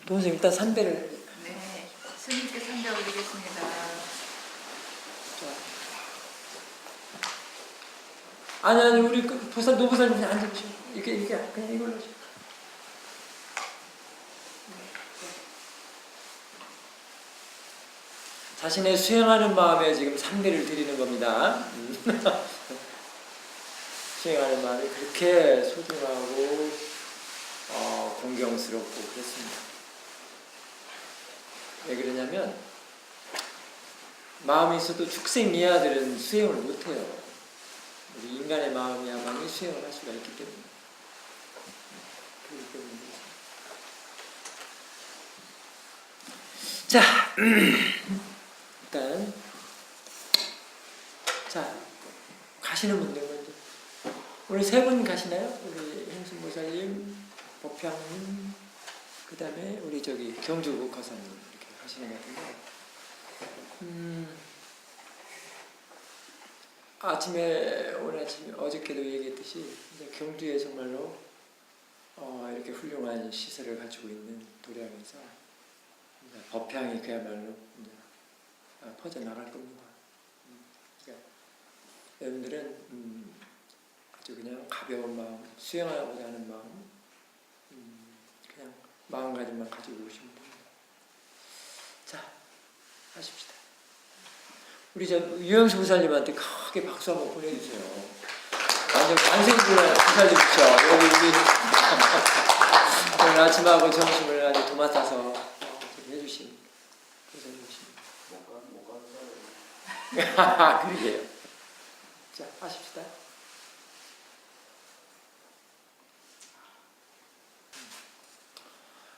동생 일단 삼배를. 네, 스님께 삼배 올리겠습니다. 아니 우리 그 보살 노보살님 그냥 앉으시오. 이렇게 그냥 이걸로 하시오. 자신의 수행하는 마음에 지금 삼배를 드리는 겁니다. 수행하는 마음이 그렇게 소중하고 공경스럽고 그렇습니다. 왜 그러냐면 마음이 있어도 축생 이하들은 수행을 못해요. 우리 인간의 마음이야만이 수행을 할 수가 있기 때문에. 그렇기 때문에. 자, 일단 자 가시는 분들 먼저. 오늘 세 분 가시나요? 우리 행순보살님, 법향님, 그 다음에 우리 저기 경주 거사님 이렇게 가시는 것 같은데. 오늘 아침에 어저께도 얘기했듯이 이제 경주에 정말로 이렇게 훌륭한 시설을 가지고 있는 도량에서 법향이 그야말로 이제 퍼져나갈 겁니다. 그러니까 여러분들은 아주 그냥 가벼운 마음, 수행하고자 하는 마음, 그냥 마음가짐만 가지고 오시면 됩니다. 자, 하십시다. 우리 저 유영수 부사님한테 크게 박수 한번 보내주세요. 완전 관생부사님이죠. 여기 오늘 아침하고 점심을 아주 도맡아서 해주신 부사님이십니다. 못 가는 그러게요. 자, 하십시다.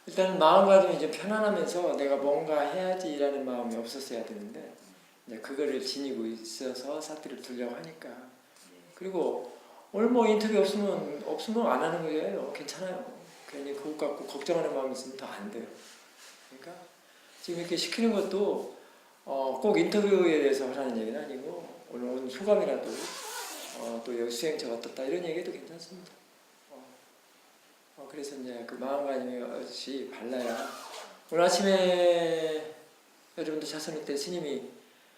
일단 마음가짐이 좀 편안하면서 내가 뭔가 해야지라는 마음이 없었어야 되는데 이제 그거를 지니고 있어서 사태를 두려고 하니까. 그리고 오늘 뭐 인터뷰 없으면 안 하는 거예요. 괜찮아요. 괜히 그것 갖고 걱정하는 마음이 있으면 더 안 돼요. 그러니까 지금 이렇게 시키는 것도 꼭 인터뷰에 대해서 하라는 얘기는 아니고 오늘 온 소감이라도 또 여기 수행자가 어떻다 이런 얘기도 괜찮습니다. 그래서 이제 그 마음가짐이 없이 발라야. 오늘 아침에 여러분들 자선할 때 스님이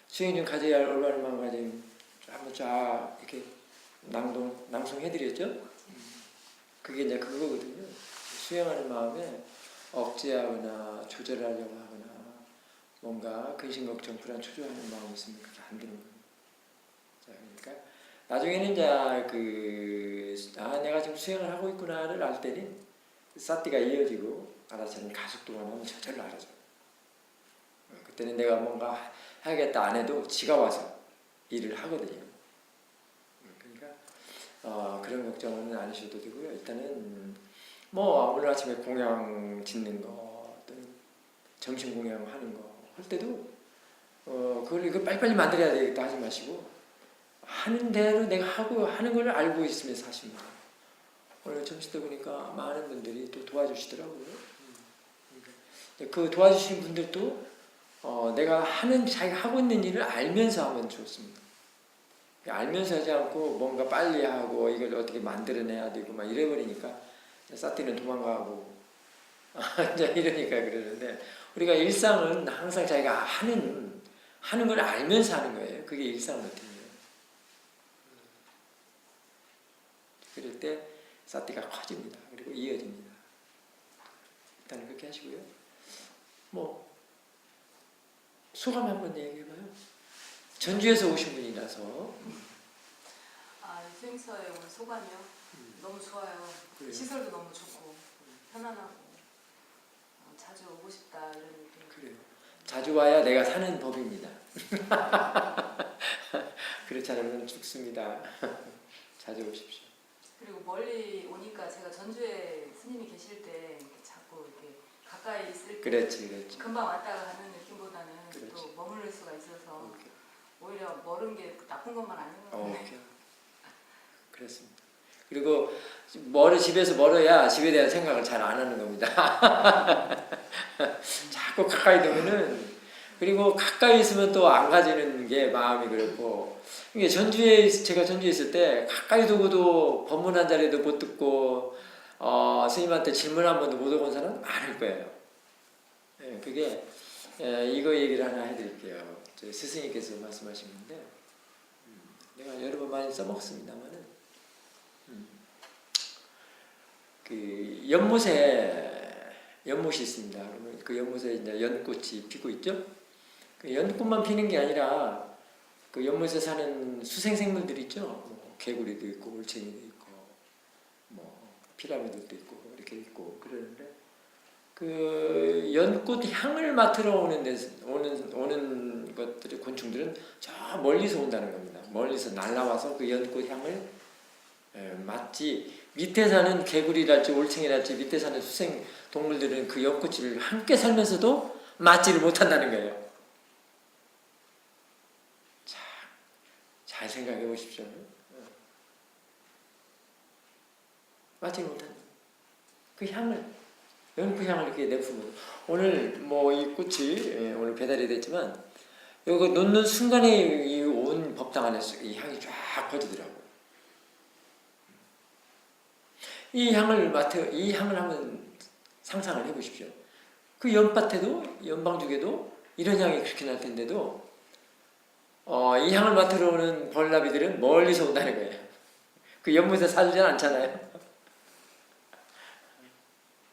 수행 중 가져야 할 올바른 마음가짐 한번 쫙 이렇게 낭송해드렸죠. 그게 이제 그거거든요. 수행하는 마음에 억제하거나 조절하려고 하거나 뭔가 근심 걱정 불안 초조하는 마음이 있으면 그게 안 되는 겁니다. 자, 그러니까 나중에는 이제 내가 지금 수행을 하고 있구나를 알 때는 사티가 이어지고 알아차는 가속도가 나면 저절로 알아져요. 그때는 내가 뭔가 해야겠다 안 해도 지가 와서 일을 하거든요. 그러니까 그런 걱정은 안 하셔도 되고요. 일단은 뭐 오늘 아침에 공양 짓는 거 또는 점심 공양하는 거 할 때도 그걸 이거 빨리빨리 만들어야 되겠다 하지 마시고 하는 대로 내가 하는 걸 알고 있으면서 하십니다. 오늘 점심 때 보니까 많은 분들이 또 도와주시더라고요. 그러니까 그 도와주시는 분들도 내가 자기가 하고 있는 일을 알면서 하면 좋습니다. 알면서 하지 않고 뭔가 빨리 하고 이걸 어떻게 만들어내야 되고 막 이래버리니까 사티는 도망가고 이제 이러니까 그러는데 우리가 일상은 항상 자기가 하는 걸 알면서 하는 거예요. 그게 일상거든요. 그럴 때 사티가 커집니다. 그리고 이어집니다. 일단 그렇게 하시고요. 뭐 소감 한번 얘기해봐요. 전주에서 오신 분이라서. 수행서에 오늘 소감이요? 너무 좋아요. 그래요? 시설도 너무 좋고 편안하고 자주 오고 싶다 이런 느낌. 그래요. 자주 와야 내가 사는 법입니다. 그렇지 않으면 죽습니다. 자주 오십시오. 그리고 멀리 오니까 제가 전주에 스님이 계실 때 이렇게 자꾸 이렇게 가까이 있을 때 그렇지. 금방 왔다가 가는 느낌보다는 그렇지. 또 머무를 수가 있어서 오케이. 오히려 멀은 게 나쁜 것만 아닌 것 같아요. 그렇습니다. 그리고 집에서 멀어야 집에 대한 생각을 잘 안 하는 겁니다. 자꾸 가까이 두면은, 그리고 가까이 있으면 또 안 가지는 게 마음이 그렇고, 이게 제가 전주에 있을 때 가까이 두고도 법문 한 자리도 못 듣고 스님한테 질문 한 번도 못 해본 사람 많을 거예요. 예, 그게 이거 얘기를 하나 해드릴게요. 저희 스승님께서 말씀하신 건데 내가 여러 번 많이 써먹습니다만은 그 연못이 있습니다. 그러면 그 연못에 이제 연꽃이 피고 있죠. 그 연꽃만 피는 게 아니라 그 연못에 사는 수생생물들 있죠. 뭐 개구리도 있고 올챙이도 있고 뭐 피라미드도 있고 이렇게 있고 그러는데 그 연꽃 향을 맡으러 오는 것들이 곤충들은 저 멀리서 온다는 겁니다. 멀리서 날라와서 그 연꽃 향을 맡지 밑에 사는 개구리랄지 올챙이랄지 밑에 사는 수생 동물들은 그 연꽃을 함께 살면서도 맡지를 못한다는 거예요. 자, 잘 생각해 보십시오. 맡지 못한다. 그 향을 연꽃 향을 이렇게 내뿜어요. 오늘 뭐 이 꽃이 오늘 배달이 됐지만 이거 놓는 순간에 이 온 법당 안에서 이 향이 쫙 퍼지더라고요. 이 향을 한번 상상을 해보십시오. 그 연밭에도 연방죽에도 이런 향이 그렇게 날 텐데도 이 향을 맡으러 오는 벌나비들은 멀리서 온다는 거예요. 그 연못에 살지 않잖아요.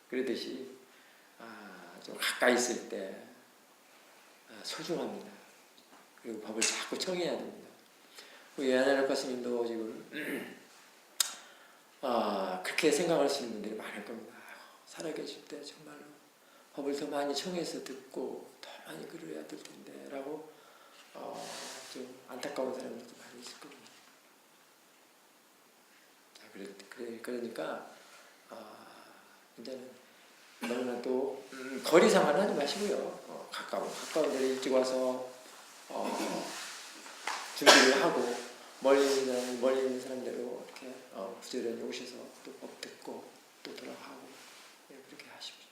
그러듯이 좀 가까이 있을 때 소중합니다. 그리고 법을 자꾸 청해야 됩니다. 우리 야나를 가스님도 지금 그렇게 생각하시는 분들이 많을 겁니다. 살아계실 때 정말로 법을 더 많이 청해서 듣고 더 많이 그려야 될 텐데 라고 좀 안타까운 사람들도 많이 있을 겁니다. 그러니까 이제는 너무나 또 거리상관 하지 마시고요. 가까운 데를 일찍 와서 준비를 하고 멀리 있는 사람대로 이렇게 부지런히 오셔서 또 법 듣고 또 돌아가고 그렇게 하십시오.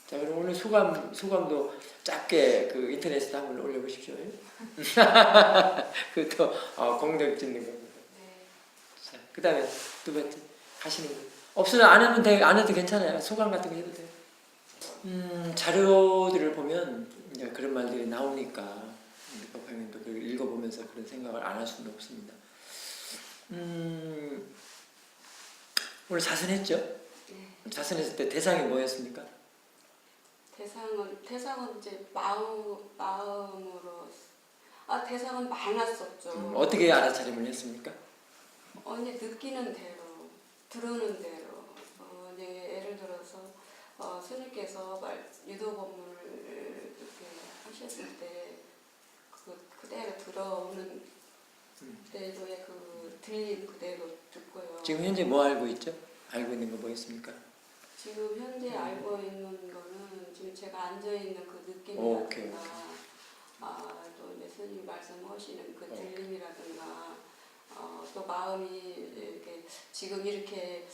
자, 그럼 오늘 소감도 짧게 그 인터넷에 한번 올려보십시오. 그것도 공덕 짓는 겁니다. 네. 자, 그 다음에 두 번째 가시는 거. 없으면 안 해도 괜찮아요. 소감 같은 거 해도 돼요. 자료들을 보면 이제 그런 말들이 나오니까 법화님도 그걸 읽어보면서 그런 생각을 안 할 수는 없습니다. 오늘 자선했죠? 네. 자선했을 때 대상이 뭐였습니까? 대상은 이제 마음으로 대상은 많았었죠. 어떻게 알아차림을 했습니까? 언니 느끼는 대로, 들으는 대로. 이제 예를 들어서 스님께서 유도 법문을 이렇게 하셨을 때 그대로 들어오는 대로의 그 들림 그대로 듣고요. 지금 현재 뭐 알고 있죠? 알고 있는 거 뭐 있습니까? 지금 현재 알고 있는 거는 지금 제가 앉아 있는 그 오케이. 느낌이라든가, 또 이제 스님 말씀하시는 그 들림이라든가, 또 마음이 이렇게 지금 이렇게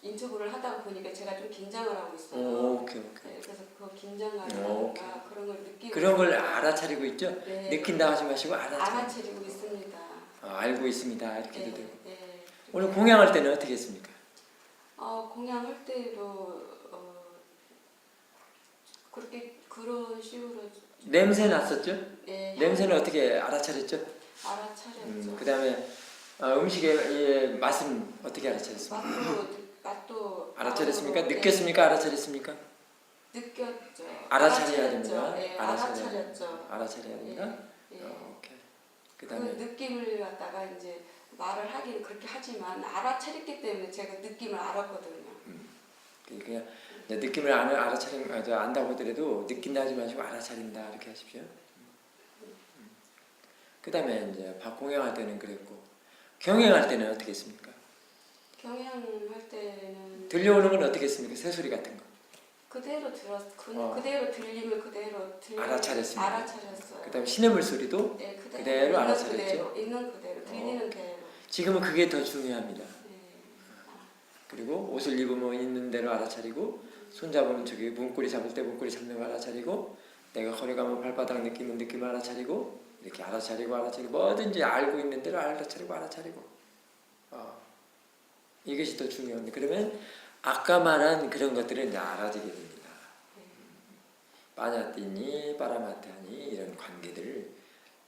인터뷰를 하다 보니까 제가 좀 긴장을 하고 있어요. 오케이. 네, 그래서 그 긴장감이라든가 그런 걸 느끼고 그런 걸 알아차리고 있죠? 네. 느낀다 하지 마시고 알아차리고 있습니다. 알고 있습니다. 이렇게 해도 네, 되고. 네. 오늘 공양할 때는 어떻게 했습니까? 공양할 때도 그런 식으로 냄새 났었죠? 네, 냄새는 어떻게 알아차렸죠? 알아차렸죠. 그 다음에 음식의 맛은 어떻게 알아차렸습니까? 맛도 알아차렸습니까? 네. 느꼈습니까? 알아차렸습니까? 느꼈죠. 알아차려야 됩니다. 네, 알아차려야 알아차렸죠. 됩니다. 예. 오케이. 그 그다음에 느낌을 갖다가 이제 말을 하기는 그렇게 하지만 알아차렸기 때문에 제가 느낌을 알았거든요. 그냥 느낌을 안다고 하더라도 느낀다 하지 마시고 알아차린다 이렇게 하십시오. 그다음에 이제 공양할 때는 그랬고 경영할 때는 어떻게 했습니까? 경영할 때는 들려오는 건 어떻게 했습니까? 새소리 같은 거. 그대로 그대로 들림을 알아차렸습니다. 알아차렸어요. 그다음에 시냇물 소리도 네, 그대로 알아차렸죠. 있는 그대로 들리는 대로. 지금은 그게 더 중요합니다. 네. 그리고 옷을 입으면 있는 대로 알아차리고 손잡으면 저기 문고리 잡을 때 문고리 잡는 거 알아차리고 내가 허리 가면 발바닥 느끼면 느낌을 알아차리고 이렇게 알아차리고 뭐든지 알고 있는 대로 알아차리고 이것이 더 중요합니다. 그러면 아까 말한 그런 것들은 이제 알아지게 됩니다. 빠냐띠니 빠라마타니 이런 관계들을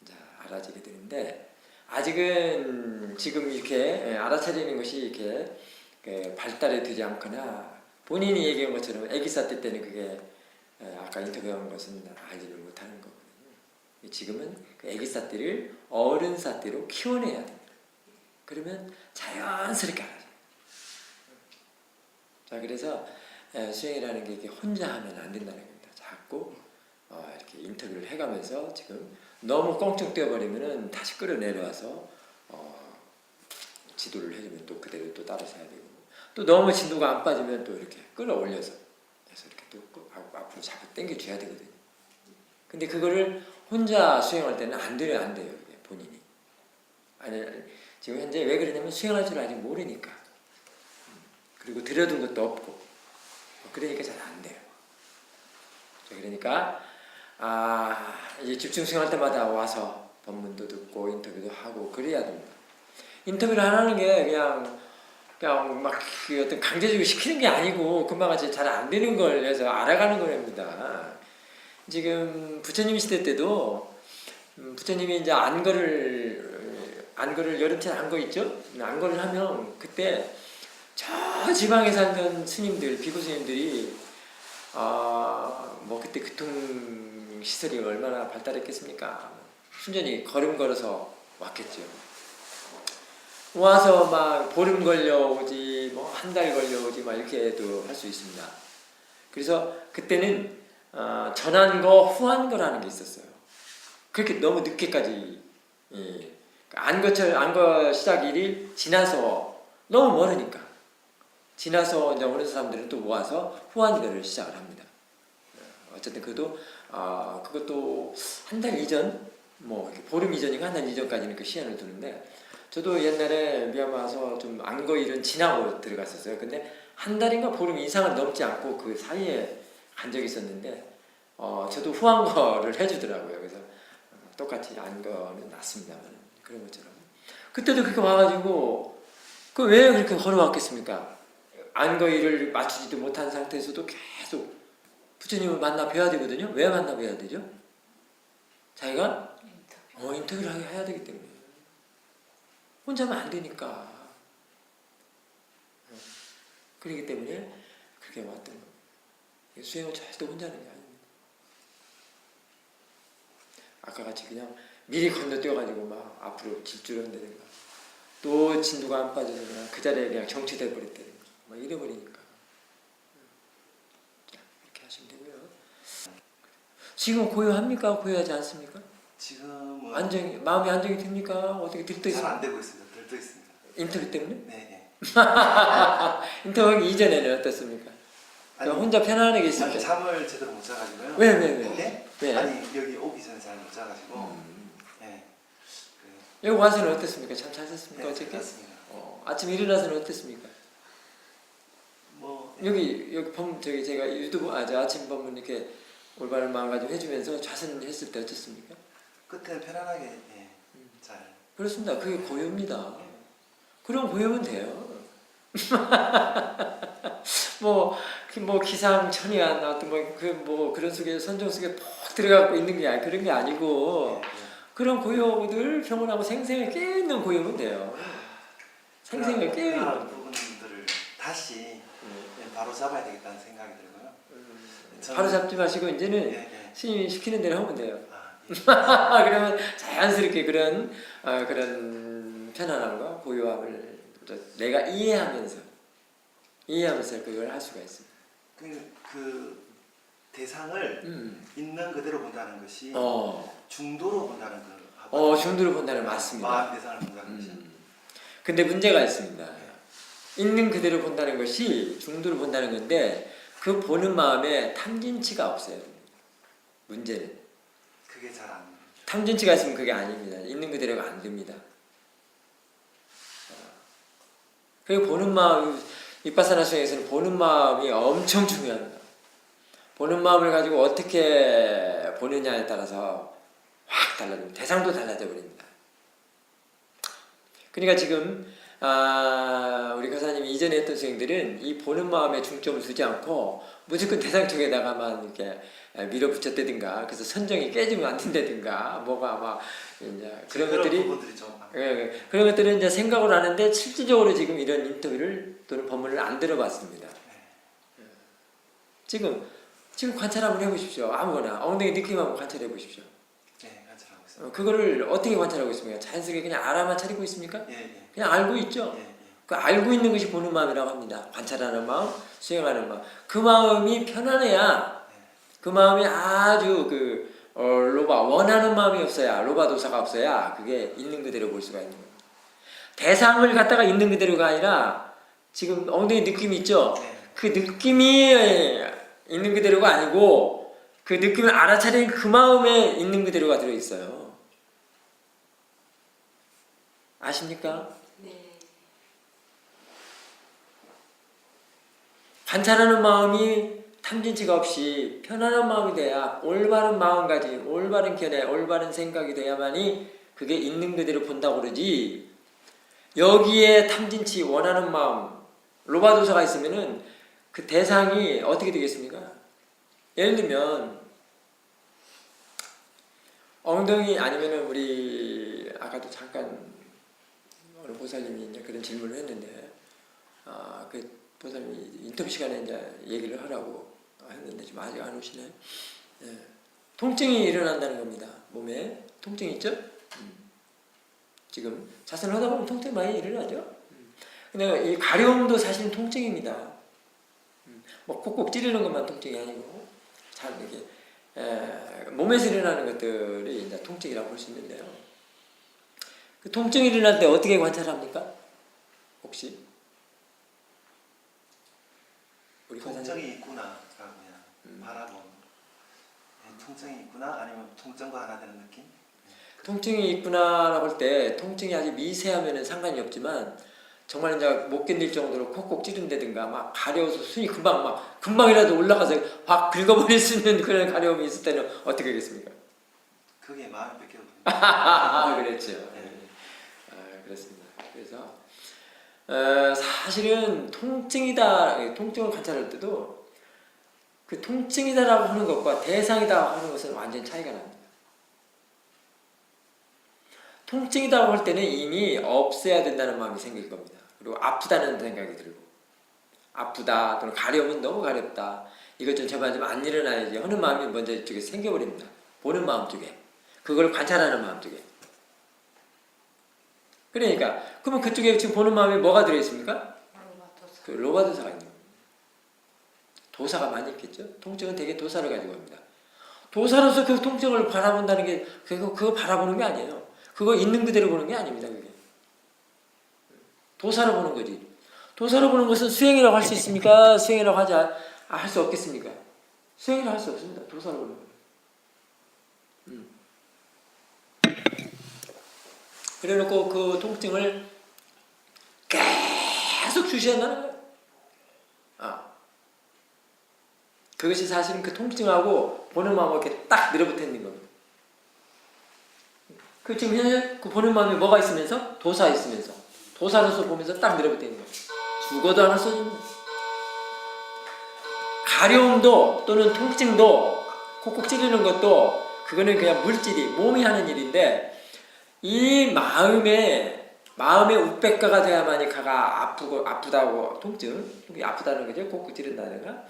이제 알아지게 되는데 아직은 지금 이렇게 알아차리는 것이 이렇게 발달이 되지 않거나 본인이 얘기한 것처럼 아기사 때는 그게 아까 인터뷰한 것은 알지를 못하는 거거든요. 지금은 그 아기사 때를 어른사 때로 키워내야 됩니다. 그러면 자연스럽게 알아져요. 자, 그래서 수행이라는 게 이게 혼자 하면 안 된다는 겁니다. 자꾸 이렇게 인터뷰를 해가면서 지금 너무 껑충 뛰어버리면은 다시 끌어내려와서 지도를 해주면 또 그대로 또 따라서 해야 되고 또 너무 진도가 안 빠지면 또 이렇게 끌어올려서 해서 이렇게 또 앞으로 자꾸 당겨줘야 되거든요. 근데 그거를 혼자 수행할 때는 안 돼요, 이게 본인이. 아니, 지금 현재 왜 그러냐면 수행할 줄 아직 모르니까. 그리고 들여둔 것도 없고. 그러니까 잘 안 돼요. 그러니까, 이제 집중 수행할 때마다 와서 법문도 듣고 인터뷰도 하고 그래야 됩니다. 인터뷰를 하는 게 그냥 막 그 어떤 강제적으로 시키는 게 아니고 금방 같이 잘 안 되는 걸 해서 알아가는 겁니다. 지금 부처님 시대 때도 부처님이 이제 안거를 여름철 안거 있죠? 안거를 하면 그때 저 지방에 살던 스님들, 비구 스님들이 뭐 그때 교통 시설이 얼마나 발달했겠습니까? 순전히 걸음 걸어서 왔겠죠. 와서 막 보름 걸려오지, 뭐 한 달 걸려오지, 막 이렇게도 할 수 있습니다. 그래서 그때는 전안거, 후안거라는 게 있었어요. 그렇게 너무 늦게까지 안거 시작일이 지나서 너무 멀으니까 지나서 이제 오는 사람들은 또 모아서 후안거를 시작을 합니다. 어쨌든 그것도 한 달 이전, 뭐 보름 이전인가 한 달 이전까지는 그 시한을 두는데 저도 옛날에 미얀마 와서 좀 안거일은 지나고 들어갔었어요. 근데 한 달인가 보름 이상은 넘지 않고 그 사이에 간 적이 있었는데 저도 후안거를 해주더라고요. 그래서 똑같이 안거는 낫습니다만 그런 것처럼 그때도 그렇게 와가지고 그 왜 그렇게 걸어왔겠습니까? 안거일을 맞추지도 못한 상태에서도 계속 부처님을 만나 뵈야 되거든요. 왜 만나 뵈야 되죠? 자기가 인터뷰를 해야 되기 때문에 혼자 하면 안 되니까 그렇기 때문에 그렇게 왔던 겁니다. 수행은 절대 혼자 하는 게 아닙니다. 아까 같이 그냥 미리 건너뛰어가지고 막 앞으로 질주한다든가 또 진도가 안 빠져서 그냥 그 자리에 그냥 정체돼 버렸다든가 막 이래버리니까 이렇게 하시면 되고요. 지금 고요합니까? 고요하지 않습니까? 지금은 마음이 안정이 됩니까? 어떻게 들떠 있습니까? 잘 안 되고 있습니다. 들떠 있습니다. 인터뷰 때문에? 네. 인터뷰 이전에는 어떻습니까? 혼자 편안하게 있을 때. 잠을 제대로 못 자가지고요. 왜? 네? 왜? 아니 여기 오기 전에 잘 못 자가지고. 네. 여기 와서는 어땠습니까? 참 잘 잤습니까? 네, 어저께? 그렇습니다. 아침 일어나서는 어땠습니까? 뭐 여기 저기 제가 유튜브 아침 법문 이렇게 올바른 마음가짐 해주면서 좌선했을 때 어땠습니까? 그때는 편안하게 잘. 그렇습니다. 그게 고요입니다. 그럼 고요면 돼요. 뭐 기상천외한 어떤 그런 속에 선정 속에 푹 들어가고 있는 게 그런 게 아니고 그런 고요들 평온하고 생생을 깨있는 고요면 돼요. 생생을 깨있는 그런 부분들을 다시 바로 잡아야 되겠다는 생각이 들고요. 바로 잡지 마시고 이제는 네. 스님이 시키는 대로 하면 돼요. 예. 그러면 자연스럽게 그런 편안함과 고요함을 내가 이해하면서 그걸 할 수가 있습니다. 그 대상을 있는 그대로 본다는 것이 중도로 본다는 중도로 본다는 맞습니다. 마음 대상을 본다는 것이. 근데 문제가 있습니다. 있는 그대로 본다는 것이 중도로 본다는 건데 그 보는 마음에 탐진치가 없어요. 문제는. 그게 잘 안. 탐진치가 있으면 그게 아닙니다. 있는 그대로가 안 됩니다. 그리고 보는 마음, 윗바사나 수행에서는 보는 마음이 엄청 중요합니다. 보는 마음을 가지고 어떻게 보느냐에 따라서 확 달라집니다. 대상도 달라져 버립니다. 그러니까 지금 우리 교사님이 이전에 했던 수행들은 이 보는 마음에 중점을 두지 않고 무조건 대상 쪽에다가만 이렇게 밀어붙였다든가, 그래서 선정이 깨지면 안 된다든가, 뭐가 막 이제 그런 것들이 부분들이 좀 그런 것들은 이제 생각을 하는데 실질적으로 지금 이런 인터뷰를 또는 법문을 안 들어봤습니다. 지금 관찰 한번 해보십시오. 아무거나 엉덩이 느낌 한번 관찰해 보십시오. 네, 관찰하고 있습니다. 그거를 어떻게 관찰하고 있습니까? 자연스럽게 그냥 알아만 차리고 있습니까? 예. 그냥 알고 있죠. 예. 그 알고 있는 것이 보는 마음이라고 합니다. 관찰하는 마음, 수행하는 마음. 그 마음이 편안해야, 그 마음이 아주 로바, 원하는 마음이 없어야, 로바 도사가 없어야 그게 있는 그대로 볼 수가 있는 겁니다. 대상을 갖다가 있는 그대로가 아니라 지금 엉덩이 느낌이 있죠? 그 느낌이 있는 그대로가 아니고 그 느낌을 알아차리는 그 마음에 있는 그대로가 들어있어요. 아십니까? 네. 관찰하는 마음이 탐진치가 없이 편안한 마음이 돼야, 올바른 마음가짐, 올바른 견해, 올바른 생각이 돼야만이 그게 있는 그대로 본다고 그러지, 여기에 탐진치, 원하는 마음, 로바도사가 있으면은 그 대상이 어떻게 되겠습니까? 예를 들면 엉덩이, 아니면은 우리 아까도 잠깐 어느 보살님이 이제 그런 질문을 했는데, 그 보살님이 인터뷰 시간에 이제 얘기를 하라고 했는데 지금 아직 안 오시네. 네. 통증이 일어난다는 겁니다. 몸에 통증이 있죠? 지금 자세를 하다 보면 통증이 많이 일어나죠? 근데 이 가려움도 사실은 통증입니다. 뭐 콕콕 찌르는 것만 통증이 아니고, 잘 이게 몸에서 일어나는 것들이 이제 통증이라고 볼 수 있는데요. 그 통증이 일어날 때 어떻게 관찰합니까? 혹시? 우리 통증이 있구나라고 그냥 바라보는. 통증이 있구나, 아니면 통증과 하나 되는 느낌? 통증이 있구나라고 할 때, 통증이 아주 미세하면 상관이 없지만 정말 이제 못 견딜 정도로 콕콕 찌른다든가 막 가려워서 숨이 금방이라도 올라가서 확 긁어버릴 수 있는 그런 가려움이 있을 때는 어떻게 하겠습니까? 그게 마음이 뺏겨버립니다. 그렇죠. 그렇습니다. 그래서 사실은 통증을 관찰할 때도 그 통증이다라고 하는 것과 대상이다 하는 것은 완전 차이가 납니다. 통증이다고 할 때는 이미 없애야 된다는 마음이 생길 겁니다. 그리고 아프다는 생각이 들고, 아프다 또는 가려움은 너무 가렵다, 이것 좀 제발 좀 안 일어나야지 하는 마음이 먼저 이쪽에 생겨버립니다. 보는 마음 쪽에, 그걸 관찰하는 마음 쪽에. 그러니까 그러면 그쪽에 지금 보는 마음이 뭐가 들어있습니까? 그 로바도사가 있는 겁니다. 도사가 많이 있겠죠. 통증은 되게 도사를 가지고 옵니다. 도사로서 그 통증을 바라본다는 게 그거 바라보는 게 아니에요. 그거 있는 그대로 보는 게 아닙니다. 그게 도사로 보는 거지. 도사로 보는 것은 수행이라고 할 수 있습니까? 수행이라고 할 수 없겠습니까? 수행이라고 할 수 없습니다. 도사로 보는 거예요. 그래놓고 그 통증을 계속 주시한다는 거예요. 그것이 사실은 그 통증하고 보는 마음하고 이렇게 딱 늘어붙어 있는 겁니다. 그 지금 현재 그 보는 마음이 뭐가 있으면서? 도사 있으면서, 도사로서 보면서 딱 늘어붙어 있는 거예요. 죽어도 안 없어집니다. 가려움도 또는 통증도, 콕콕 찌르는 것도 그거는 그냥 물질이, 몸이 하는 일인데, 이 마음의 우백가가 돼야만이 가가 아프다고, 통증이 아프다는 거죠. 콕콕 찌른다든가.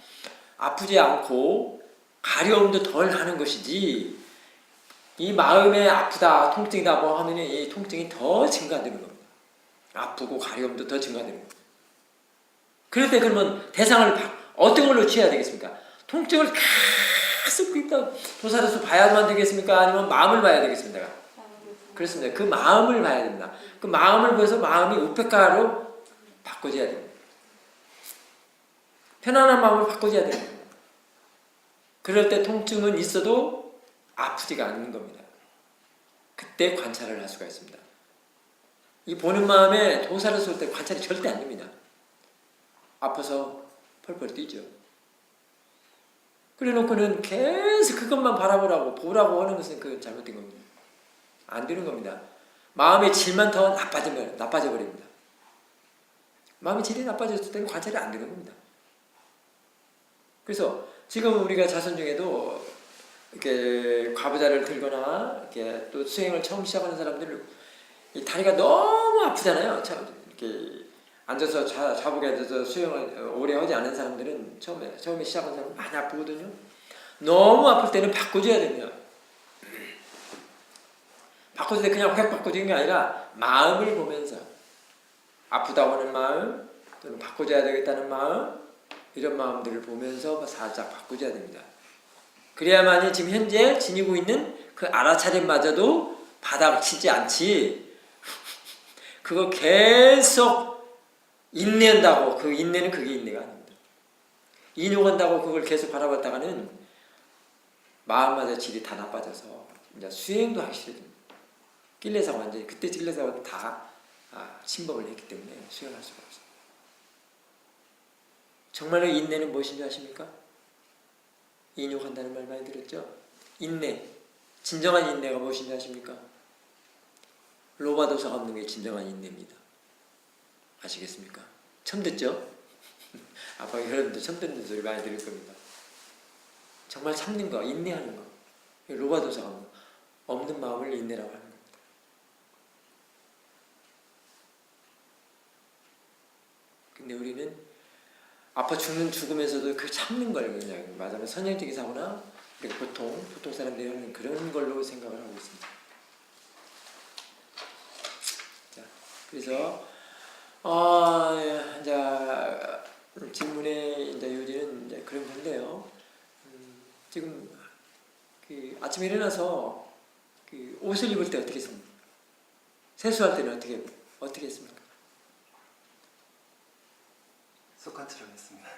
아프지 않고 가려움도 덜 하는 것이지, 이 마음에 아프다, 통증이다 뭐 하면 이 통증이 더 증가되는 겁니다. 아프고 가려움도 더 증가되는 겁니다. 그럴 때 그러면 대상을 어떤 걸로 취해야 되겠습니까? 통증을 계속 도사로서 봐야만 되겠습니까? 아니면 마음을 봐야 되겠습니까? 그렇습니다. 그 마음을 봐야 된다. 그 마음을 보여서 마음이 우페카로 바꿔줘야 됩니다. 편안한 마음을 바꿔줘야 됩니다. 그럴 때 통증은 있어도 아프지가 않는 겁니다. 그때 관찰을 할 수가 있습니다. 이 보는 마음에 도사를 쏠 때 관찰이 절대 안 됩니다. 아파서 펄펄 뛰죠. 그래 놓고는 계속 그것만 바라보라고, 보라고 하는 것은 그건 잘못된 겁니다. 안 되는 겁니다. 마음의 질만 더 나빠져 버립니다. 마음의 질이 나빠졌을 때는 관찰이 안 되는 겁니다. 그래서 지금 우리가 자손 중에도 이렇게 과부자를 들거나 이렇게 또 수행을 처음 시작하는 사람들 이 다리가 너무 아프잖아요. 이렇게 앉아서 좌복에 앉아서 수행을 오래 하지 않은 사람들은 처음에 시작한 사람은 많이 아프거든요. 너무 아플 때는 바꿔줘야 됩니다. 바꿔줄 때 그냥 확 바꿔주는 게 아니라 마음을 보면서 아프다고 하는 마음 또는 바꿔줘야 되겠다는 마음 이런 마음들을 보면서 살짝 바꿔줘야 됩니다. 그래야만이 지금 현재 지니고 있는 그 알아차림마저도 바닥을 치지 않지 그거 계속 인내한다고 그 인내는 그게 인내가 아닙니다. 인욕한다고 그걸 계속 바라봤다가는 마음마저 질이 다 나빠져서 이제 수행도 하기 싫어집니다. 낄레사가 완전히 그때 낄레사가 다 침범을 했기 때문에 수행할 수가 없어요. 정말로 인내는 무엇인지 아십니까? 인욕한다는 말 많이 들었죠? 인내, 진정한 인내가 무엇인지 아십니까? 로바도사가 없는 게 진정한 인내입니다. 아시겠습니까? 처음 듣죠? 아빠 여러분들 처음 듣는 소리 많이 들을 겁니다. 정말 참는 거, 인내하는 거. 로바도사가 없는 마음을 인내라고 하는 겁니다. 근데 우리는 아파 죽으면서도 그 참는 걸 그냥 말하자면 선형적인 사고나 우리가 보통 사람들이 하는 그런 걸로 생각을 하고 있습니다. 자, 그래서 이제 질문의 이제 요지는 이제 그런 건데요. 지금 그 아침에 일어나서 그 옷을 입을 때 어떻게 했습니까? 세수할 때는 어떻게 했습니까? 습관처럼 했습니다.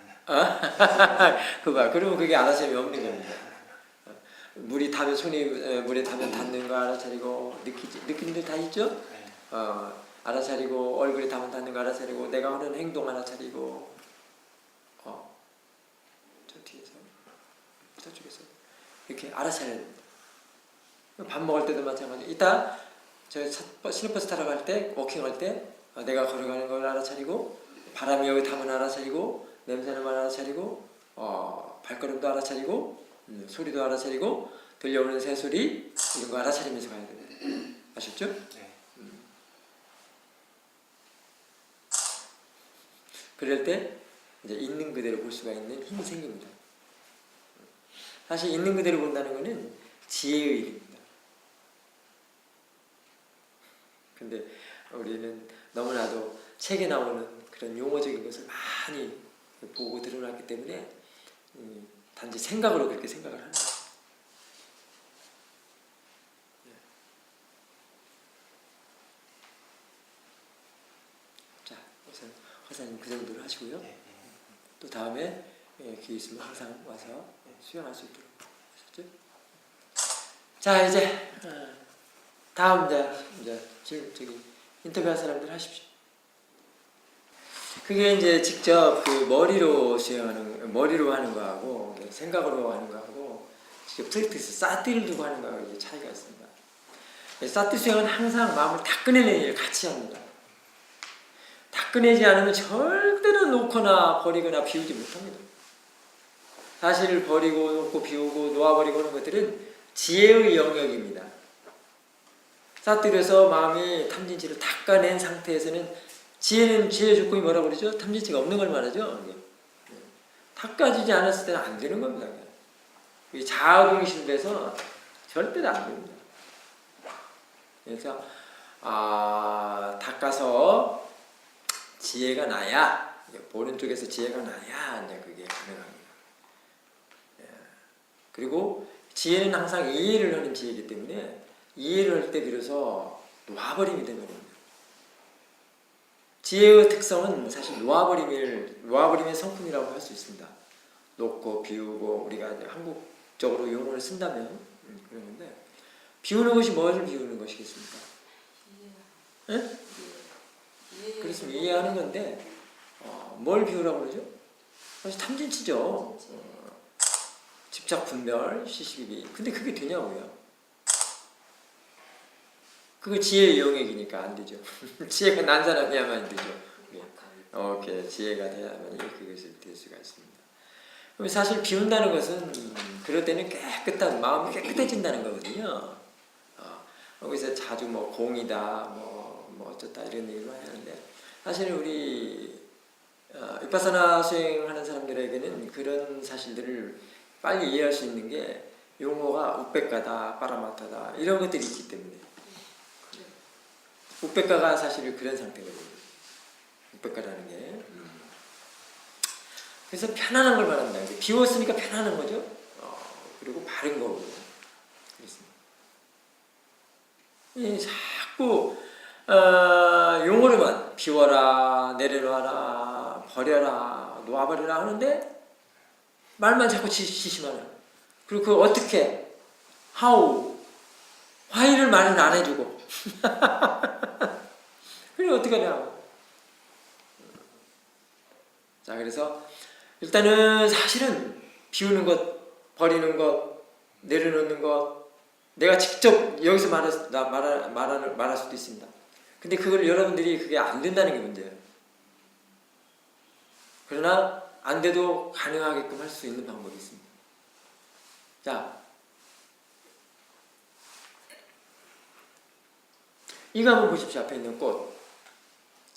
그러면 그게 알아차림이 없는 겁니다. 물에 타면 닿는 거 알아차리고 느낌들 다 있죠? 네. 알아차리고 얼굴에 닿으면 닿는 거 알아차리고 내가 하는 행동 알아차리고 저 뒤에서 저쪽에서 이렇게 알아차려야 됩니다. 밥 먹을 때도 마찬가지. 이따 저 시내버스 타러 갈 때 워킹할 때 내가 걸어가는 걸 알아차리고 바람이 여기 닿으면 알아차리고 냄새는 알아차리고 발걸음도 알아차리고 소리도 알아차리고 들려오는 새소리 이런 거 알아차리면서 가야 됩니다. 아셨죠? 네. 그럴 때 이제 있는 그대로 볼 수가 있는 힘이 생깁니다. 사실 있는 그대로 본다는 것은 지혜의 일입니다. 근데 우리는 너무나도 책에 나오는 그런 용어적인 것을 많이 보고 드러났기 때문에 단지 생각으로 그렇게 생각을 하는 거예요. 자, 우선 화사님 그 정도로 하시고요. 네. 또 다음에 기회 있으면 항상 와서 수행할 수 있도록 하셨죠? 자, 이제 다음 이제 저기 인터뷰할 사람들 하십시오. 그게 이제 직접 그 머리로 하는 거하고 생각으로 하는 거하고 직접 프랙티스 사티를 두고 하는 거하고 이제 차이가 있습니다. 사티 수행은 항상 마음을 다 꺼내는 일을 같이 합니다. 다 꺼내지 않으면 절대로 놓거나 버리거나 비우지 못합니다. 사실을 버리고 놓고 비우고 놓아버리고 하는 것들은 지혜의 영역입니다. 사티에서 마음이 탐진치를 닦아낸 상태에서는 지혜는 지혜의 조건이 뭐라고 그러죠? 탐진치가 없는 걸 말하죠. 닦아지지 않았을 때는 안 되는 겁니다. 이 자아공실에서 절대로 안 됩니다. 그래서 닦아서 지혜가 나야 보는 쪽에서 지혜가 나야 이제 그게 가능합니다. 그리고 지혜는 항상 이해를 하는 지혜이기 때문에 이해를 할 때 비로소 놓아버림이 되거든요. 지혜의 특성은 사실 놓아버림의 성품이라고 할 수 있습니다. 놓고 비우고 우리가 한국적으로 용어를 쓴다면 그런 건데 비우는 것이 무엇을 비우는 것이겠습니까? 네? 그렇습니다. 이해하는 건데 뭘 비우라고 그러죠? 사실 탐진치죠. 집착 분별, 시시비비. 근데 그게 되냐고요? 그거 지혜의 영역이니까 안 되죠. 지혜가 난 사람이야만 되죠. 오케이. 지혜가 돼야만이 그것을 될 수가 있습니다. 그럼 사실 비운다는 것은 그럴 때는 깨끗한 마음이 깨끗해진다는 거거든요. 거기서 자주 뭐 공이다 뭐 어쩌다 이런 얘기를 많이 하는데 사실은 우리 위파사나 수행하는 사람들에게는 그런 사실들을 빨리 이해할 수 있는 게 용어가 우백가다, 파라마타다 이런 것들이 있기 때문에 우백가가 사실 그런 상태거든요. 우백가라는 게 그래서 편안한 걸 말한다. 비웠으니까 편안한 거죠. 그리고 바른 거고 그렇습니다. 자꾸 용어로만 비워라, 내려놔라, 버려라, 놓아버리라 하는데 말만 자꾸 지시만 그리고 그걸 어떻게 how why를 말은 안 해주고 그래 어떻게 하냐고. 자 그래서 일단은 사실은 비우는 것, 버리는 것, 내려놓는 것 내가 직접 여기서 말할 수도 있습니다. 근데 그걸 여러분들이 그게 안 된다는 게 문제예요. 그러나 안 돼도 가능하게끔 할 수 있는 방법이 있습니다. 자, 이거 한번 보십시오. 앞에 있는 꽃.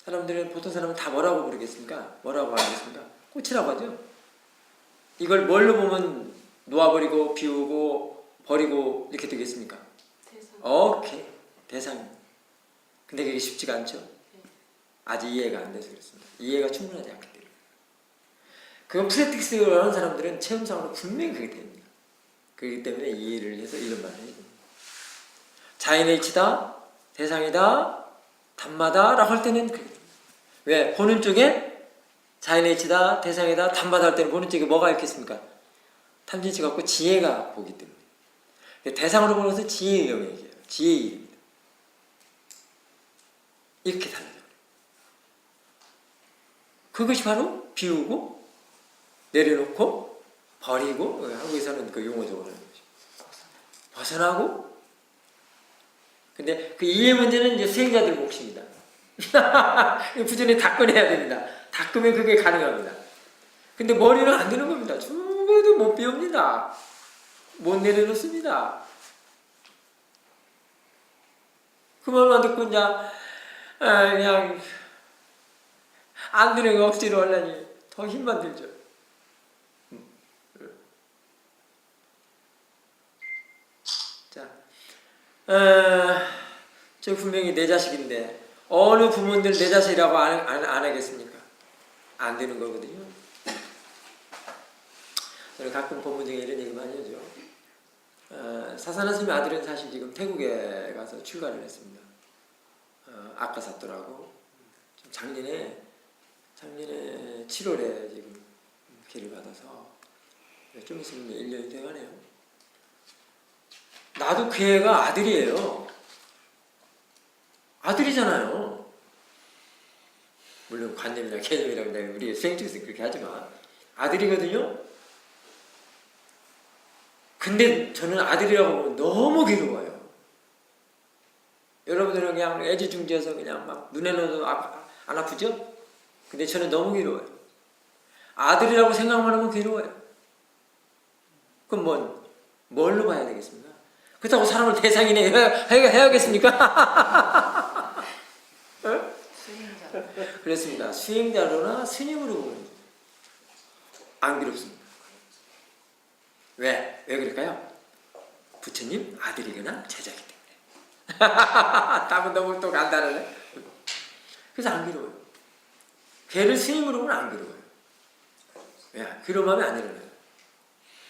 사람들은 보통 사람은 다 뭐라고 부르겠습니까? 뭐라고 하겠습니까? 꽃이라고 하죠. 이걸 뭘로 보면 놓아버리고 비우고 버리고 이렇게 되겠습니까? 대상. 오케이. 대상입니다. 근데 그게 쉽지가 않죠. 아직 이해가 안 돼서 그렇습니다. 이해가 충분하지 않기 때문에. 그건 프랙티스를 하는 사람들은 체험상으로 분명히 그게 됩니다. 그렇기 때문에 이해를 해서 이런 말을 해요. 자연의 이치다, 대상이다, 담마다 라고 할 때는 그래. 왜? 보는 쪽에 자연의 이치다, 대상이다, 담마다 할 때는 보는 쪽에 뭐가 있겠습니까? 탐진치 갖고 지혜가 보기 때문에. 대상으로 보는 것은 지혜의 영역이에요. 지혜의 일입니다. 이렇게 달라져. 그것이 바로 비우고 내려놓고 버리고 한국에서는 그 용어적으로 하는 거죠. 벗어나고. 근데 그 이해 문제는 이제 수행자들 몫입니다. 부전에 닦아내야 됩니다. 닦으면 그게 가능합니다. 근데 머리는 안 되는 겁니다. 죽어도 못 비웁니다. 못 내려놓습니다. 그 말만 듣고 이제 그냥 안 되는 거 억지로 하려니 더 힘만 들죠. 자, 저 분명히 내 자식인데 어느 부모들 내 자식이라고 안 하겠습니까? 안 되는 거거든요. 저는 가끔 본문 중에 이런 얘기 많이 하죠. 사사나 스님의 아들은 사실 지금 태국에 가서 출가를 했습니다. 아까사또라고 작년에 7월에 지금 기를 받아서 좀 있으면 1년이 돼가네요. 나도 그 애가 아들이에요. 아들이잖아요. 물론 관념이나 개념이라고 우리 수행 쪽에서 그렇게 하지만 아들이거든요. 근데 저는 아들이라고 보면 너무 괴로워요. 여러분들은 그냥 애지중지해서 그냥 막 눈에 넣어도 안 아프죠? 근데 저는 너무 괴로워요. 아들이라고 생각만 하면 괴로워요. 그럼 뭘로 봐야 되겠습니까? 그렇다고 사람을 대상이네 해야겠습니까? 수행자. 그렇습니다. 수행자로나 스님으로 보면 안 괴롭습니다. 왜 그럴까요? 부처님 아들이거나 제자이기 때문에. 답은 너무 또 간단하네. 그래서 안 괴로워요. 걔를 스님으로 보면 안 괴로워요. 왜? 괴로움하면 안 일어나요.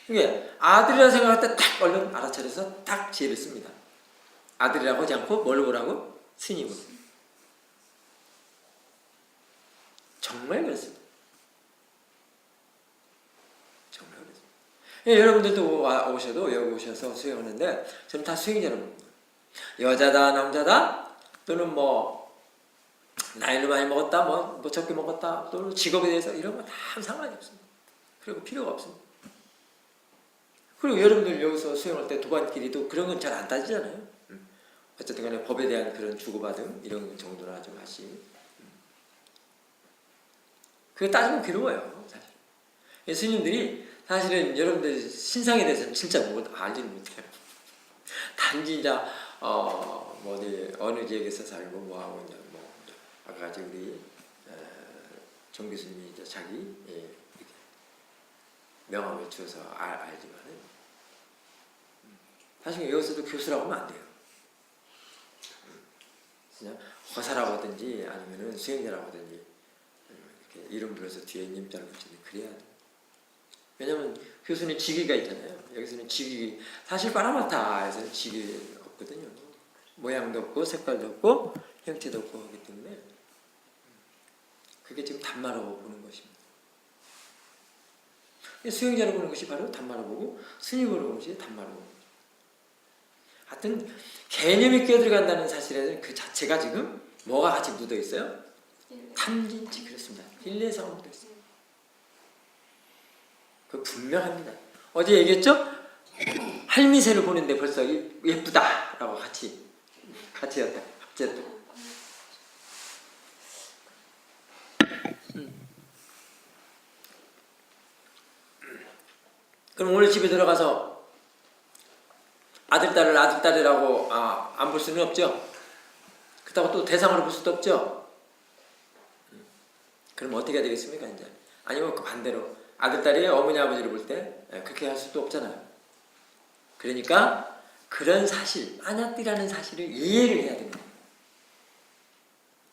이게 아들이라 생각할 때 딱 얼른 알아차려서 딱 지혜를 씁니다. 아들이라고 하지 않고 뭘 보라고? 스님으로. 정말 그렇습니다. 정말 그렇습니다. 예, 여러분들도 오셔도 여기 오셔서 수행하는데 저는 다 수행자로 봅니다. 여자다 남자다 또는 나이를 많이 먹었다 뭐 적게 먹었다 또는 직업에 대해서 이런 거 다 상관이 없습니다. 그리고 필요가 없습니다. 그리고 여러분들 여기서 수행할 때 도반끼리도 그런 건 잘 안 따지잖아요. 어쨌든 간에 법에 대한 그런 주고받음 이런 정도나 좀 하시. 그거 따지면 괴로워요. 사실. 스님들이 사실은 여러분들 신상에 대해서 진짜 뭐 알지는 못해요. 단지 이제 뭐 어느 지역에서 살고 뭐 하고 이제 뭐 아까 같이 우리 정 교수님이 이제 자기 이렇게 명함을 주어서 알지만은 사실 여기서도 교수라고 하면 안 돼요. 그냥 허사라고 하든지 아니면은 수행자라고 하든지 이렇게 이름 불러서 뒤에 님자를 붙이는 그래야 돼. 왜냐면 교수는 직위가 있잖아요. 여기서는 직위 사실 파라마타에서는 직위 없거든요. 모양도 없고 색깔도 없고 형태도 없고 하기 때문에 그게 지금 단마로 보는 것입니다. 수행자로 보는 것이 바로 단마로 보고 스님으로 보는 것이 단마로 보는 거죠. 하여튼 개념이 끼어들어간다는 사실에는 그 자체가 지금 뭐가 같이 묻어 있어요? 탐진치 그렇습니다. 힐레사가 묻어 있어요. 그 분명합니다. 어제 얘기했죠? 할미새를 보는데 벌써 예쁘다라고 같이 였다. 합쳤다. 그럼 오늘 집에 들어가서 아들딸이라고 안 볼 수는 없죠. 그렇다고 또 대상으로 볼 수도 없죠. 그럼 어떻게 해야 되겠습니까 이제? 아니면 그 반대로 아들딸이 어머니 아버지를 볼 때 그렇게 할 수도 없잖아요. 그러니까 그런 사실, 아냐띠라는 사실을 이해를 해야 됩니다.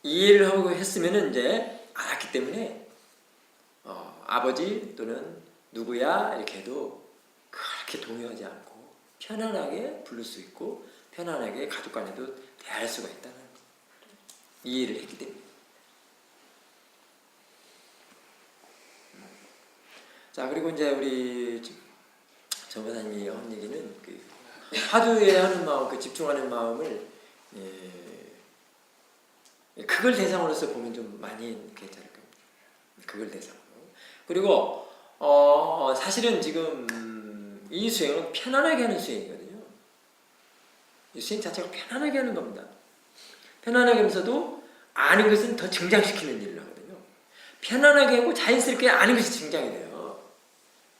이해를 하고 했으면은 이제 알았기 때문에 아버지 또는 누구야 이렇게 해도 그렇게 동요하지 않고 편안하게 부를 수 있고 편안하게 가족 간에도 대할 수가 있다는 거. 이해를 했기 때문에. 자, 그리고 이제 우리 정보사님이 한 얘기는 그 화두에 하는 마음, 그 집중하는 마음을 그걸 대상으로서 보면 좀 많이 괜찮을 겁니다. 그걸 대상으로. 그리고 사실은 지금 이 수행은 편안하게 하는 수행이거든요. 이 수행 자체가 편안하게 하는 겁니다. 편안하게 하면서도 아는 것은 더 증장시키는 일을 하거든요. 편안하게 하고 자연스럽게 아는 것이 증장이 돼요.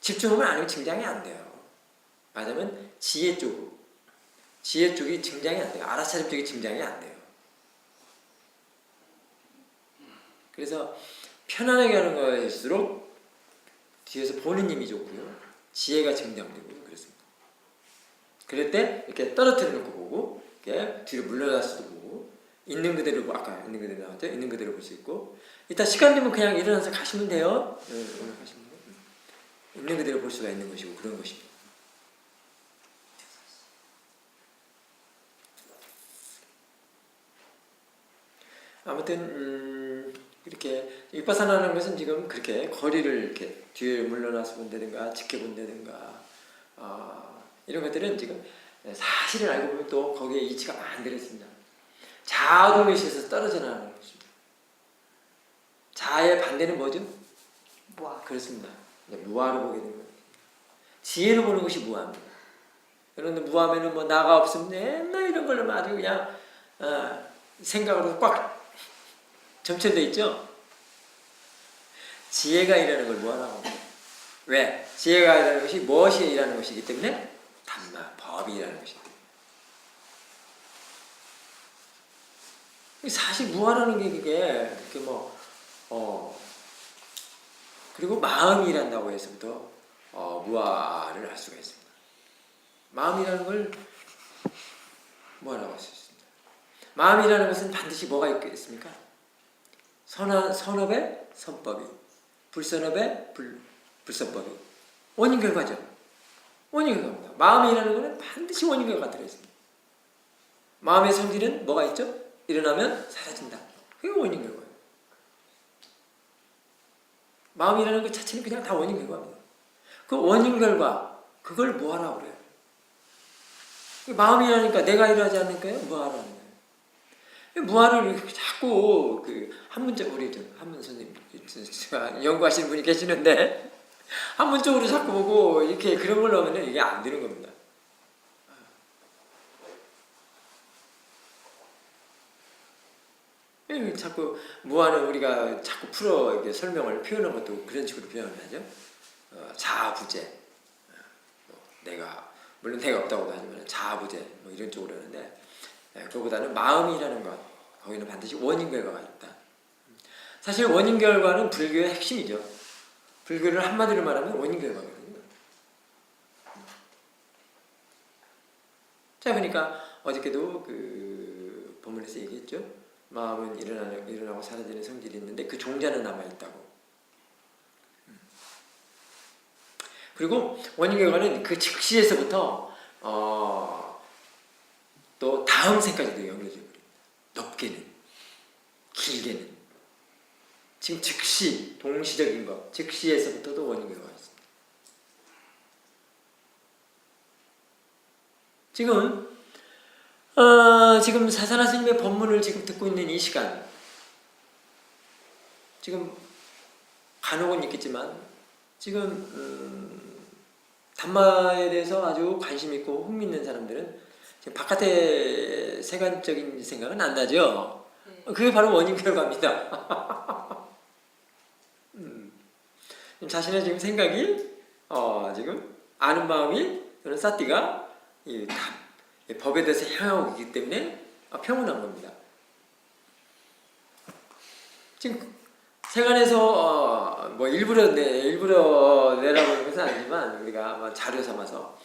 집중하면 아는 게 증장이 안 돼요. 말하자면 지혜 쪽이 증장이 안 돼요. 알아차림 쪽이 증장이 안 돼요. 그래서 편안하게 하는 거일수록 뒤에서 보는 힘이 좋고요. 지혜가 증장되고 그렇습니다. 그럴 때 이렇게 떨어뜨려 놓고 보고 이렇게 뒤로 물러나서도 보고 있는 그대로 아까 있는 그대로 나왔죠. 있는 그대로 볼 수 있고 이따 시간 되면 그냥 일어나서 가시면 돼요. 오늘 가시면 돼요. 있는 그대로 볼 수가 있는 것이고 그런 것입니다. 아무튼 이렇게 윗바사나라는 것은 지금 그렇게 거리를 이렇게 뒤에 물러나서 본다든가 지켜본다든가 이런 것들은 지금 사실을 알고 보면 또 거기에 이치가 안 들어있습니다. 자아동의시에서 떨어져 나가는 것입니다. 자아의 반대는 뭐죠? 무아. 그렇습니다. 무아로 보게 되는 거예요. 지혜로 보는 것이 무아입니다. 여러분들 무아면은 뭐 나가 없으면 맨날 이런 걸로 아주 그냥 생각으로 꽉 점철되어 있죠? 지혜가 일하는 걸 무아라고 합니다. 왜? 지혜가 일하는 것이 무엇이 일하는 것이기 때문에 단마, 법이 일하는 것이기 때문에 사실 무아라는 게 그게 그렇게 그리고 마음이 일한다고 해서부터 무아를 할 수가 있습니다. 마음이라는 걸 무아라고 할 수 있습니다. 마음이라는 것은 반드시 뭐가 있겠습니까? 선업의 선법이, 불선업의 불선법이 원인 결과죠. 원인 결과입니다. 마음이라는 것은 반드시 원인 결과가 들어있습니다. 마음의 성질은 뭐가 있죠? 일어나면 사라진다. 그게 원인 결과예요. 마음이라는 것 자체는 그냥 다 원인 결과입니다. 그 원인 결과 그걸 뭐하라고 그래요? 마음이라니까 내가 일하지 않을까요? 뭐하라는 거예요. 무아를 자꾸 한문적 우리 한문 선생님 연구하시는 분이 계시는데 한문적으로 자꾸 보고 이렇게 그런 걸로 하면 이게 안 되는 겁니다. 자꾸 무한을 우리가 자꾸 풀어 이렇게 설명을 표현한 것도 그런 식으로 표현을 하죠. 자아부재. 내가 물론 내가 없다고도 하지만 자아부재 뭐 이런 쪽으로 하는데 그거보다는 마음이라는 것 거기는 반드시 원인 결과가 있다. 사실 원인 결과는 불교의 핵심이죠. 불교를 한마디로 말하면 원인 결과거든요. 자, 그러니까 어저께도 그 본문에서 얘기했죠. 마음은 일어나고 사라지는 성질이 있는데 그 종자는 남아있다고. 그리고 원인 결과는 그 즉시에서부터 또 다음 생까지도 연결되어 버립니다. 높게는 길게는 지금 즉시 동시적인 것 즉시에서부터도 원인 결과가 있습니다. 지금 사사나 스님의 법문을 지금 듣고 있는 이 시간, 지금 간혹은 있겠지만 지금 담마에 대해서 아주 관심 있고 흥미 있는 사람들은 지금 바깥의 세간적인 생각은 안 나죠. 네. 그게 바로 원인 결과입니다. 자신의 지금 생각이 지금 아는 마음이 저는 사띠가 이 법에 대해서 향하고 있기 때문에 평온한 겁니다. 지금 세간에서 뭐 일부러 내라고 하는 것은 아니지만 우리가 아마 자료 삼아서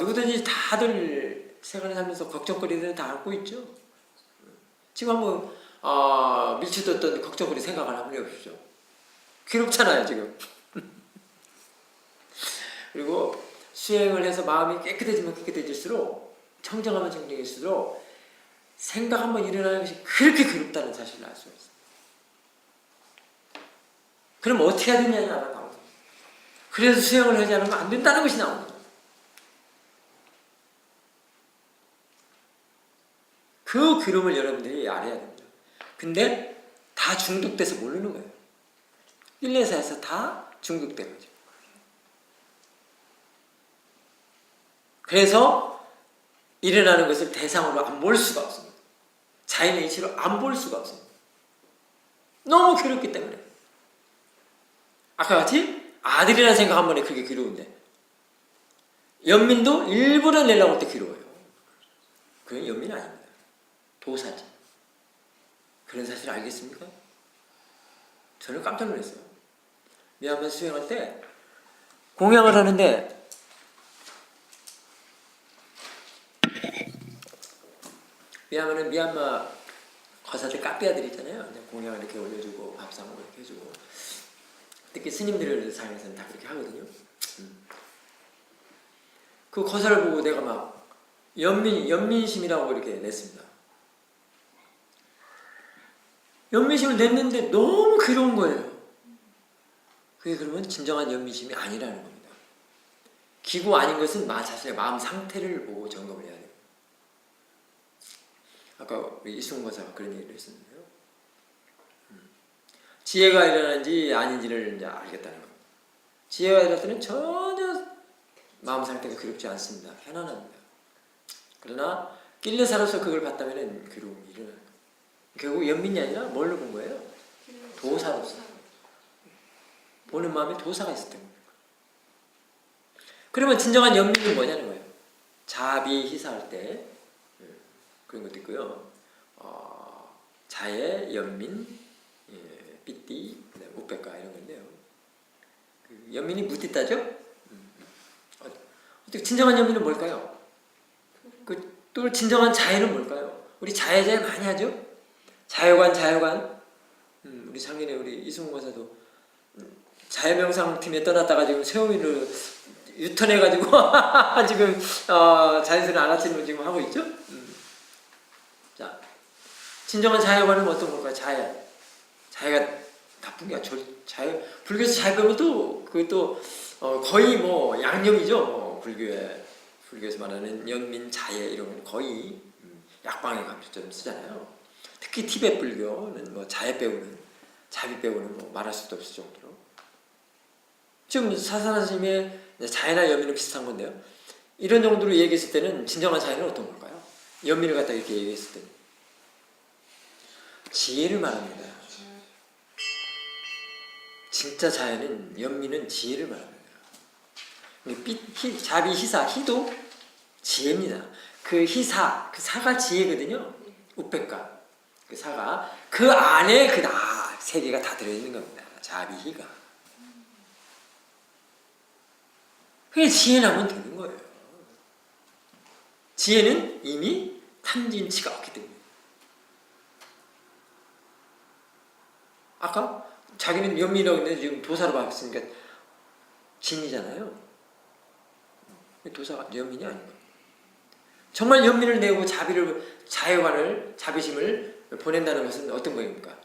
누구든지 다들 세간에 살면서 걱정거리들 다 안고 있죠. 지금 한번 밀치뒀던 걱정거리 생각을 한번 해보십시오. 괴롭잖아요 지금. 그리고 수행을 해서 마음이 깨끗해지면 깨끗해질수록 청정하면 청정해질수록 생각 한번 일어나는 것이 그렇게 괴롭다는 사실을 알 수가 있어요. 그럼 어떻게 해야 되냐는 나옵니다. 그래서 수행을 하지 않으면 안 된다는 것이 나옵니다. 그 괴로움을 여러분들이 알아야 됩니다. 근데 다 중독돼서 모르는 거예요. 1, 2, 4에서 다 중독된 거죠. 그래서 일어나는 것을 대상으로 안 볼 수가 없습니다. 자연의 이치로 안 볼 수가 없습니다. 너무 괴롭기 때문에. 아까 같이 아들이라는 생각 한 번에 그게 괴로운데 연민도 일부러 내려고 할 때 괴로워요. 그건 연민 아닙니다. 도사지. 그런 사실 알겠습니까? 저는 깜짝 놀랐어요. 미얀마 수행할 때 공양을 하는데 미얀마는 미얀마 거사들 카페아들 있잖아요. 공양을 이렇게 올려주고 밥상 먹고 이렇게 해주고 특히 스님들 상에서는 다 그렇게 하거든요. 그 거사를 보고 내가 막 연민심이라고 이렇게 냈습니다. 연민심을 냈는데 너무 괴로운 거예요. 그게 그러면 진정한 연민심이 아니라는 겁니다. 기고 아닌 것은 자신의 마음 상태를 보고 점검을 해야 돼요. 아까 우리 이승훈 권사가 그런 얘기를 했었는데요. 지혜가 일어나는지 아닌지를 이제 알겠다는 겁니다. 지혜가 일어날 때는 전혀 마음 상태가 괴롭지 않습니다. 편안합니다. 그러나 낄레사로서 그걸 봤다면 괴로움이 일어나요. 결국 연민이 아니라 뭘로 본 거예요? 도사로서. 보는 마음에 도사가 있었던 겁니다. 그러면 진정한 연민은 뭐냐는 거예요. 자비희사할 때 그런 것도 있고요. 자애, 연민, 삐띠, 우백가 이런 건데요. 그 연민이 무띠따죠? 어떻게 진정한 연민은 뭘까요? 또 진정한 자애는 뭘까요? 우리 자애 많이 하죠? 자유관. 우리 작년에 우리 이승훈 권사도 자유명상팀에 떠났다가 지금 세우미를 유턴해가지고 지금 자연스러운 안아치는 지금 하고 있죠? 자, 진정한 자유관은 어떤 걸까요? 자유가 나쁜 게 아니라 불교에서 자유 배우면 또 그것도 거의 뭐 양념이죠. 불교에서 말하는 연민, 자애 이런 건 거의 약방의 감초처럼 쓰잖아요. 특히 티베트 불교는 뭐 자비 배우는 뭐 말할 수도 없을 정도로. 지금 사사나 스님의 자애나 연민은 비슷한 건데요. 이런 정도로 얘기했을 때는 진정한 자애는 어떤 걸까요? 연민을 갖다 이렇게 얘기했을 때는 지혜를 말합니다. 진짜 자연은 연민은 지혜를 말합니다. 자비, 희사, 희도 지혜입니다. 그 희사, 그 사가 지혜거든요. 우백가 그 사가 그 안에 그 나 세 개가 다 들어있는 겁니다. 자비, 희가. 그게 지혜라면 되는 거예요. 지혜는 이미 탐진치가 없기 때문에. 아까 자기는 연민이라고 했는데 지금 도사로 바뀌었으니까 진이잖아요. 도사가 연민이 아닌가. 정말 연민을 내고 자애관을, 자비심을 보낸다는 것은 어떤 거입니까?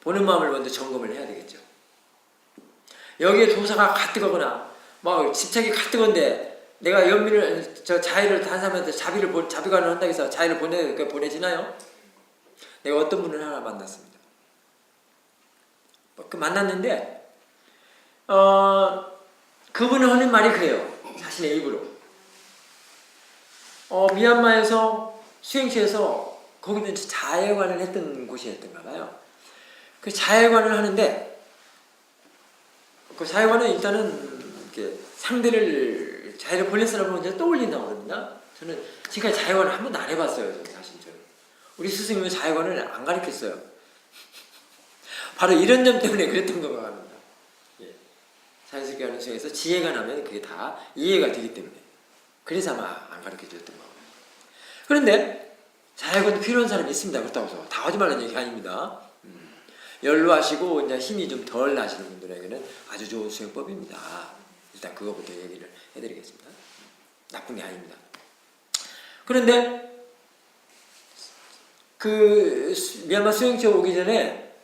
보는 마음을 먼저 점검을 해야 되겠죠. 여기에 도사가 가뜩하거나 막 집착이 가뜩한데 내가 연민을 자애를 다른 사람한테 자비관을 한다고 해서 자애를 보내지나요? 내가 어떤 분을 하나 만났습니다. 그 만났는데 그분은 하는 말이 그래요. 자신의 입으로 미얀마에서 수행시에서 거기는 자해관을 했던 곳이었던가 봐요. 그 자해관을 하는데 그 자해관은 일단은 이렇게 상대를 자해를 보낼 사람을 먼저 떠올린다고 그럽니다. 저는 지금까지 자해관을 한 번도 안 해봤어요. 사실 저는 우리 스승님은 자해관을 안 가르쳤어요. 바로 이런 점 때문에 그랬던 것 같습니다. 예. 자연스럽게 하는 수행에서 지혜가 나면 그게 다 이해가 되기 때문에 그래서 아마 안 가르쳐줬던 거예요. 그런데 자해관도 필요한 사람이 있습니다. 그렇다고 해서 다 하지 말라는 얘기 아닙니다. 연로하시고 이제 힘이 좀 덜 나시는 분들에게는 아주 좋은 수행법입니다. 일단 그거부터 얘기를 해드리겠습니다. 나쁜 게 아닙니다. 그런데 그 미얀마 수행체 오기 전에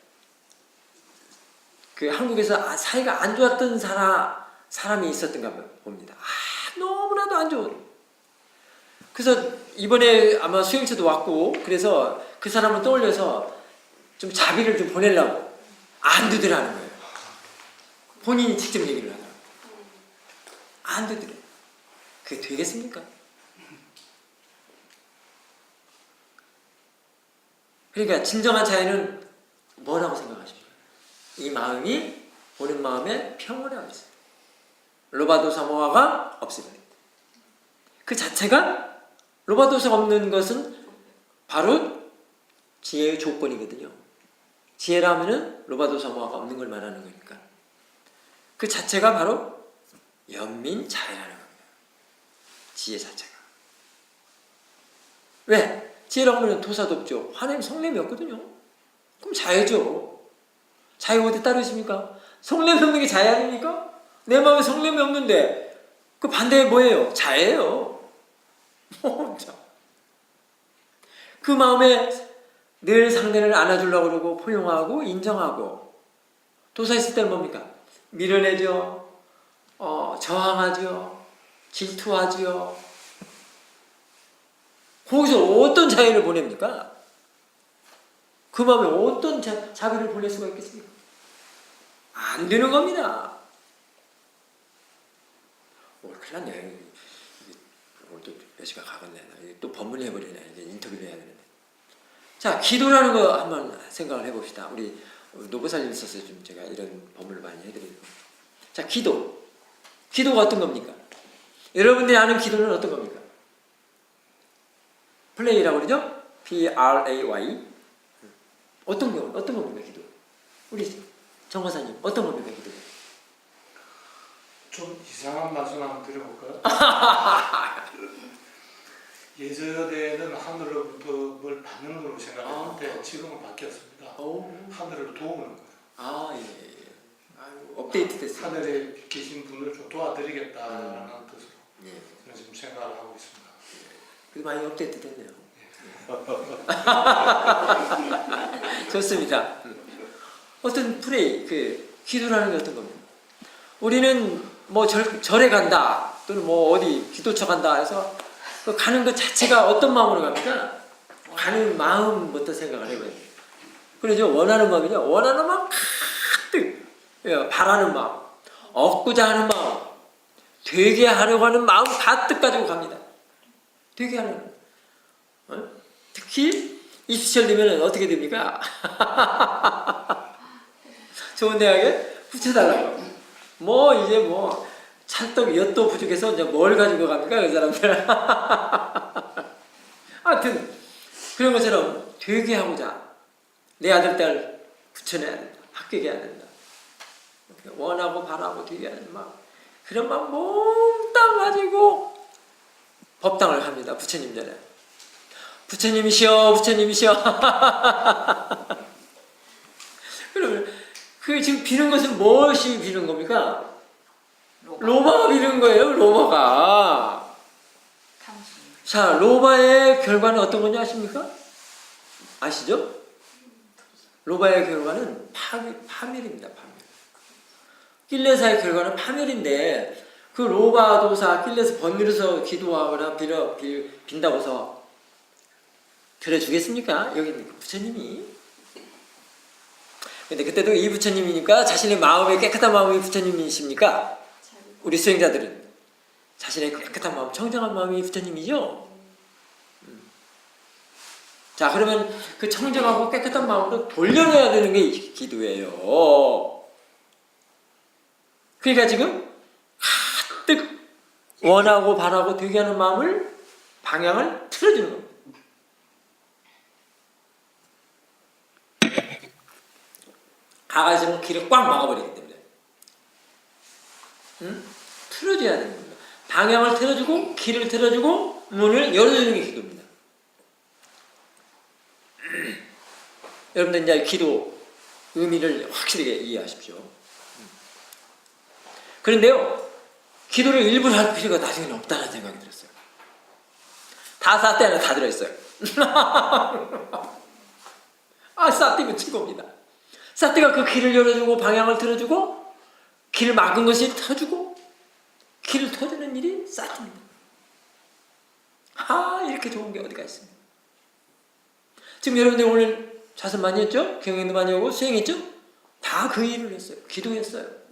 그 한국에서 사이가 안 좋았던 사람이 있었던가 봅니다. 너무나도 안 좋은. 그래서 이번에 아마 수행체도 왔고 그래서 그 사람을 떠올려서 좀 자비를 좀 보내려고 안 되더라는 거예요. 본인이 직접 얘기를 하더라고요. 안 되더래. 그게 되겠습니까? 그러니까 진정한 자유는 뭐라고 생각하십니까? 이 마음이 보는 마음에 평온함이 있어요. 로바도사모아가 없으면 그 자체가 로바도사가 없는 것은 바로 지혜의 조건이거든요. 지혜라면은 로바도사모아가 없는 걸 말하는 거니까 그 자체가 바로 연민자애라는 겁니다. 지혜 자체가. 왜? 지혜라고 하면 도사도 없죠. 화내면 성냄이 없거든요. 그럼 자애죠. 자애 어디 따로 있습니까? 성냄이 없는 게 자애 아닙니까? 내 마음에 성냄이 없는데 그 반대에 뭐예요? 자애예요. 그 마음에 늘 상대를 안아주려고 그러고 포용하고 인정하고 도사 있을 때는 뭡니까? 밀어내죠. 저항하죠. 질투하죠. 거기서 어떤 자애를 보냅니까? 그 마음에 어떤 자비를 보낼 수가 있겠습니까? 안 되는 겁니다. 큰일 났네. 오늘 또 몇 시간 가겠네. 또 법문을 해버리네. 이제 인터뷰를 해야 되는데. 자, 기도라는 거 한번 생각을 해봅시다. 우리 노보살님 있어서 좀 제가 이런 법문을 많이 해드리고. 자, 기도. 기도가 어떤 겁니까? 여러분들이 아는 기도는 어떤 겁니까? 플레이라고 그러죠? P-R-A-Y. 어떤 겁니까, 기도? 우리 정화사님, 어떤 겁니까, 기도? 좀 이상한 말씀 한번 드려볼까요? 예전에는 하늘로부터 뭘 받는 걸로 생각했는데 지금은 바뀌었습니다. 하늘을 도우는 거예요. 예. 업데이트 됐어요. 하늘에 계신 분을 좀 도와드리겠다라는 뜻으로 예. 저는 지금 생각을 하고 있습니다. 그래도 많이 업데이트 됐네요. 좋습니다. 어떤 플레이, 기도라는 게 어떤 겁니까? 우리는 뭐 절에 간다, 또는 뭐 어디 기도처 간다 해서 그 가는 것 자체가 어떤 마음으로 갑니까? 가는 마음부터 생각을 해봐야 돼요. 그러죠? 원하는 마음이죠? 원하는 마음 가득, 바라는 마음, 얻고자 하는 마음, 되게 하려고 하는 마음 가득 가지고 갑니다. 되게 하려고. 특히 입시철 되면 어떻게 됩니까? 좋은 대학에 붙여달라고. 뭐 이제 뭐 찰떡 엿도 부족해서 이제 뭘 가지고 갑니까 그 사람들. 하여튼 그런 것처럼 되게 하고자 내 아들 딸 붙여내야 된다. 합격해야 된다. 원하고 바라고 되게 하는 막 그런 막 몽땅 가지고 법당을 합니다. 부처님 전에. 부처님이시여 부처님이시여. 그러면 그 지금 비는 것은 무엇이 비는 겁니까? 로바가 비는 거예요. 로바가. 탐심. 자, 로바의 결과는 어떤 건지 아십니까? 아시죠? 로바의 결과는 파멸입니다. 파멸. 낄레사의 결과는 파멸인데 그 로바 도사 낄레스 번뇌로서 기도하거나 빈다고 해서 들어주겠습니까? 여기 있는 부처님이. 근데 그때도 이 부처님이니까 자신의 마음이 깨끗한 마음이 부처님이십니까? 우리 수행자들은 자신의 깨끗한 마음, 청정한 마음이 부처님이죠. 자, 그러면 그 청정하고 깨끗한 마음으로 돌려내야 되는 게 기도예요. 그러니까 지금 가득 원하고 바라고 되게 하는 마음을 방향을 틀어주는 겁니다. 가가지고 길을 꽉 막아버리기 때문에 틀어줘야 되는 겁니다. 방향을 틀어주고 길을 틀어주고 문을 열어주는 게 기도입니다. 여러분들 이제 기도 의미를 확실하게 이해하십시오. 그런데요, 기도를 일부러 할 필요가 나중에는 없다는 생각이 들었어요. 다 사태 안에 다 들어있어요. 아, 사태면 최고입니다. 사태가 그 길을 열어주고 방향을 틀어주고 길을 막은 것이 터주고 길을 터주는 일이 사태입니다. 아, 이렇게 좋은 게 어디가 있습니까? 지금 여러분들 오늘 자습 많이 했죠? 경영도 많이 하고 수행했죠? 다 그 일을 했어요. 기도했어요.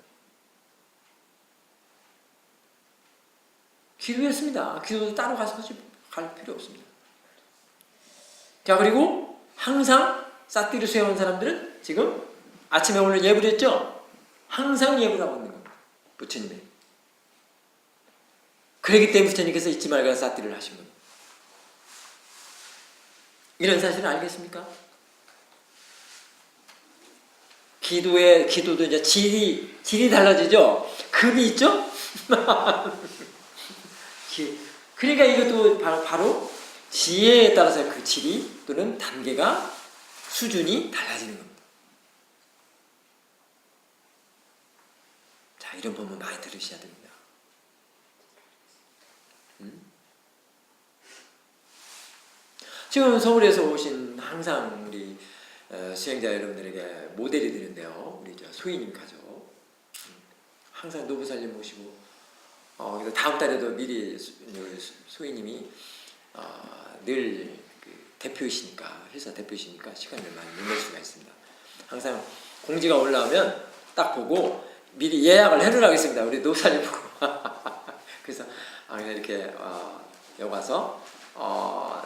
기도했습니다. 기도도 따로 가서 갈 필요 없습니다. 자, 그리고 항상 사티를 수행하는 사람들은 지금 아침에 오늘 예불 했죠? 항상 예불 하고 있는 겁니다. 부처님의. 그러기 때문에 부처님께서 잊지 말고 사티를 하신 겁니다. 이런 사실을 알겠습니까? 기도도 이제 질이 달라지죠? 급이 있죠? 그러니까 이것도 바로 지혜에 따라서 그 질이 또는 단계가 수준이 달라지는 겁니다. 자, 이런 부분 많이 들으셔야 됩니다. 지금 서울에서 오신 항상 우리 수행자 여러분들에게 모델이 되는데요. 우리 소희님 가족. 항상 노부살님 모시고 그래서 다음 달에도 미리 소희님이 늘 대표이시니까 회사 대표이시니까 시간을 많이 낼 수가 있습니다. 항상 공지가 올라오면 딱 보고 미리 예약을 해놓으라고 했습니다. 우리 노부살님 보고. 그래서 이렇게 여기 와서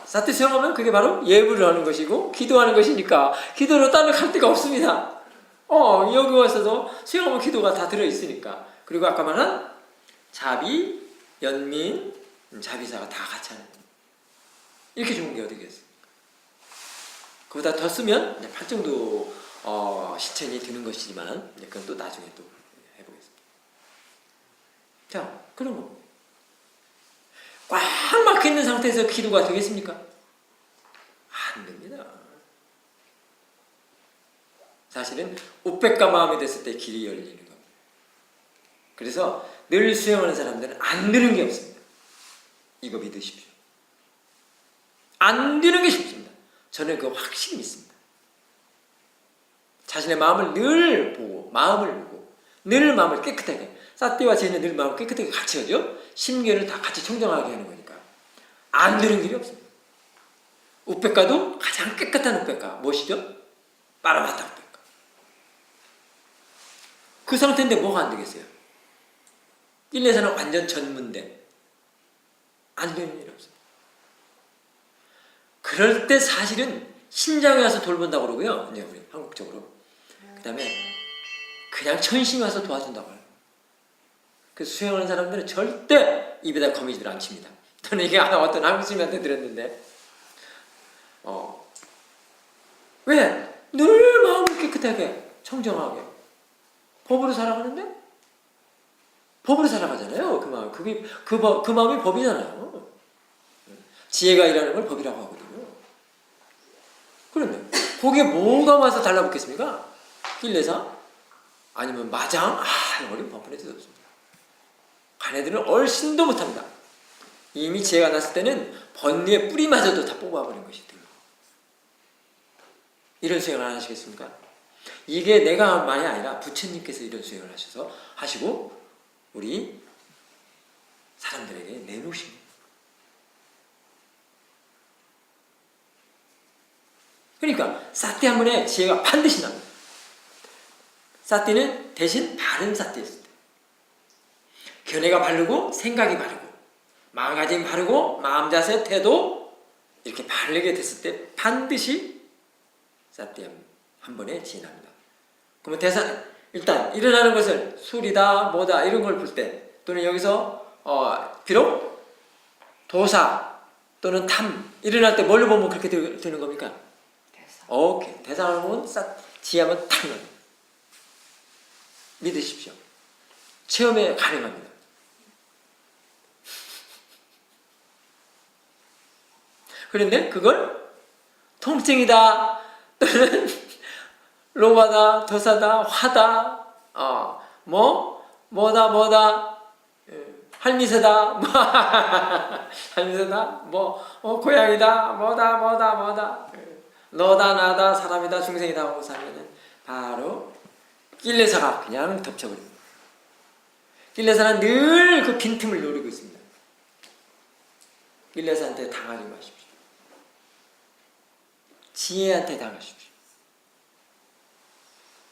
사태 수행하면 그게 바로 예불을 하는 것이고 기도하는 것이니까 기도로 딴 데 갈 데가 없습니다. 여기 와서도 수행하면 기도가 다 들어있으니까. 그리고 아까 말한 자비, 연민, 자비사가 다 같이 하는 겁니다. 이렇게 좋은 게 어디겠습니까? 그보다 더 쓰면 이제 8정도 시천이 드는 것이지만 그건 또 나중에 또 해보겠습니다. 자, 그런 거. 꽉 막혀있는 상태에서 기도가 되겠습니까? 안 됩니다. 사실은 우백가 마음이 됐을 때 길이 열리는 겁니다. 그래서 늘 수행하는 사람들은 안 되는 게 없습니다. 이거 믿으십시오. 안 되는 게 쉽습니다. 저는 그거 확실히 믿습니다. 자신의 마음을 늘 보고 늘 마음을 깨끗하게 사띠와 제는 늘 마음을 깨끗하게 같이 하죠. 심계를 다 같이 청정하게 하는 거니까 안 되는 길이 없습니다. 우백가도 가장 깨끗한 우백가 무엇이죠? 빠라마타 우백가. 그 상태인데 뭐가 안 되겠어요? 일레사는 완전 전문데 안 되는 일이 없습니다. 그럴 때 사실은 신장에 와서 돌본다고 그러고요. 이제 우리 한국적으로. 그 다음에 그냥 천신이 와서 도와준다고 해요. 그래서 수행하는 사람들은 절대 입에다 거미줄 안 칩니다. 저는 이게 어떤 한국 스님한테 들었는데 왜? 늘 마음을 깨끗하게 청정하게 법으로 살아가는데? 법으로 살아가잖아요. 그 마음. 그 마음이 법이잖아요. 지혜가 일하는 걸 법이라고 하거든요. 그런데 거기에 뭐가 와서 달라붙겠습니까? 낄레사? 아니면 마장? 이거는 번번에 뜻 없습니다. 가네들은 얼씬도 못합니다. 이미 지혜가 났을 때는 번뇌의 뿌리마저도 다 뽑아버린 것이 돼요. 이런 수행을 안 하시겠습니까? 이게 내가 한 말이 아니라 부처님께서 이런 수행을 하시고 우리 사람들에게 내놓으신 거예요. 그러니까 사띠 한 번에 지혜가 반드시 납니다. 사띠는 대신 바른 사띠였을 때. 견해가 바르고 생각이 바르고 마음가짐이 바르고 마음 자세 태도 이렇게 바르게 됐을 때 반드시 사띠 한 번에 지납니다. 그러면 일단 일어나는 것을 술이다 뭐다 이런 걸 볼 때 또는 여기서 비록 도사 또는 탐 일어날 때 뭘로 보면 그렇게 되는 겁니까? 오케이. 대상을 보면 지하면 탁 나요. 믿으십시오. 체험에 가능합니다. 그런데 그걸 통증이다 또는 로바다 도사다 화다 뭐다 할미새다 할미새다 고양이다 뭐다 너다 나다 사람이다 중생이다 하고 살면은 바로 낄레사가 그냥 덮쳐버립니다. 낄레사는 늘 그 빈틈을 노리고 있습니다. 낄레사한테 당하지 마십시오. 지혜한테 당하십시오.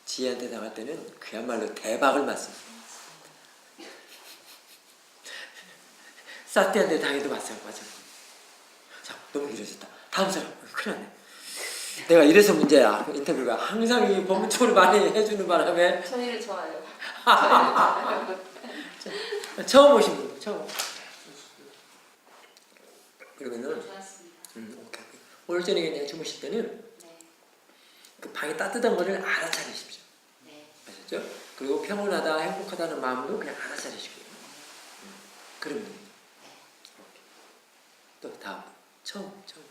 지혜한테 당할 때는 그야말로 대박을 맞습니다. 사띠한테 당해도 마찬가지입니다. 자, 너무 길어졌다. 다음 사람. 큰일 났네. 내가 이래서 문제야. 인터뷰가 항상 이 법문적으로 많이 해주는 바람에 저희는 좋아요. 처음 오신 분, 처음. 그러면은 좋았습니다. 오케이. 오늘 저녁에 그냥 주무실 때는 네. 그 방이 따뜻한 거를 알아차리십시오. 네. 아셨죠? 그리고 평온하다, 행복하다는 마음도 그냥 알아차리시고요. 그러면 됩니다. 또 다음 처음 오신 거.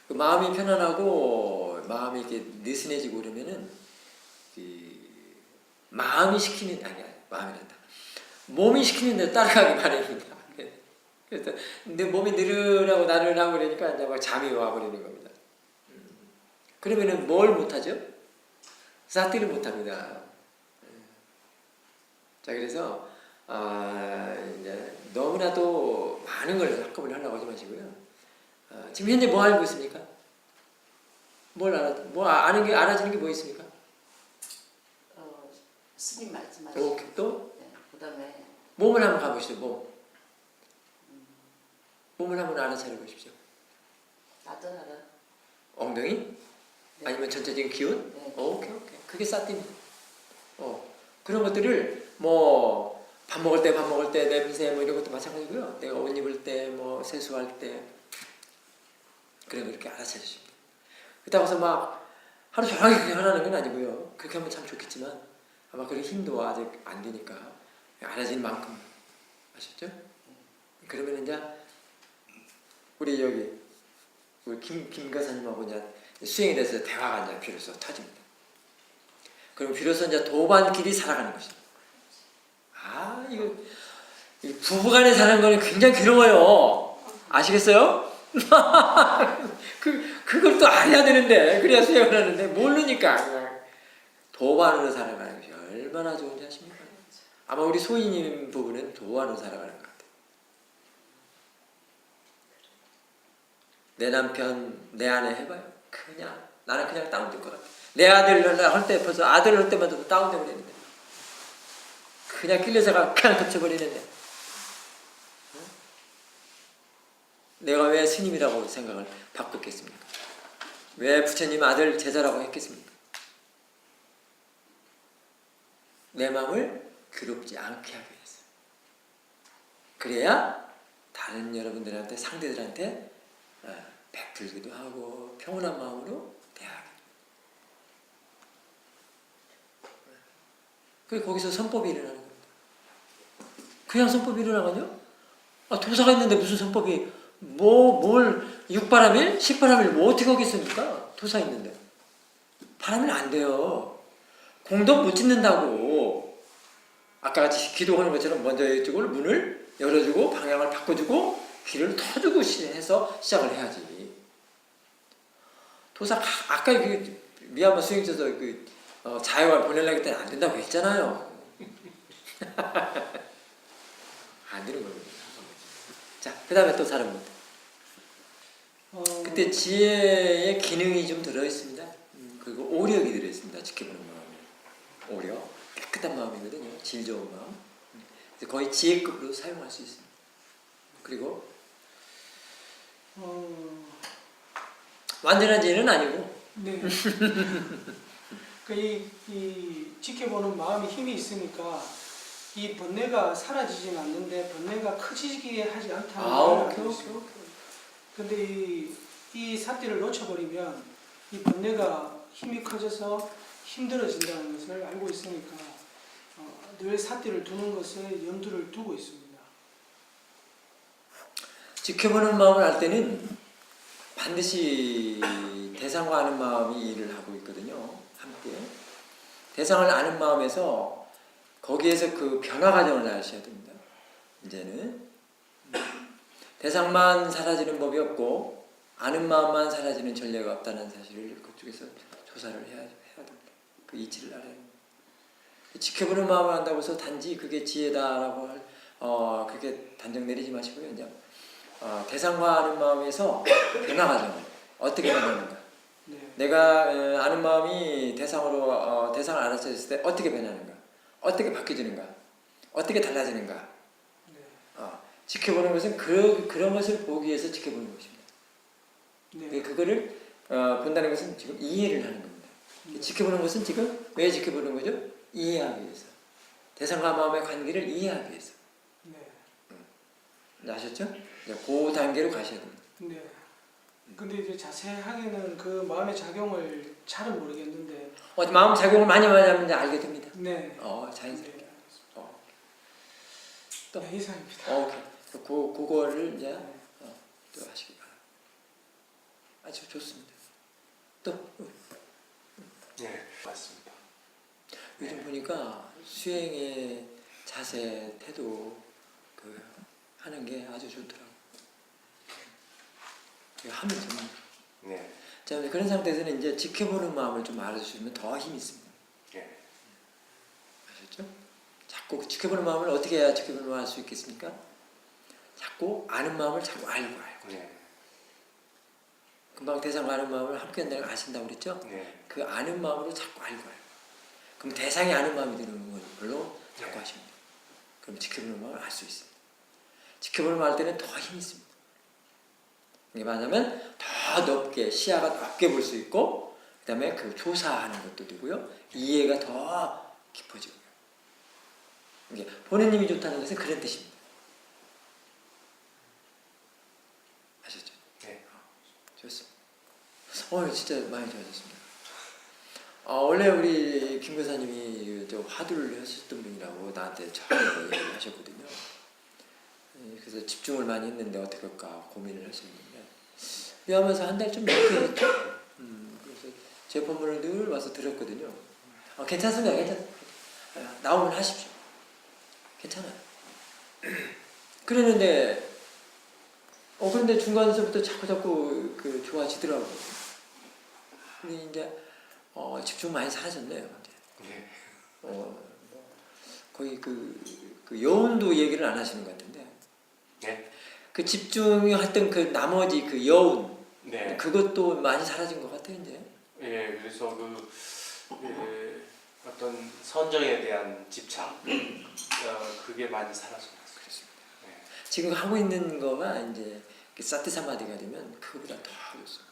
그 마음이 편안하고 마음이 이렇게 느슨해지고 그러면은 마음이 시키는 마음이란다. 몸이 시키는 대로 따라가기 마련입니다. 그래서 내 몸이 느른하고 나른하고 그러니까 이제 막 잠이 와버리는 겁니다. 그러면은 뭘 못하죠? 사띠를 못합니다. 자 그래서 이제 너무나도 많은 걸 한꺼번에 하려고 하지 마시고요. 지금 현재 뭐 알고 있습니까? 알아지는 게 뭐 있습니까? 스님 말씀하시고 오케이, 또 네, 그다음에 몸을 한번 가보시죠. 몸을 한번 알아차려 보십시오. 나도 알아. 엉덩이? 네. 아니면 전체적인 기운? 네. 오케이. 그게 사띠입니다. 그런 것들을 뭐 밥 먹을 때 냄새 뭐 이런 것도 마찬가지고요. 내가 옷 입을 때 뭐 세수할 때 그런 거 이렇게 알아차리십니다. 그렇다고 해서 막 하루 종일 그렇게 하라는 건 아니고요. 그렇게 하면 참 좋겠지만 아마 그런 힘도 아직 안 되니까 알아지는 만큼 아셨죠? 그러면 이제 우리 김 가사님하고 이제 수행에 대해서 대화가 이제 비로소 터집니다. 그럼 비로소 이제 도반길이 살아가는 것입니다. 이 부부간에 사는 거는 굉장히 괴로워요. 아시겠어요? 그걸 또 알아야 되는데 그래야 수행을 하는데 모르니까 그냥 도반으로 살아가는 것이 얼마나 좋은지 아십니까? 아마 우리 소희님 부부는 도반으로 살아가는 것 같아요. 내 남편 내 아내 해봐요. 나는 그냥 다운될 것 같아. 내 아들 할 때 벌써 아들 할 때마다 다운돼 버리는데 그냥 낄레사가 그냥 덮쳐버리는데 내가 왜 스님이라고 생각을 바꿨겠습니까? 왜 부처님 아들 제자라고 했겠습니까? 내 마음을 괴롭지 않게 하기 위해서. 그래야 다른 여러분들한테 상대들한테 베풀기도 하고 평온한 마음으로 대하게. 그리고 거기서 선법이 일어나는 겁니다. 그냥 선법이 일어나거든요. 도사가 있는데 무슨 선법이 뭘 육바람일, 십바람일 뭐 어떻게 하겠습니까? 도사 있는데 바람일 안 돼요. 공덕 못 짓는다고. 아까 같이 기도하는 것처럼 먼저 이쪽으로 문을 열어주고 방향을 바꿔주고 길을 터주고 해서 시작을 해야지. 도사 아까 그 미얀마 수행자에서 자유를 보내려고 했더니 안 된다고 했잖아요. 안 되는 거거든요. 자, 그 다음에 또 다른 것. 그때 지혜의 기능이 좀 들어있습니다. 그리고 오력이 들어있습니다. 지켜보는 마음에. 오력. 깨끗한 마음이거든요. 질 좋은 마음. 그래서 거의 지혜급으로 사용할 수 있습니다. 그리고 완전한 지혜는 아니고 네. 이 지켜보는 마음이 힘이 있으니까 이 번뇌가 사라지진 않는데 번뇌가 커지게 하지 않다는 걸 알고 있습니다. 근데 이 사태를 놓쳐버리면 이 번뇌가 힘이 커져서 힘들어진다는 것을 알고 있으니까 늘 사태를 두는 것에 염두를 두고 있습니다. 지켜보는 마음을 할 때는 반드시 대상과 아는 마음이 일을 하고 있거든요. 함께. 대상을 아는 마음에서 거기에서 그 변화 과정을 아셔야 됩니다. 이제는 대상만 사라지는 법이 없고 아는 마음만 사라지는 전례가 없다는 사실을 그쪽에서 조사를 해야 됩니다. 그 이치를 알아야 됩니다. 지켜보는 마음을 한다고 해서 단지 그게 지혜다라고 그렇게 단정 내리지 마시고요. 이제 대상과 아는 마음에서 변화 과정을 어떻게 변하는가. 네. 내가 아는 마음이 대상으로 대상을 알아차렸을 때 어떻게 변하는가, 어떻게 바뀌어지는가, 어떻게 달라지는가. 네. 지켜보는 것은 그런 것을 보기 위해서 지켜보는 것입니다. 네. 그거를 본다는 것은 지금 이해를 하는 겁니다. 네. 지켜보는 것은 지금 왜 지켜보는 거죠? 이해하기 위해서. 대상과 마음의 관계를 이해하기 위해서. 네. 아셨죠? 그 단계로 가셔야 됩니다. 네. 근데 이제 자세하게는 그 마음의 작용을 잘은 모르겠는데. 마음 작용을 많이 하면 이제 알게 됩니다. 네. 자연스럽게. 네. 또. 네, 이상입니다. 오케이. 그거를 이제 또 하시기 바랍니다. 아주 좋습니다. 또 네, 맞습니다. 요즘 보니까 수행의 자세, 태도 하는 게 아주 좋더라고요. 하면 됩니다. 네. 자, 그런 상태에서는 이제 지켜보는 마음을 좀 알아주시면 더 힘이 있습니다. 네. 아셨죠? 자꾸 지켜보는 마음을 어떻게 해야 지켜보는 마음을 알 수 있겠습니까? 자꾸 아는 마음을 자꾸 알고. 네. 금방 대상과 아는 마음을 함께 한다고 아신다고 그랬죠? 네. 그 아는 마음으로 자꾸 알고. 그럼 대상이 아는 마음이 되는 걸로 자꾸 하시면 돼요. 그럼 지켜보는 마음을 알 수 있습니다. 지켜보는 마음을 할 때는 더 힘이 있습니다. 이게 말하자면 더 높게, 시야가 높게 볼 수 있고, 그 다음에 그 조사하는 것도 되고요. 이해가 더 깊어지고요. 이게 보는 힘이 좋다는 것은 그런 뜻입니다. 아셨죠? 네. 좋습니다. 오늘 진짜 많이 좋아졌습니다. 원래 우리 김 교사님이 화두를 하셨던 분이라고 나한테 처음에 얘기하셨거든요. 그래서 집중을 많이 했는데 어떻게 할까 고민을 했었는데 하면서 한 달 좀 넘게 했죠. 그래서 제 법문을 늘 와서 들었거든요. 괜찮습니다. 괜찮습니다. 나오면 하십시오. 괜찮아요. 그러는데 그런데 중간에서부터 자꾸 좋아지더라고요. 근데 이제 집중 많이 사라졌네요. 이제. 네. 거의 그 여운도 얘기를 안 하시는 것 같은데. 네. 그 집중했던 그 나머지 그 여운, 네. 그것도 많이 사라진 것 같아요, 이제. 예, 그래서 어떤 선정에 대한 집착, 그게 많이 사라졌어요. 그렇습니다. 네. 지금 하고 있는 거가 이제 사티 사마디가 되면 그거보다 더 좋습니다.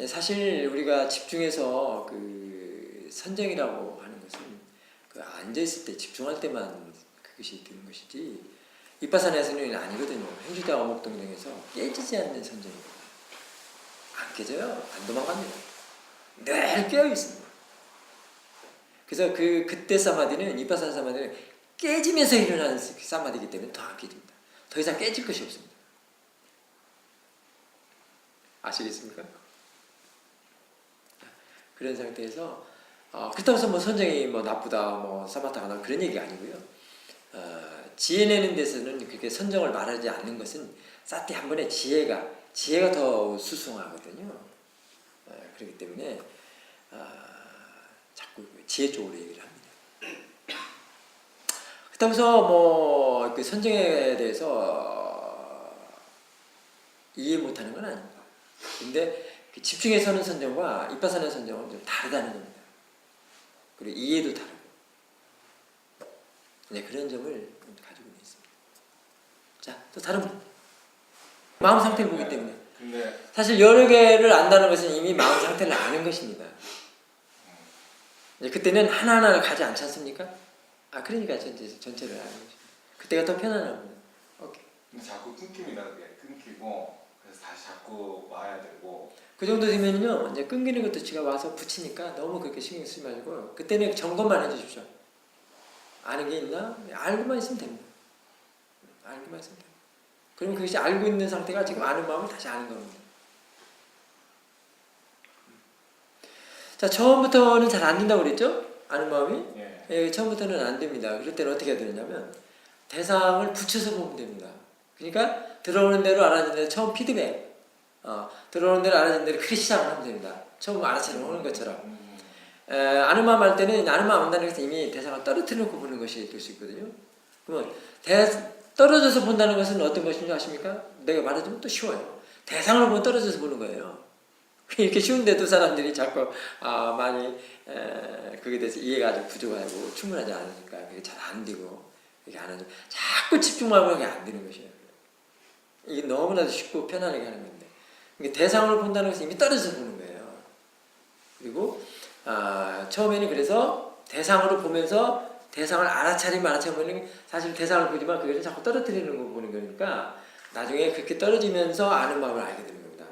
사실 우리가 집중해서 그 선정이라고 하는 것은 그 앉아 있을 때 집중할 때만 그것이 되는 것이지 윗바사나에서는 아니거든요. 행주자 어목동정에서 깨지지 않는 선정입니다. 안 깨져요. 안 도망갑니다. 늘 깨어 있습니다. 그래서 그때 사마디는 윗바사나 사마디는 깨지면서 일어나는 사마디이기 때문에 더 안 깨집니다. 더 이상 깨질 것이 없습니다. 아시겠습니까? 그런 상태에서 그렇다고 해서 뭐 선정이 뭐 나쁘다 뭐 사마타가 나 그런 얘기가 아니고요. 지혜내는 데서는 그렇게 선정을 말하지 않는 것은 사티 한 번에 지혜가 더 수승하거든요. 그렇기 때문에 자꾸 지혜 쪽으로 얘기를 합니다. 그렇다고 해서 뭐 그 선정에 대해서 이해 못하는 건 아닙니다. 근데 집중해서는 선정과 윗바사나 선정은 좀 다르다는 겁니다. 그리고 이해도 다르고 네, 그런 점을 가지고 있습니다. 자, 또 다른 분. 마음 상태를 보기 때문에 근데 사실 여러 개를 안다는 것은 이미 마음 상태를 아는 것입니다. 이제 그때는 하나하나를 가지 않지 않습니까? 그러니까 전체를 아는 것입니다. 그때가 더 편안합니다. 오케이. 근데 자꾸 끊깁니다. 그게 끊기고 그래서 다시 자꾸 와야 되고 그 정도 되면요, 이제 끊기는 것도 제가 와서 붙이니까 너무 그렇게 신경 쓰지 말고 그때는 점검만 해주십시오. 아는 게 있나? 알고만 있으면 됩니다. 알고만 있으면 됩니다. 그러면 그것이 알고 있는 상태가 지금 아는 마음을 다시 아는 겁니다. 자, 처음부터는 잘 안 된다고 그랬죠? 아는 마음이? 예, 처음부터는 안 됩니다. 그럴 때는 어떻게 해야 되냐면 대상을 붙여서 보면 됩니다. 그러니까 들어오는 대로 알아듣는 대로 처음 피드백, 들어오는 대로 알아듣는 대로 그렇게 시작을 하면 됩니다. 처음 알아차려 오는 것처럼. 아는 마음 할 때는 아는 마음 한다는 것은 이미 대상을 떨어뜨려 놓고 보는 것이 될 수 있거든요. 그러면 떨어져서 본다는 것은 어떤 것인지 아십니까? 내가 말해주면 또 쉬워요. 대상을 보면 떨어져서 보는 거예요. 이렇게 쉬운데도 사람들이 자꾸 많이 그게 대해서 이해가 아주 부족하고 충분하지 않으니까 그게 잘 안 되고 이게 안 하죠. 자꾸 집중만 하면 그게 안 되는 것이에요. 이게 너무나도 쉽고 편안하게 하는 건데 그러니까 대상을 본다는 것은 이미 떨어져서 보는 거예요. 그리고 처음에는 그래서 대상으로 보면서 대상을 알아차리면 사실 대상을 보지만 그것을 자꾸 떨어뜨리는 거 보는 거니까 나중에 그렇게 떨어지면서 아는 마음을 알게 되는 겁니다.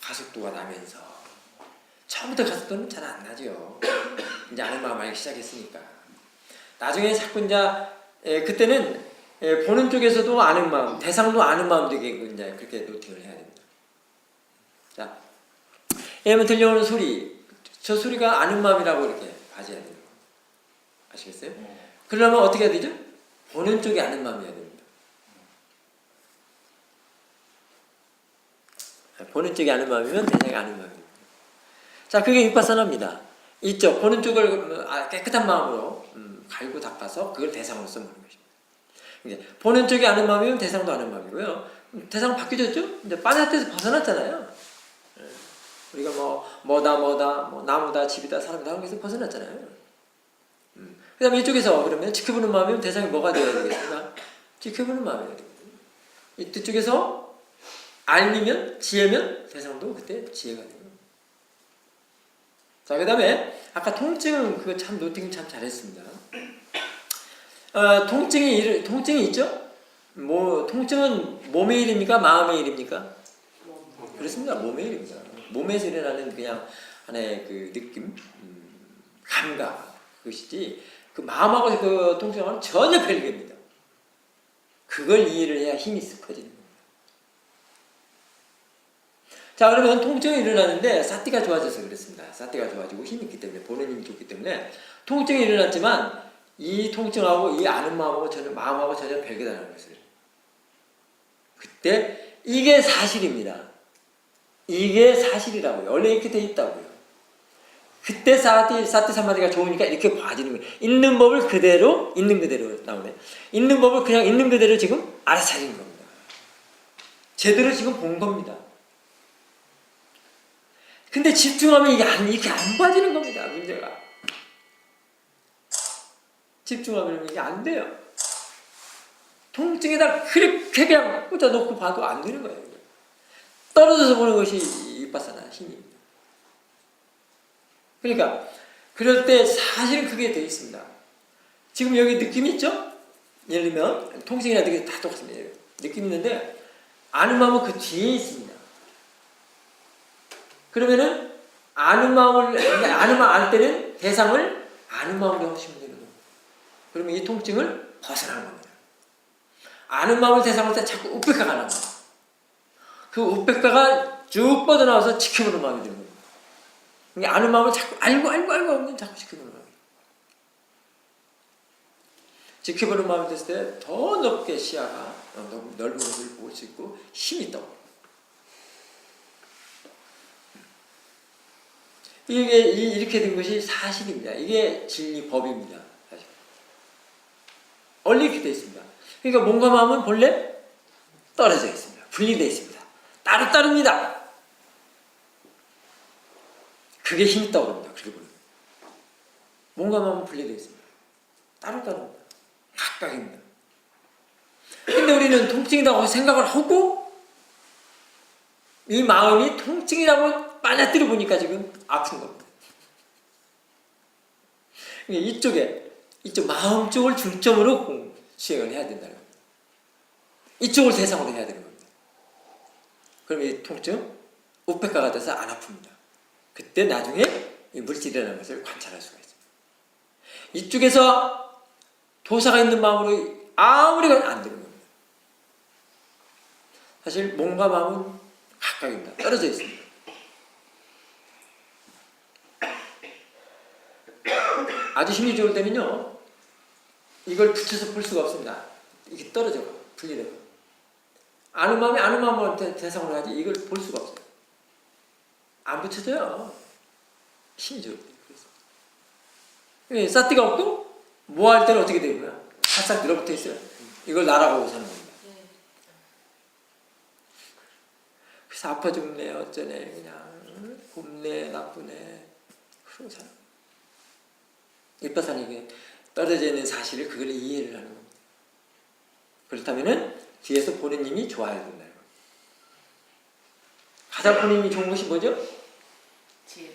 가속도가 나면서 처음부터 가속도는 잘 안 나죠. 이제 아는 마음 알기 시작했으니까 나중에 자꾸 이제 그때는 보는 쪽에서도 아는 마음, 대상도 아는 마음 되게 이제 그렇게 노팅을 해야 됩니다. 자, 예를 들려오는 소리, 저 소리가 아는 마음이라고 이렇게 봐줘야 돼요. 아시겠어요? 그러려면 어떻게 해야 되죠? 보는 쪽이 아는 마음이어야 됩니다. 보는 쪽이 아는 마음이면 대상이 아는 마음입니다. 자, 그게 윗바사나입니다. 이쪽 보는 쪽을 깨끗한 마음으로 갈고 닦아서 그걸 대상으로 써보는 것입니다. 이제 보는 쪽이 아는 마음이면 대상도 아는 마음이고요. 대상은 바뀌어졌죠? 이제 빠져서 벗어났잖아요. 우리가 뭐다, 나무다, 집이다, 사람이다 하는 것에서 벗어났잖아요. 그 다음에 이쪽에서 그러면 지켜보는 마음이면 대상이 뭐가 되어야 되겠습니까? 지켜보는 마음이어야 됩니다. 이쪽에서 알미면, 지혜면 대상도 그때 지혜가 돼요. 자, 그 다음에 아까 통증은 그거 참 노팅 참 잘했습니다. 통증이 있죠? 통증은 몸의 일입니까? 마음의 일입니까? 그렇습니다. 몸의 일입니다. 몸에서 일어나는 그냥 하나의 그 느낌, 감각 그것이지 그 마음하고 그 통증하고는 전혀 별개입니다. 그걸 이해를 해야 힘이 쓱 커지는 겁니다. 자, 그러면 통증이 일어나는데 사티가 좋아져서 그렇습니다. 사티가 좋아지고 힘이 있기 때문에 보는 힘이 좋기 때문에 통증이 일어났지만 이 통증하고 이 아는 마음하고 전혀 별개다는 것을 그때 이게 사실입니다. 이게 사실이라고요. 원래 이렇게 돼 있다고요. 그때 사티 사마디가 좋으니까 이렇게 봐지는 거예요. 있는 법을 그대로 있는 그대로 나오네. 있는 법을 그냥 있는 그대로 지금 알아차리는 겁니다. 제대로 지금 본 겁니다. 근데 집중하면 이게 이렇게 안 봐지는 겁니다. 문제가. 집중하면 이게 안 돼요. 통증에다 그렇게 그냥 꽂아놓고 봐도 안 되는 거예요. 떨어져서 보는 것이 윗바사나 힘입니다. 그러니까 그럴 때 사실은 그게 돼 있습니다. 지금 여기 느낌이 있죠? 예를 들면 통증이나 되게 다 똑같습니다. 느낌이 있는데 아는 마음은 그 뒤에 있습니다. 그러면은 아는 마음을 알 때는 대상을 아는 마음으로 하시면 되는 겁니다. 그러면 이 통증을 벗어나는 겁니다. 아는 마음을 대상으로 할 때 자꾸 우백가가 나옵니다. 그 우백가가 쭉 뻗어나와서 지켜보는 마음이 되는 겁니다. 그러니까 아는 마음을 자꾸 알고 하면 자꾸 지켜보는 마음이. 지켜보는 마음이 됐을 때 더 넓게 시야가 넓은 것을 볼 수 있고 힘이 떠. 이게 이렇게 된 것이 사실입니다. 이게 진리법입니다. 사실. 원래 이렇게 되어 있습니다. 그러니까 몸과 마음은 본래 떨어져 있습니다. 분리되어 있습니다. 따로따로입니다. 그게 힘이 떠오릅니다. 그렇게 보면. 몸과 마음은 분리되어 있습니다. 따로따로입니다. 각각입니다. 근데 우리는 통증이라고 생각을 하고 이 마음이 통증이라고 빠져들어 보니까 지금 아픈 겁니다. 이쪽 마음 쪽을 중점으로 수행을 해야 된다는 겁니다. 이쪽을 대상으로 해야 되는 겁니다. 그럼 이 통증 우백가가 돼서 안 아픕니다. 그때 나중에 이 물질이라는 것을 관찰할 수가 있습니다. 이쪽에서 도사가 있는 마음으로 아무리 가도 안 되는 겁니다. 사실 몸과 마음은 각각입니다. 떨어져 있습니다. 아주 힘이 좋을 때는요, 이걸 붙여서 볼 수가 없습니다. 이게 떨어져가, 분리되고. 아는 마음이 아는 마음을 대상으로 하지, 이걸 볼 수가 없어요. 안 붙여져요. 힘이 좋을 때. 그래서. 싸띠가 없고, 뭐 할 때는 어떻게 되는 거야? 살짝 늘어붙어 있어요. 이걸 날아가고 사는 겁니다. 그래서 아파 죽네, 어쩌네, 그냥, 곱네, 나쁘네, 그러고 사는 거예요. 이빠사는 이게 떨어져 있는 사실을 그걸 이해를 하는 겁니다. 그렇다면은 뒤에서 보는 힘이 좋아야 된다는 겁니다. 가장 보는 힘이 좋은 것이 뭐죠?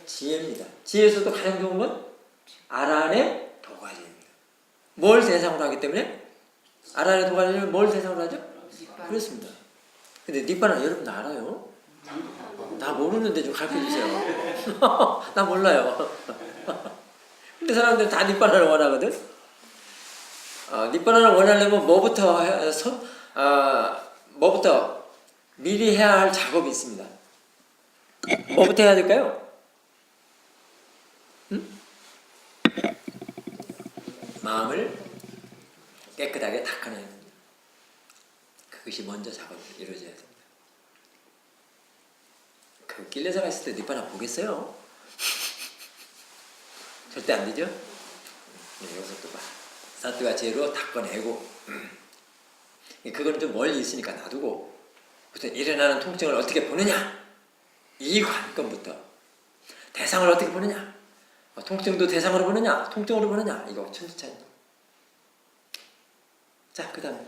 지혜입니다. 지혜에서도 가장 좋은 건 아란의 도가니입니다. 뭘 대상으로 하기 때문에? 아란의 도가니를 뭘 대상으로 하죠? 그렇습니다. 근데 니빠는 여러분 다 알아요? 나 모르는데 좀 가르쳐주세요. 나 몰라요. 근데 사람들은 다 니빠나를 원하거든? 니빠나를 원하려면 뭐부터 미리 해야 할 작업이 있습니다. 뭐부터 해야 될까요? 응? 마음을 깨끗하게 닦아내야 됩니다. 그것이 먼저 작업이 이루어져야 됩니다. 그 길레사가 있을 때 니빠나 보겠어요? 절대 안 되죠? 여기서 또 봐. 사또가 제로 닦아내고, 그거는 좀 멀리 있으니까 놔두고, 우선 일어나는 통증을 어떻게 보느냐? 이 관건부터. 대상을 어떻게 보느냐? 통증도 대상으로 보느냐? 통증으로 보느냐? 이거 천지차이입니다. 자, 그 다음에.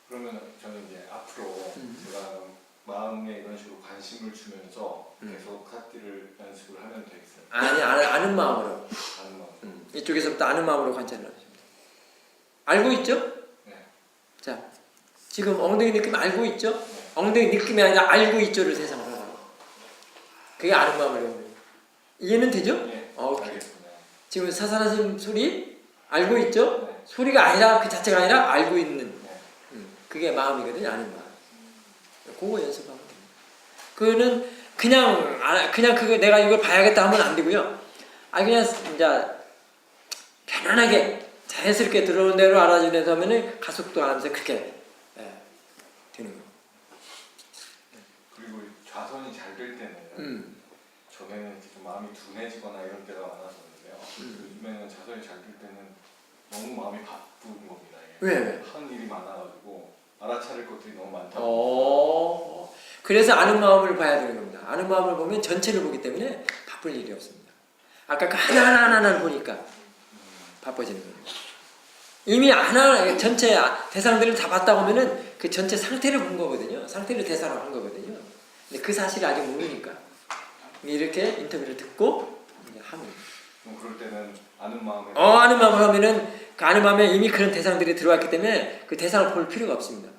그러면 저는 이제 앞으로 제가 마음에 이런 식으로 관심을 주면서 계속 카티를 연습을 하면 되겠어요? 아니, 아는 마음으로. 아는 마음. 이쪽에서부터 아는 마음으로 관찰을 하십니다. 알고 있죠? 네. 자, 지금 엉덩이 느낌 알고 있죠? 네. 엉덩이 느낌이 아니라 알고 있죠를 세상으로 하라고. 그게 아는 마음을 해요. 이해는 되죠? 네. 오케이. 알겠습니다. 지금 사산하신 소리 알고 있죠? 네. 소리가 아니라 그 자체가 아니라 알고 있는. 네. 그게 마음이거든요. 아는 마음. 그거 연습하면 됩니다. 그거는 그냥 그거 내가 이걸 봐야겠다 하면 안 되고요. 그냥 이제 편안하게 자연스럽게 들어오는 대로 알아지면서 하면은 가속도 안 하면서 그렇게 되는 거예요. 그리고 좌선이 잘 될 때는 전에는 이렇게 좀 마음이 둔해지거나 이런 때가 많았었는데요. 요즘에는 좌선이 잘 될 때는 너무 마음이 바쁜 겁니다. 왜? 한 일이 많아가지고 알아차릴 것들이 너무 많다고. 그래서 아는 마음을 봐야 되는 겁니다. 아는 마음을 보면 전체를 보기 때문에 바쁠 일이 없습니다. 아까 그 하나하나를 보니까 바빠지는 거예요. 이미 하나 전체 대상들을 다 봤다고 하면은 그 전체 상태를 본 거거든요. 상태를 대상으로 한 거거든요. 근데 그 사실을 아직 모르니까 이렇게 인터뷰를 듣고 하는 거예요. 그럼 그럴 때는 아는 마음에 아는 마음을 하면은 그 아는 마음에 이미 그런 대상들이 들어왔기 때문에 그 대상을 볼 필요가 없습니다.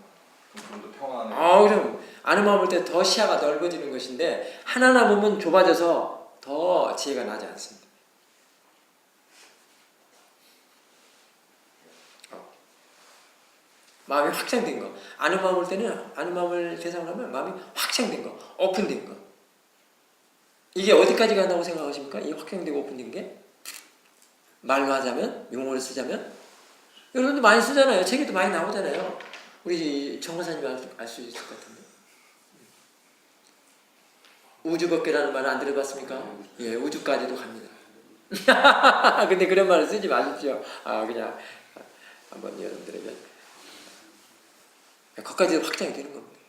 좀 더 평안해. 그럼 아는 마음 볼 때 더 시야가 넓어지는 것인데 하나하나 보면 좁아져서 더 지혜가 나지 않습니다. 마음이 확장된 거. 아는 마음 볼 때는 아는 마음을 대상으로 하면 마음이 확장된 거, 오픈된 거. 이게 어디까지 간다고 생각하십니까? 이 확장되고 오픈된 게? 말로 하자면, 용어를 쓰자면, 여러분들 많이 쓰잖아요. 책에도 많이 나오잖아요. 우리 정거사님이 알 수 있을 것 같은데. 우주법계라는 말을 안 들어봤습니까? 예, 우주까지도 갑니다. 근데 그런 말을 쓰지 마십시오. 그냥 한번 여러분들에게. 거기까지도 확장이 되는 겁니다.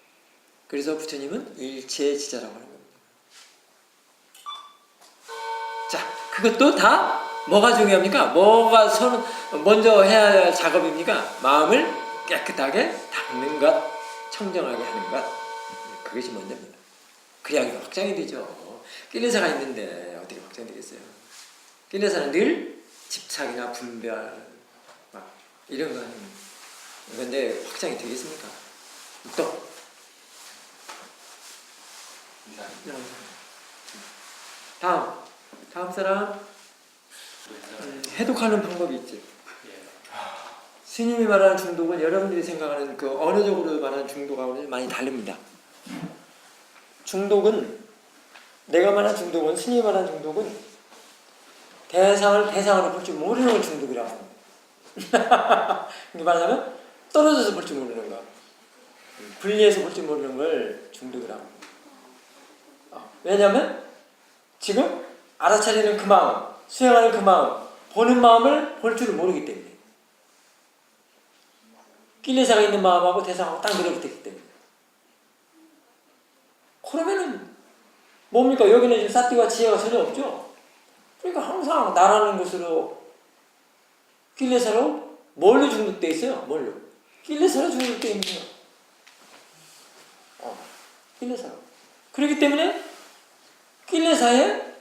그래서 부처님은 일체지자라고 하는 겁니다. 자, 그것도 다 뭐가 중요합니까? 뭐가 먼저 해야 할 작업입니까? 마음을 깨끗하게 닦는 것, 청정하게 하는 것. 그것이 먼저입니다. 그래야 확장이 되죠. 낄레사가 있는데 어떻게 확장되겠어요? 낄레사는 늘 집착이나 분별 막 이런 거 하는 건데 확장이 되겠습니까? 또 다음 사람 해독하는 방법이 있지. 스님이 말하는 중독은 여러분들이 생각하는 그 언어적으로 말하는 중독하고는 많이 다릅니다. 중독은 내가 말하는 중독은 스님이 말하는 중독은 대상으로 볼 줄 모르는 걸 중독이라고 합니다. 이게 말하자면 떨어져서 볼 줄 모르는 거, 분리해서 볼 줄 모르는 걸 중독이라고 합니다. 왜냐하면 지금 알아차리는 그 마음, 수행하는 그 마음, 보는 마음을 볼 줄을 모르기 때문에 낄레사가 있는 마음하고 대상하고 딱 밀어붙었기 때문에 그러면은 뭡니까? 여기는 지금 사띠와 지혜가 전혀 없죠? 그러니까 항상 나라는 것으로 낄레사로 뭘로 중독되어 있어요? 뭘로? 낄레사로 중독되어 있는 거예요. 낄레사로. 그렇기 때문에 낄레사에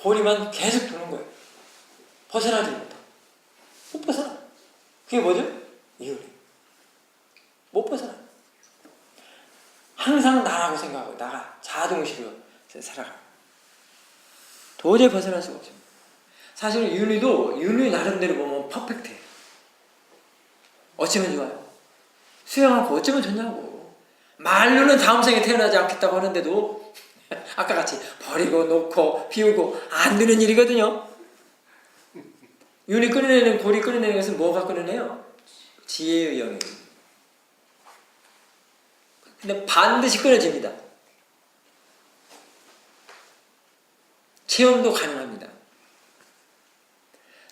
고리만 계속 도는 거예요. 벗어나지 못하고. 못 벗어나. 그게 뭐죠? 이혼이. 못 벗어나. 항상 나라고 생각하고 나가 자동식으로 살아가. 도저히 벗어날 수가 없습니다. 사실 윤희 나름대로 보면 퍼펙트해요. 어쩌면 좋아요. 수영하고 어쩌면 좋냐고. 말로는 다음 생에 태어나지 않겠다고 하는데도 아까 같이 버리고 놓고 비우고 안 되는 일이거든요. 윤희 끊어내는 고리 끊어내는 것은 뭐가 끊어내요? 지혜의 영역입니다. 근데 반드시 끊어집니다. 체험도 가능합니다.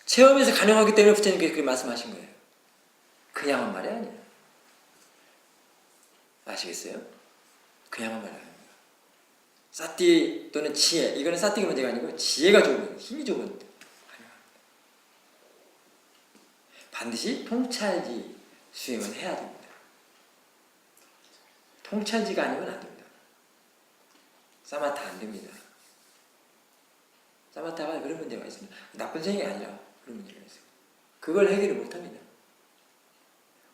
체험에서 가능하기 때문에 부처님께서 그렇게 말씀하신 거예요. 그냥 한 말이 아니에요. 아시겠어요? 그냥 한 말이 아닙니다. 사띠 또는 지혜, 이거는 사띠가 문제가 아니고 지혜가 좋으면, 힘이 좋으면 가능합니다. 반드시 통찰지 수행은 해야 됩니다. 통찰지가 아니면 안 됩니다. 사마타 안 됩니다. 사마타가 그런 문제가 있습니다. 나쁜 생각이 아니라 그런 문제가 있어요. 그걸 해결을 못합니다.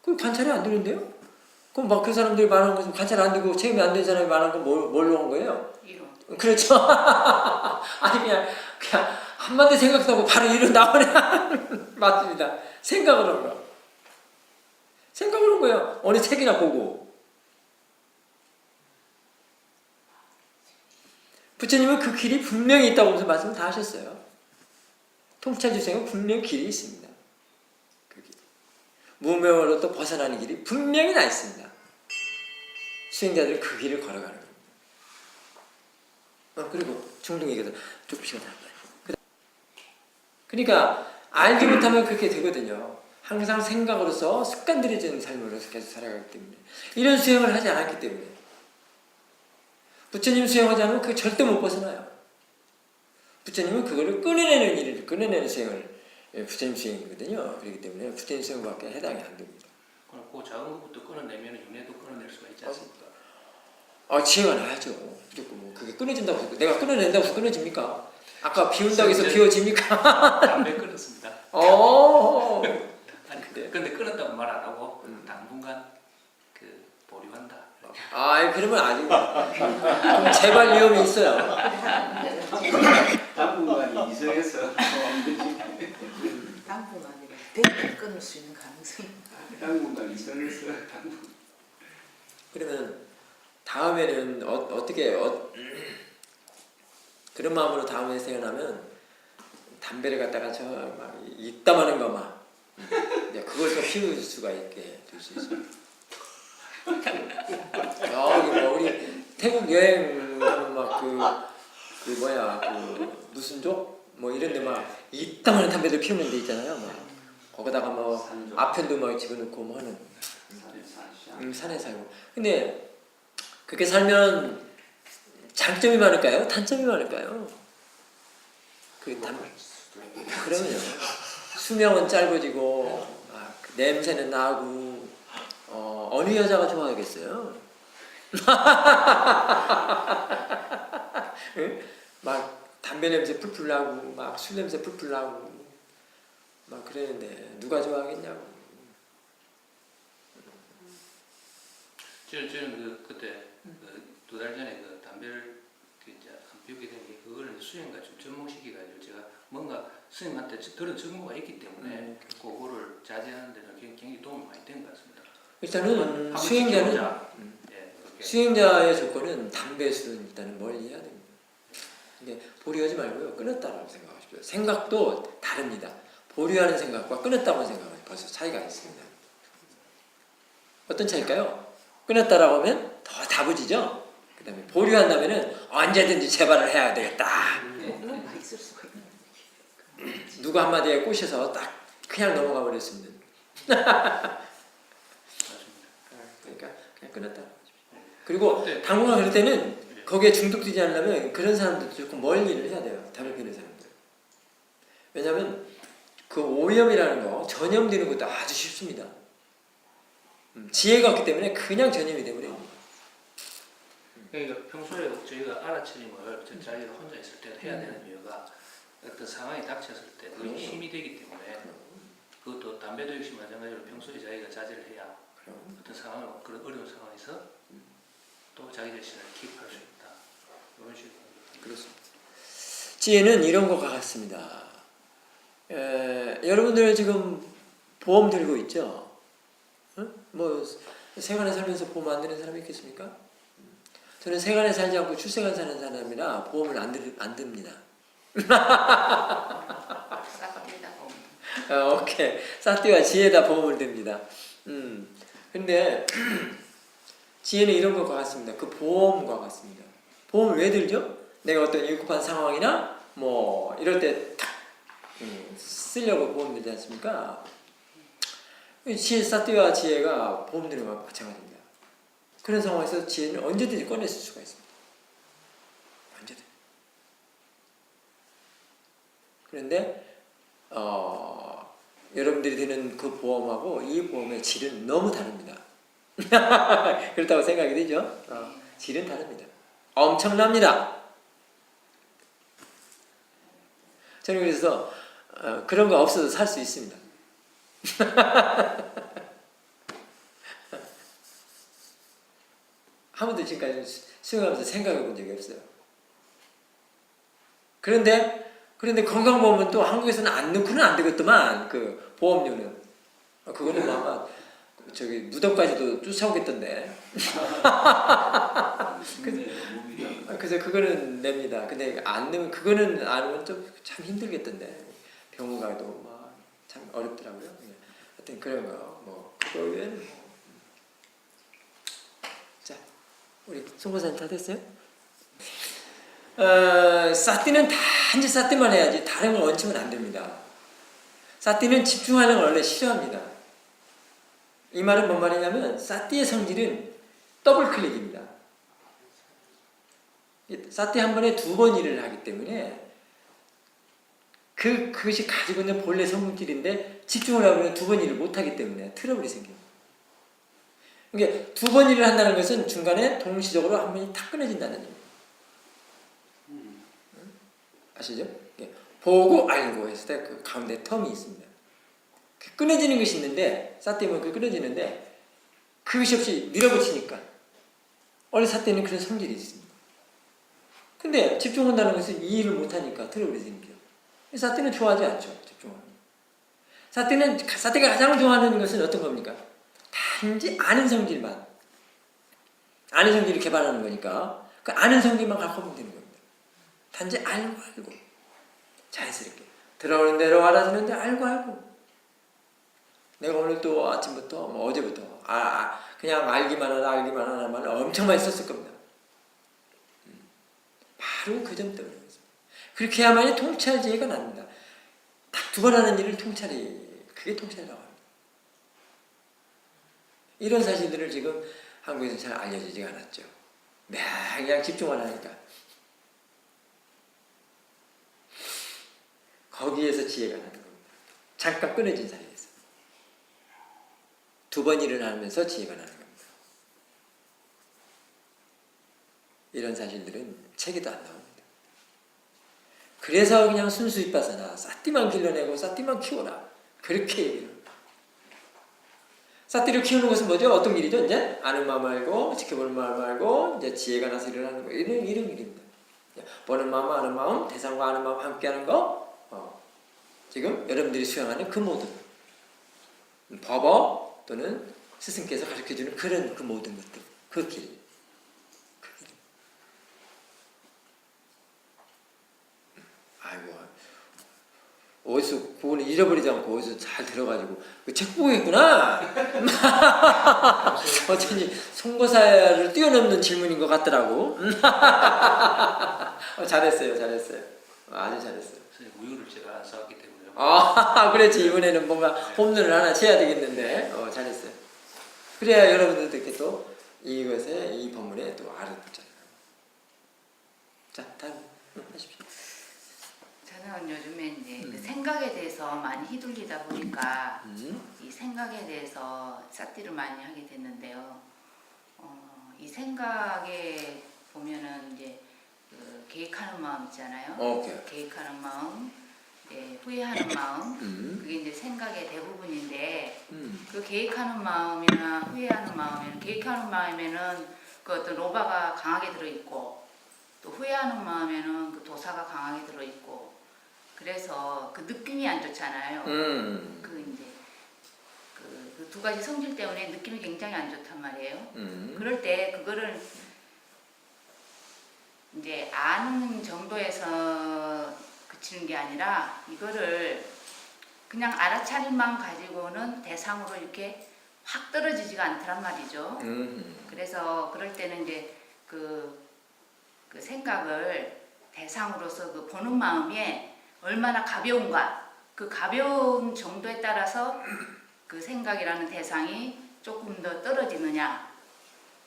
그럼 관찰이 안 되는데요? 그럼 막 그 사람들이 말하는 것은 관찰 안 되고 체험이 안 된 사람이 말하는 건 뭘로 한 거예요? 이론. 그렇죠. 아니 그냥 한마디 생각도 하고 바로 이로 나오네. 맞습니다. 생각을 한 거. 생각을 한 거예요. 어느 책이나 보고. 부처님은 그 길이 분명히 있다고 하면서 말씀을 다 하셨어요. 통찰주생은 분명히 길이 있습니다. 그 길. 무명으로부터 벗어나는 길이 분명히 나 있습니다. 수행자들은 그 길을 걸어가는 겁니다. 그리고 중동에게도 좁히시고 나가요. 그러니까 알지 못하면 그렇게 되거든요. 항상 생각으로서 습관들여진 삶으로서 계속 살아가기 때문에 이런 수행을 하지 않았기 때문에 부처님 수행하지 않으면 그거 절대 못 벗어나요. 부처님은 그거를 끊어내는 일을 끊어내는 수행을 부처님 수행이거든요. 그렇기 때문에 부처님 수행밖에 해당이 안 됩니다. 그럼 그 작은 것부터 끊어내면 윤회도 끊어낼 수가 있지 않습니까? 지혜가 나야죠. 무조건 뭐 그게 끊어진다고 해서 내가 끊어낸다고 해서 끊어집니까? 아까 비운다고 해서 비워집니까? 담배 끊었습니다. 어. 아니 그래. 근데 끊었다고 말 안 하고 당분간 그 보류한다. 아, 그러면 아직 그럼 재발 위험이 있어요. 당분간 이성에서 당분간이라 대대 끊을 수 있는 가능성이. 당분간 이성에서 그러면 다음에는 어떻게 그런 마음으로 다음에 생각나면 담배를 갖다가 저 막 이따마는 거 막 그걸 더 피울 수가 있게 될 수 있어요. 저기 뭐 우리 태국 여행 가면 막 그 뭐야 그 무슨 족 뭐 이런데 막 이따마는 담배들 피우는 데 있잖아요. 막 거기다가 뭐 아편도 막 집어넣고 뭐 하는 산에 살고. 근데 그렇게 살면 장점이 많을까요? 단점이 많을까요? 그러면요. 수명은 짧아지고 냄새는 나고 어느 여자가 좋아하겠어요? 응? 막 담배 냄새 풀풀 나고 막 술 냄새 풀풀 나고 막 그러는데 누가 좋아하겠냐고. 저는 그때 2달 전에 그 담배를 이제 안 피우게 된 게 그거를 수행과 좀 접목시켜가지고 제가 뭔가 스님한테 들은 정보가 있기 때문에 그거를 자제하는 데는 굉장히 도움이 많이 된 것 같습니다. 일단은 수행자의 조건은 담배, 술은 일단은 멀리 해야 됩니다. 근데 보류하지 말고요. 끊었다라고 생각하십시오. 생각도 다릅니다. 보류하는 생각과 끊었다고 생각은 벌써 차이가 있습니다. 어떤 차일까요? 끊었다라고 하면 더 다부지죠. 그 다음에 보류한다면은 언제든지 재발을 해야 되겠다. 그런 거 있을 수가 있는. 누가 한마디에 꼬셔서 딱 그냥 넘어가 버렸습니다. 그러니까 그냥 끊었다. 그리고 당분간 그럴 때는 거기에 중독되지 않으려면 그런 사람들도 조금 멀리를 해야 돼요. 담배 피우는 사람들. 왜냐하면 그 오염이라는 거 전염되는 것도 아주 쉽습니다. 지혜가 없기 때문에 그냥 전염이 되버려요. 그러니까 평소에 저희가 알아차림을 자기가 혼자 있을 때 해야 되는 이유가 어떤 상황이 닥쳤을 때 그게 힘이 되기 때문에 그것도 담배도 역시 마찬가지로 평소에 자기가 자제를 해야 어떤 상황을 그런 어려운 상황에서 또 자기 자신을 킵할 수 있다. 이런 식으로. 그렇습니다. 지혜는 이런 것 같습니다. 여러분들 지금 보험 들고 있죠? 뭐 생활에 살면서 보험 안 드는 사람이 있겠습니까? 저는 생활에 살지 않고 출생을 사는 사람이라 보험을 안 듭니다. 오케이. 사띠와 지혜다 보험을 듭니다. 근데 지혜는 이런 것과 같습니다. 그 보험과 같습니다. 보험을 왜 들죠? 내가 어떤 위급한 상황이나 뭐 이럴 때 탁 쓰려고 보험 들지 않습니까? 사띠와 지혜가 보험 드는 것과 마찬가지입니다. 그런 상황에서 지혜는 언제든지 꺼낼 수가 있습니다. 언제든. 그런데 여러분들이 드는 그 보험하고 이 보험의 질은 너무 다릅니다. 그렇다고 생각이 되죠? 질은 다릅니다. 엄청납니다. 저는 그래서 그런 거 없어도 살 수 있습니다. 한 번도 지금까지 수행하면서 생각해 본 적이 없어요. 그런데 건강보험은 또 한국에서는 안 넣고는 안 되겠더만 그 보험료는 그거는 아마 저기 무덤까지도 쫓아오겠던데. 그래서 그거는 냅니다. 근데 안 넣으면 그거는 안 하면 좀 참 힘들겠던데. 병원 가도 막 참 어렵더라고요. 하여튼 그런 거 뭐 그거 외에는 뭐. 자, 우리 송보사님 다 됐어요? 사띠는 단지 사띠만 해야지 다른 걸 얹히면 안 됩니다. 사띠는 집중하는 걸 원래 싫어합니다. 이 말은 뭔 말이냐면 사띠의 성질은 더블 클릭입니다. 사띠 한 번에 2번 일을 하기 때문에 그것이 가지고 있는 본래 성질인데 집중을 하면 2번 일을 못하기 때문에 트러블이 생깁니다. 그러니까 2번 일을 한다는 것은 중간에 동시적으로 한 번이 탁 끊어진다는 얘기입니다. 아시죠? 예. 보고 알고 했을 때 그 가운데 텀이 있습니다. 끊어지는 것이 있는데 사띠면 그 끊어지는데 그것이 없이 밀어붙이니까 원래 사띠는 그런 성질이 있습니다. 근데 집중한다는 것은 이해를 못하니까 틀어버리는 거죠. 사띠는 좋아하지 않죠. 집중하는 사띠가 가장 좋아하는 것은 어떤 겁니까? 단지 아는 성질만 아는 성질을 개발하는 거니까 그 아는 성질만 갖고 오면 되는 겁니다. 단지 알고 자연스럽게 들어오는 대로 알아듣는데 알고 내가 오늘 또 아침부터 뭐 어제부터 그냥 알기만 하는 말을 엄청 많이 썼을 겁니다. 바로 그 점 때문에 그렇게 해야만이 통찰 지혜가 납니다. 딱 두 번 하는 일을 그게 통찰이라고 합니다. 이런 사실들을 지금 한국에서는 잘 알려지지가 않았죠. 그냥 집중만 하니까. 거기에서 지혜가 나는 겁니다. 잠깐 끊어진 사이에서. 두 번 일을 하면서 지혜가 나는 겁니다. 이런 사실들은 책에도 안 나옵니다. 그래서 그냥 순수 윗바사나 사띠만 길러내고 사띠만 키워라. 그렇게 얘기를 합니다. 사띠를 키우는 것은 뭐죠? 어떤 일이죠? 이제 아는 마음 알고 지켜보는 마음 알고 이제 지혜가 나서 일어나는 거 이런 일입니다. 보는 마음 아는 마음 대상과 아는 마음 함께하는 거 지금 여러분들이 수행하는 그 모든 법어 또는 스승께서 가르쳐주는 그런 그 모든 것들 그 길. 아이고 어디서 그거는 잃어버리지 않고 어디서 잘 들어가지고 그 책 보고 했구나. 어쩐지 송고사를 뛰어넘는 질문인 것 같더라고. 잘했어요. 아주 잘했어요. 선생님 우유를 제가 안 사왔기 때문에요. 그렇지. 이번에는 뭔가 홈런을 하나 쳐야 되겠는데 잘했어요. 그래야 여러분들도 이렇게 또 이것에 이 법문에 또 알아듣잖아요. 자 다음 하십시오. 저는 요즘에 이제 그 생각에 대해서 많이 휘둘리다 보니까 이 생각에 대해서 싹디를 많이 하게 됐는데요. 이 생각에 보면은 이제 그 계획하는 마음 있잖아요. 오케이. 계획하는 마음, 이제 후회하는 마음, 그게 이제 생각의 대부분인데 그 계획하는 마음이나 후회하는 마음에는 계획하는 마음에는 그 어떤 로바가 강하게 들어있고 또 후회하는 마음에는 그 도사가 강하게 들어있고 그래서 그 느낌이 안 좋잖아요. 그 이제 그 두 가지 성질 때문에 느낌이 굉장히 안 좋단 말이에요. 그럴 때 그거를 이제 아는 정도에서 그치는 게 아니라 이거를 그냥 알아차림만 가지고는 대상으로 이렇게 확 떨어지지가 않더란 말이죠. 그래서 그럴 때는 이제 그 생각을 대상으로서 그 보는 마음이 얼마나 가벼운가, 그 가벼운 정도에 따라서 그 생각이라는 대상이 조금 더 떨어지느냐,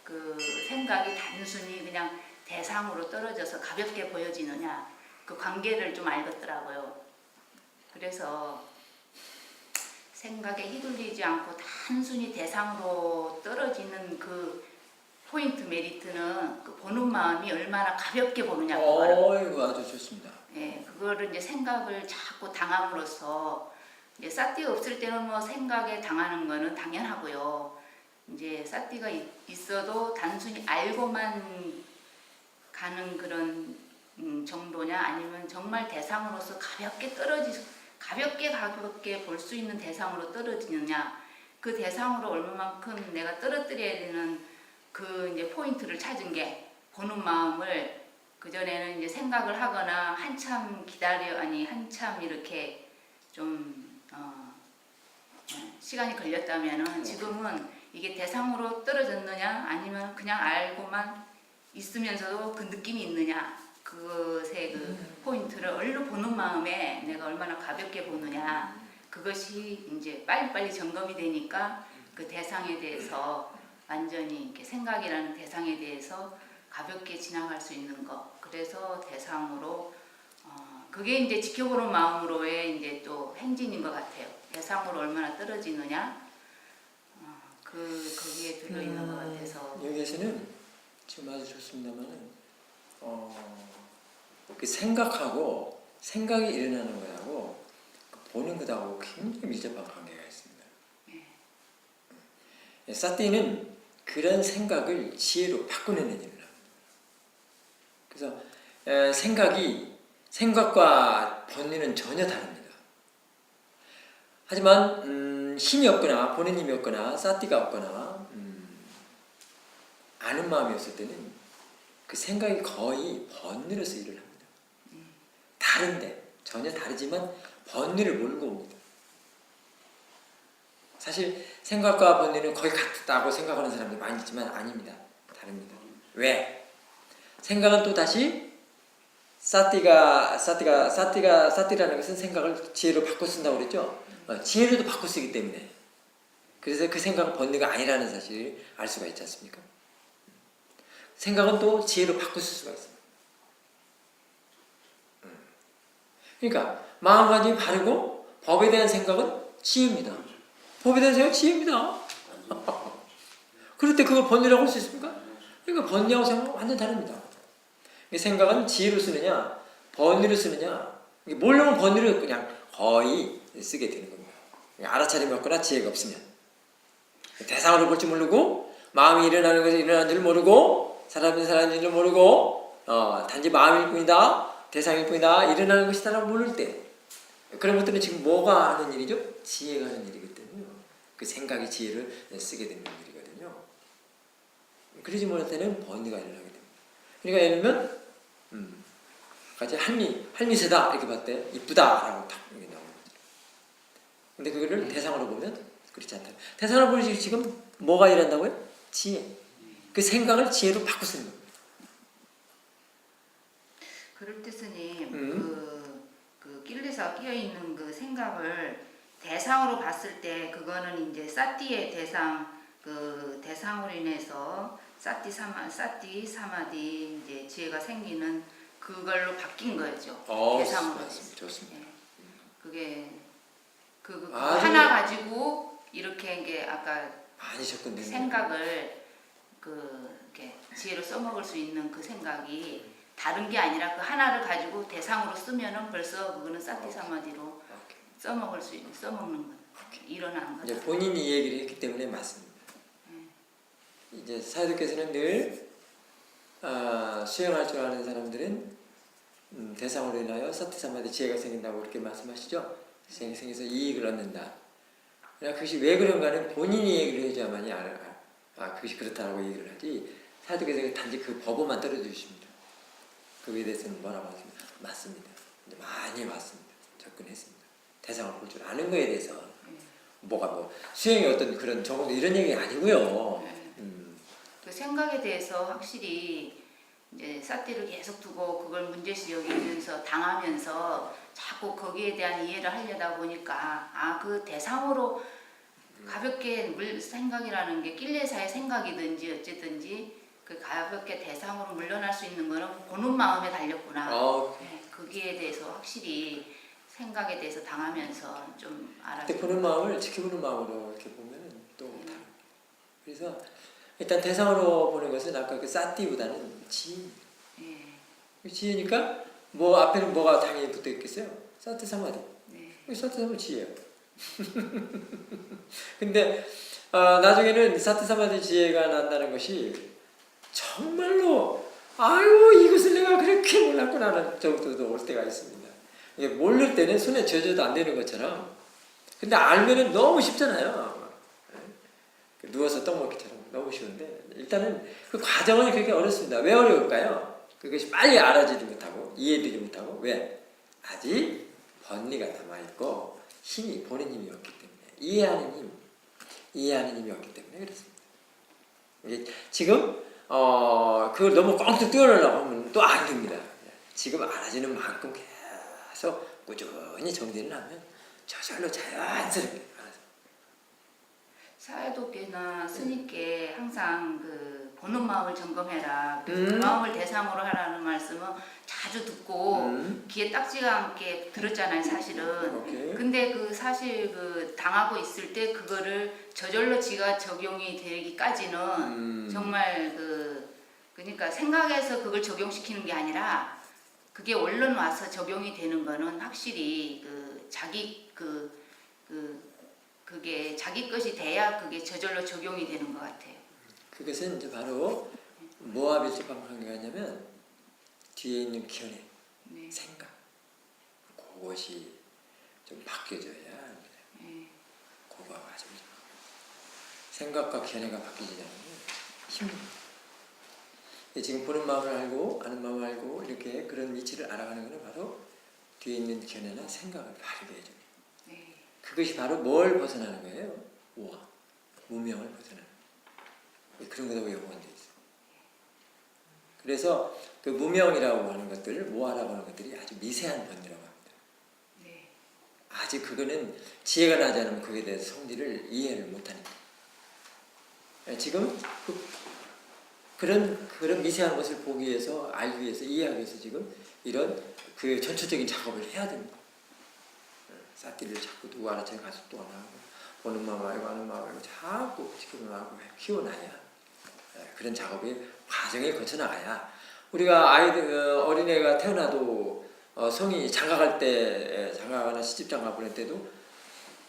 그 생각이 단순히 그냥 대상으로 떨어져서 가볍게 보여지느냐, 그 관계를 좀 알겠더라고요. 그래서 생각에 휘둘리지 않고 단순히 대상으로 떨어지는 그 포인트 메리트는 그 보는 마음이 얼마나 가볍게 보느냐 그거를. 이거 아주 좋습니다. 예, 그거를 이제 생각을 자꾸 당함으로써 이제 싹띠가 없을 때는 뭐 생각에 당하는 거는 당연하고요. 이제 싹띠가 있어도 단순히 알고만 가는 그런 정도냐 아니면 정말 대상으로서 가볍게 볼 수 있는 대상으로 떨어지느냐 그 대상으로 얼마만큼 내가 떨어뜨려야 되는 그 이제 포인트를 찾은 게 보는 마음을 그전에는 이제 생각을 하거나 한참 한참 이렇게 좀 시간이 걸렸다면은 지금은 이게 대상으로 떨어졌느냐 아니면 그냥 알고만 있으면서도 그 느낌이 있느냐 그것의 그 포인트를 얼른 보는 마음에 내가 얼마나 가볍게 보느냐 그것이 이제 빨리빨리 점검이 되니까 그 대상에 대해서 완전히 이렇게 생각이라는 대상에 대해서 가볍게 지나갈 수 있는 것. 그래서 대상으로 그게 이제 지켜보는 마음으로의 이제 또 행진인 것 같아요. 대상으로 얼마나 떨어지느냐 거기에 들어 있는 것 같아서. 여기에서는 지금 아주 좋습니다만은 그 생각하고 생각이 일어나는 거하고 보는 것하고 굉장히 밀접한 관계가 있습니다. 사티는 그런 생각을 지혜로 바꾸는 일을 합니다. 그래서 생각과 본인은 전혀 다릅니다. 하지만 힘이 없거나 보는 힘이 없거나 사티가 없거나 아는 마음이 없을 때는 그 생각이 거의 번뇌로서 일을 합니다. 다른데 전혀 다르지만 번뇌를 몰고 옵니다. 사실 생각과 번뇌는 거의 같다고 생각하는 사람이 많이 있지만 아닙니다. 다릅니다. 왜? 생각은 또 다시 사티라는 것은 생각을 지혜로 바꿔 쓴다고 그랬죠. 지혜로도 바꿔 쓰기 때문에 그래서 그 생각은 번뇌가 아니라는 사실을 알 수가 있지 않습니까? 생각은 또 지혜로 바꿔 쓸 수가 있습니다. 그러니까 마음가짐이 바르고 법에 대한 생각은 지혜입니다. 법에 대한 생각은 지혜입니다. 그럴 때 그걸 번뇌라고 할 수 있습니까? 그러니까 번뇌하고 생각은 완전 다릅니다. 생각은 지혜로 쓰느냐 번뇌로 쓰느냐 모르면 번뇌로 그냥 거의 쓰게 되는 겁니다. 알아차림이 없거나 지혜가 없으면 대상으로 볼 줄 모르고 마음이 일어나는 것이 일어나는 줄 모르고 사람이 사람인 줄 모르고 단지 마음일 뿐이다 대상일 뿐이다 일어나는 것이다라고 모를 때 그런 것들은 지금 뭐가 하는 일이죠? 지혜가 하는 일이거든요. 그 생각이 지혜를 쓰게 되는 일이거든요. 그러지 못할 때는 번뇌가 일어나게 됩니다. 그러니까 예를 들면 같이 할미새다 이렇게 봤을 때 이쁘다라고 딱 이렇게 나오는 거죠. 근데 그거를 대상으로 보면 그렇지 않다. 대상으로 보면 지금 뭐가 일어난다고요? 지혜. 그 생각을 지혜로 바꿔 쓰는 겁니다. 그럴 때 스님 그 길레사 끼어 있는 그 생각을 대상으로 봤을 때 그거는 이제 사티의 대상 그 대상으로 인해서 사티 사마디 이제 지혜가 생기는 그걸로 바뀐 거죠. 대상으로. 좋습니다. 예. 그게 그 아주 하나 가지고 이렇게 이게 아까 많이 접근된 생각을 이렇게 지혜로 써먹을 수 있는 그 생각이 다른 게 아니라 그 하나를 가지고 대상으로 쓰면은 벌써 그거는 사티 사마디로 써먹는 거 일어나는 거죠. 이제 본인이 이 얘기를 했기 때문에 맞습니다. 이제 사도께서는 늘 수행할 줄 아는 사람들은 대상으로 인하여 사티 사마디 지혜가 생긴다고 그렇게 말씀하시죠. 생겨서 이익을 얻는다. 그러니까 그것이 왜 그런가는 본인이 얘기를 해줘야만이 그것이 그렇다라고 얘기를 하지 사도께서 단지 그 법어만 떨어져 주십니다. 그거에 대해서는 뭐라고 하십니까? 맞습니다. 많이 맞습니다. 접근했습니다. 대상을 볼 줄 아는 거에 대해서 뭐가 수행의 어떤 그런 정도 이런 얘기 아니고요. 그 생각에 대해서 확실히 이제 사티를 계속 두고 그걸 문제시 여기면서 당하면서 자꾸 거기에 대한 이해를 하려다 보니까 그 대상으로 가볍게 생각이라는 게 길레사의 생각이든지 어쨌든지 그 가볍게 대상으로 물러날 수 있는 거는 보는 마음에 달렸구나. 네, 거기에 대해서 확실히 생각에 대해서 당하면서 좀 알아서 보는 마음을 지켜보는 마음으로 이렇게 보면 또 다릅니다. 그래서 일단 대상으로 보는 것은 아까 그 사티보다는 지혜입니다. 지혜니까 앞에는 뭐가 당연히 붙어 있겠어요? 사티 사마디. 사티 사마디 지혜예요. 근데 나중에는 사티 사마디 지혜가 난다는 것이 정말로 이것을 내가 그렇게 몰랐구나라는 정도도 올 때가 있습니다. 이게 모를 때는 손에 쥐어줘도 안 되는 것처럼 근데 알면은 너무 쉽잖아요. 누워서 떡 먹기처럼 너무 쉬운데 일단은 그 과정은 그렇게 어렵습니다. 왜 어려울까요? 그것이 빨리 알아지지 못하고 이해되지 못하고 왜? 아직 번뇌가 남아있고 보는 힘이 없기 때문에 이해하는 힘이 없기 때문에 그렇습니다. 이게 지금 그걸 너무 꽁트 뛰어내려고 하면 또 안 됩니다. 지금 알아지는 만큼 계속 꾸준히 정리를 하면 저절로 자연스럽게 알아서. 사회도께나 스님께 항상 그 보는 마음을 점검해라. 그래서 그 마음을 대상으로 하라는 말씀은 자주 듣고 귀에 딱지가 않게 들었잖아요, 사실은. 근데 그 사실 그 당하고 있을 때 그거를 저절로 지가 적용이 되기까지는 정말 그러니까 생각해서 그걸 적용시키는 게 아니라 그게 원론 와서 적용이 되는 거는 확실히 그게 자기 것이 돼야 그게 저절로 적용이 되는 것 같아요. 그것은 이제 바로 뭐와 밀접한 관계가 있냐면 뒤에 있는 견해, 네. 생각, 그것이 좀 바뀌어져야 합니다. 네. 그거가 아주 생각과 견해가 바뀌지 않으면 힘듭니다. 지금 보는 마음을 알고 아는 마음을 알고 이렇게 그런 위치를 알아가는 것은 바로 뒤에 있는 견해나 생각을 바르게 해줍니다. 네. 그것이 바로 뭘 벗어나는 거예요? 오화, 무명을 벗어나는 거예요. 그런 거라고 연관되어 있어요. 그래서 그 무명이라고 하는 것들, 모화라고 하는 것들이 아주 미세한 번뇌라고 합니다. 네. 아직 그거는 지혜가 나지 않으면 그에 대해서 성질을 이해를 못하니까. 지금 그런 미세한 것을 보기 위해서, 알기 위해서, 이해하기 위해서 지금 이런 그 전초적인 작업을 해야 됩니다. 싹기를 자꾸 누구 알아채 가서 또 하고 보는 마음 알고 아는 마음 알고 자꾸 지켜보는 마음을 키워놔야 그런 작업의 과정을 거쳐나가야 우리가 어린애가 태어나도 성이 장가갈 때 장가가나 시집장가 보낼 때도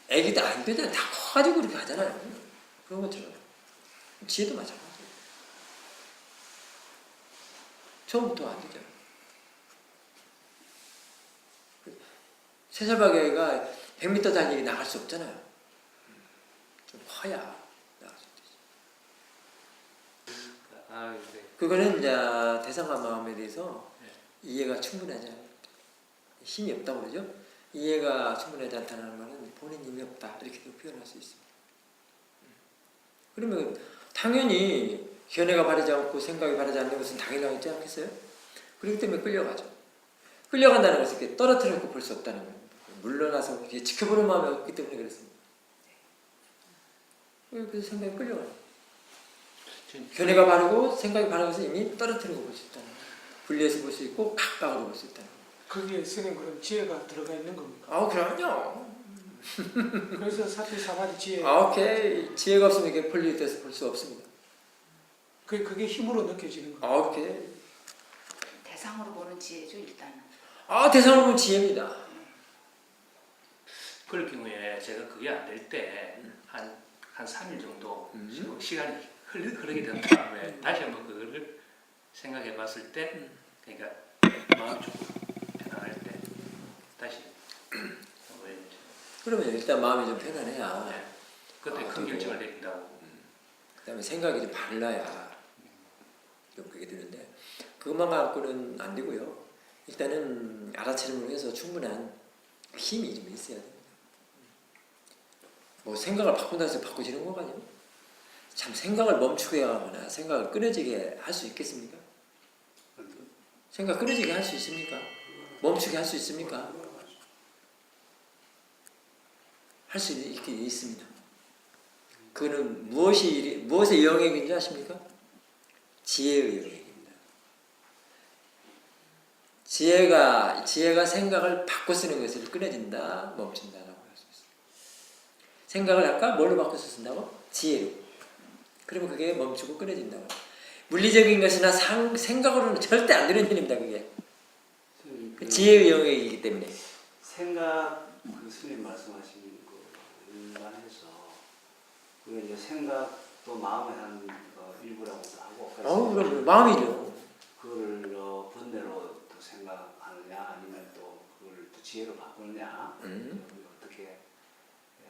애기도 안 되잖아요. 다 커가지고 그렇게 하잖아요. 그런 것처럼 지혜도 마찬가지예요. 처음부터 안 되잖아요. 3살 박이 아이가 100m 달리기 나갈 수 없잖아요. 좀 커야 나갈 수 있지. 네. 그거는 이제 대상과 마음에 대해서 이해가 충분하지 않습니다. 힘이 없다고 그러죠. 이해가 충분하지 않다는 말은 본인 힘이 없다 이렇게도 표현할 수 있습니다. 그러면 당연히 견해가 바르지 않고 생각이 바르지 않는 것은 당연하지 않겠어요? 그렇기 때문에 끌려가죠. 끌려간다는 것은 이렇게 떨어뜨려 놓고 볼 수 없다는 거예요. 물러나서 이렇게 지켜보는 마음이 없기 때문에 그렇습니다. 그래서 생각이 끌려가요. 견해가 바르고 생각이 바른 것은 이미 떨어뜨리고 볼 수 있다는 거예요. 분리해서 볼 수 있고 각각으로 볼 수 있다는 거예요. 거기에 선생님 그럼 지혜가 들어가 있는 겁니까? 그럼요. 그래서 사태 사마디 지혜. 오케이. 지혜가 없으면 이게 분리돼서 볼 수 없습니다. 그게 힘으로 느껴지는 거예요. 오케이. 대상으로 보는 지혜죠 일단은. 대상으로 보면 지혜입니다. 그럴 경우에 제가 그게 안 될 때 한 3일 정도 시간이 흐르게 된 다음에 다시 한번 그거를 생각해 봤을 때 그러니까 마음이 조금 편안할 때 다시 한번 해보죠. 그러면 일단 마음이 좀 편안해야 네. 그때 큰 그리고 결정을 내린다고. 그 다음에 생각이 좀 발라야 좀 그게 되는데 그것만 갖고는 안 되고요. 일단은 알아차림으로 해서 충분한 힘이 좀 있어야 됩니다. 뭐 생각을 바꾼다고 해서 바꾸지는 거거든요. 참 생각을 멈추게 하거나 생각을 끊어지게 할 수 있겠습니까? 생각 끊어지게 할 수 있습니까? 멈추게 할 수 있습니까? 할 수 있긴 있습니다. 그거는 무엇의 영역인지 아십니까? 지혜의 영역입니다. 지혜가 생각을 바꿔 쓰는 것을 끊어진다, 멈춘다라고 할 수 있습니다. 생각을 아까 뭘로 바꿔서 쓴다고? 지혜로. 그러면 그게 멈추고 끊어진다고. 물리적인 것이나 생각으로는 절대 안 되는 일입니다. 그게. 지혜의 영역이기 때문에. 생각, 스님 말씀하신 거만 해서 그게 이제 생각도 마음의 한 일부라고도 하고. 그럼 마음이죠. 그걸 번뇌로 또 생각하느냐 아니면 또 그걸 또 지혜로 바꾸느냐 어떻게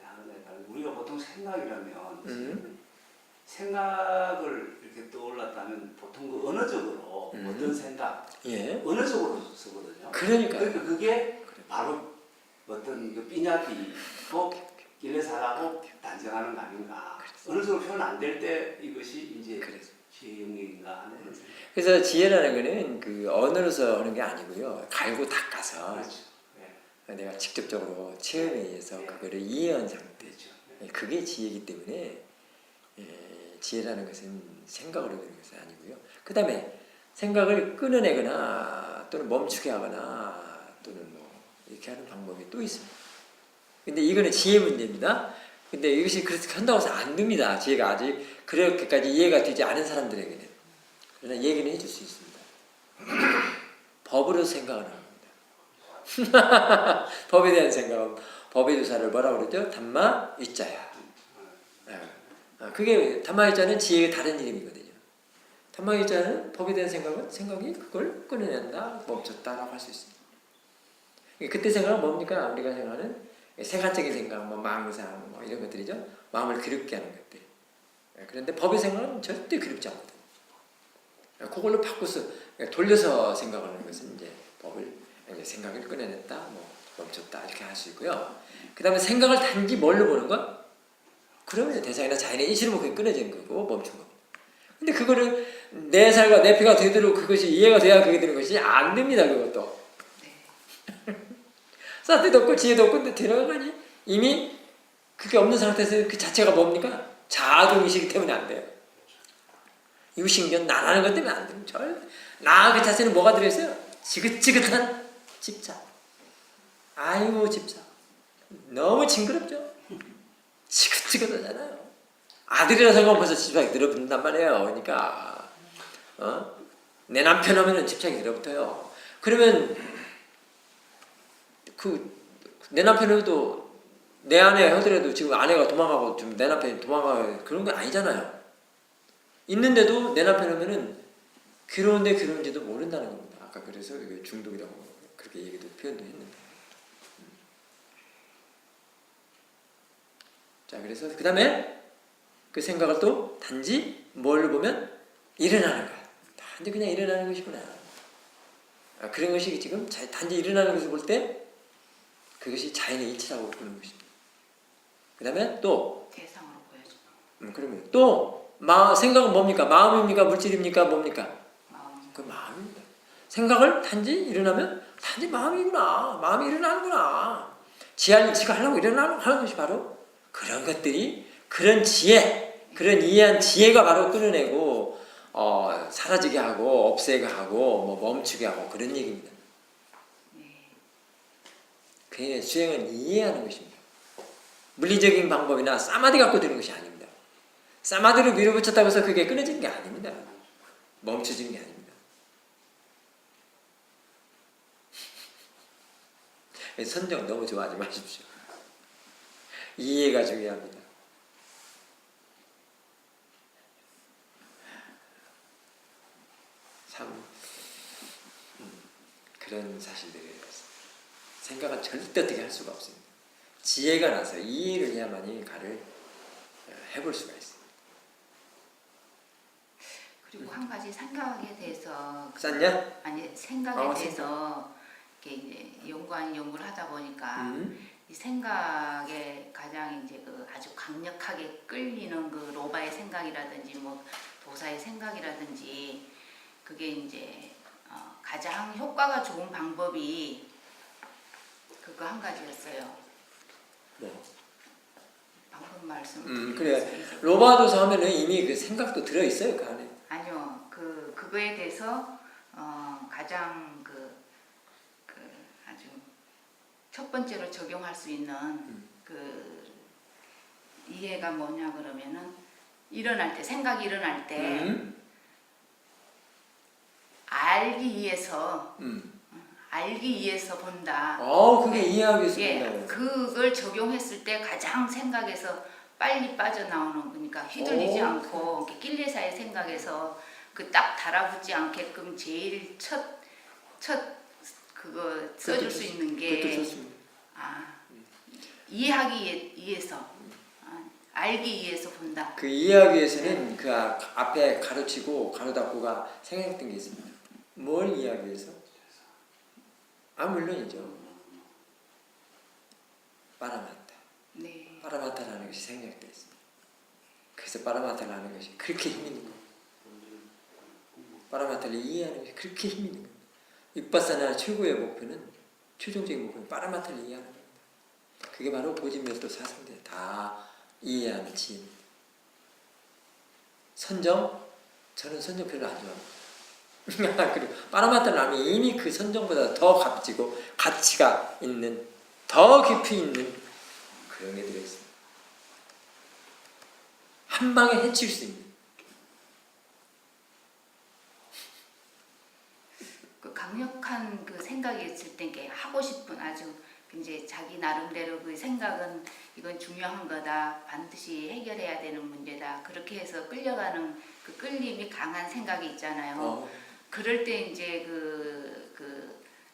하느냐에 따라 우리가 보통 생각이라면 생각을 이렇게 떠올랐다면 보통 그 언어적으로 어떤 생각, 어느 쪽으로 쓰거든요. 그러니까 그게 바로 어떤 그 삐냐삐고 길레사라고 단정하는 거 아닌가. 어느 쪽으로 표현 안 될 때 이것이 이제 지혜 영역인가 하는. 그래서 지혜라는 거는 그 언어로서 하는 게 아니고요. 갈고 닦아서 그렇죠. 내가 직접적으로 체험에 의해서 그거를 이해한 상태죠. 그게 지혜이기 때문에 지혜라는 것은 생각으로 되는 것은 아니고요. 그 다음에 생각을 끊어내거나 또는 멈추게 하거나 또는 뭐 이렇게 하는 방법이 또 있습니다. 근데 이거는 지혜 문제입니다. 근데 이것이 그렇게 한다고 해서 안 됩니다. 지혜가 아직 그렇게까지 이해가 되지 않은 사람들에게는. 그러나 얘기는 해줄 수 있습니다. 법으로 생각을 합니다. 법에 대한 생각은 법의 조사를 뭐라고 그러죠? 담마 위자야. 그게 담마 위자는 지혜의 다른 이름이거든요. 담마 위자는 법에 대한 생각이 그걸 끊어낸다, 멈췄다라고 할 수 있습니다. 그때 생각은 뭡니까? 우리가 생각하는 생활적인 생각, 뭐 망상, 뭐 이런 것들이죠. 마음을 그립게 하는 것들. 그런데 법의 생각은 절대 그립지 않거든요. 그걸로 바꿔서 돌려서 생각하는 것은 이제 법을 생각을 끊어냈다, 뭐 멈췄다 이렇게 할 수 있고요. 그 다음에 생각을 단지 뭘로 보는 것? 그러면 대상이나 자연의 인식으로 그게 끊어지는 거고 멈춘 겁니다. 근데 그거를 내 살과 내 피가 되도록 그것이 이해가 돼야 그게 되는 것이 안 됩니다. 그것도. 사태도 없고 지혜도 없고 근데 들어가니 이미 그게 없는 상태에서 그 자체가 뭡니까? 자아동의식이기 때문에 안 돼요. 유신견 나라는 것 때문에 안 돼요. 나 그 자체는 뭐가 들어있어요? 지긋지긋한 집착. 아이고 집착. 너무 징그럽죠? 지긋지긋하잖아요. 아들이라 생각하면 벌써 집착이 들어붙는단 말이에요. 그러니까 내 남편 하면은 집착이 들어붙어요. 그러면 내 남편도 내 아내 하더라도 지금 아내가 도망가고 좀 내 남편이 도망가고 그런 건 아니잖아요. 있는데도 내 남편 하면은 괴로운데 괴로운지도 모른다는 겁니다. 아까 그래서 이게 중독이라고 그렇게 얘기도 표현도 했는데. 자, 그래서 그 다음에 그 생각을 또 단지 뭘 보면 일어나는 거야. 단지 그냥 일어나는 것이구나. 그런 것이 지금 단지 일어나는 것을 볼 때 그것이 자연의 이치라고 보는 것입니다. 그 다음에 또 대상으로 보여줘. 그러면 또 생각은 뭡니까? 마음입니까? 물질입니까? 뭡니까? 마음. 그 마음입니다. 생각을 단지 일어나면 단지 마음이구나. 마음이 일어나는구나. 지가 하려고 일어나는 것이 바로 그런 것들이 그런 지혜, 그런 이해한 지혜가 바로 끊어내고 사라지게 하고 없애게 하고 뭐 멈추게 하고 그런 얘기입니다. 그의 수행은 이해하는 것입니다. 물리적인 방법이나 사마디 갖고 되는 것이 아닙니다. 사마디로 밀어붙였다고 해서 그게 끊어지는 게 아닙니다. 멈춰지는 게 아닙니다. 선정 너무 좋아하지 마십시오. 이해가 중요합니다. 참 그런 사실들이에요. 생각은 절대 어떻게 할 수가 없습니다. 지혜가 나서 이해를 해야만이 가를 해볼 수가 있습니다. 그리고 한 가지 생각에 대해서 쌌냐? 아니 생각에 대해서 이렇게 이제 연구를 하다 보니까 이 생각에 가장 이제 그 아주 강력하게 끌리는 그 로바의 생각이라든지 뭐 도사의 생각이라든지 그게 이제 가장 효과가 좋은 방법이 그거 한 가지였어요. 네. 방금 말씀. 그래. 로바도사 하면은 이미 그 생각도 들어 있어요 그 안에. 아니요, 그거에 대해서 가장 아주 첫 번째로 적용할 수 있는 그 이해가 뭐냐 그러면은 생각이 일어날 때 알기 위해서 본다. 그게 이해하기 위해서 예, 본다고요. 그걸 적용했을 때 가장 생각에서 빨리 빠져나오는 거니까 휘둘리지 않고 낄레사의 생각에서 그 딱 달아붙지 않게끔 제일 첫 그거 써줄 수 있는 게 이해하기 위해서 알기 위해서 본다. 그 이해하기 위해서는 그 앞에 가로치고 가로 닫고가 생각했던 게 있습니다. 뭘 이해하기 위해서? 물론이죠. 파라마타. 네. 파라마타라는 것이 생략되어 있습니다. 그래서 파라마타라는 것이 그렇게 힘 있는 겁니다. 파라마타를 이해하는 것이 그렇게 힘 있는 겁니다. 윗바사나 최고의 목표는 최종적인 목표는 파라마타를 이해하는 겁니다. 그게 바로 고진멸도 사상대 다 이해하는 지혜입니다. 저는 선정 별로 안 좋아합니다. 그리고 파라마타를 알면 이미 그 선정보다 더 값지고 가치가 있는 더 깊이 있는 그런 게 들어있습니다. 한 방에 해칠 수 있는 그 강력한 생각이 있을 때 이렇게 하고 싶은 아주 이제 자기 나름대로 그 생각은 이건 중요한 거다. 반드시 해결해야 되는 문제다. 그렇게 해서 끌려가는 그 끌림이 강한 생각이 있잖아요. 그럴 때 이제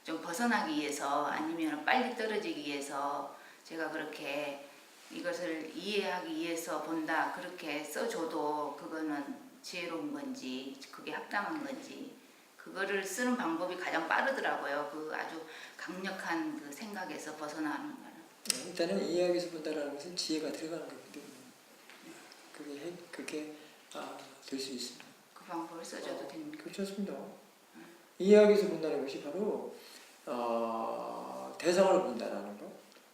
좀 벗어나기 위해서 아니면 빨리 떨어지기 위해서 제가 그렇게 이것을 이해하기 위해서 본다. 그렇게 써줘도 그거는 지혜로운 건지 그게 합당한 건지 그거를 쓰는 방법이 가장 빠르더라고요. 그 아주 강력한 그 생각에서 벗어나는 거는. 일단은 이해하기에서 본다라는 것은 지혜가 들어가는 거기 때문에 그게 될 수 있습니다. 그 방법을 써줘도 됩니까? 그렇습니다. 이해하기에서 본다는 것이 바로 대상으로 본다라는 것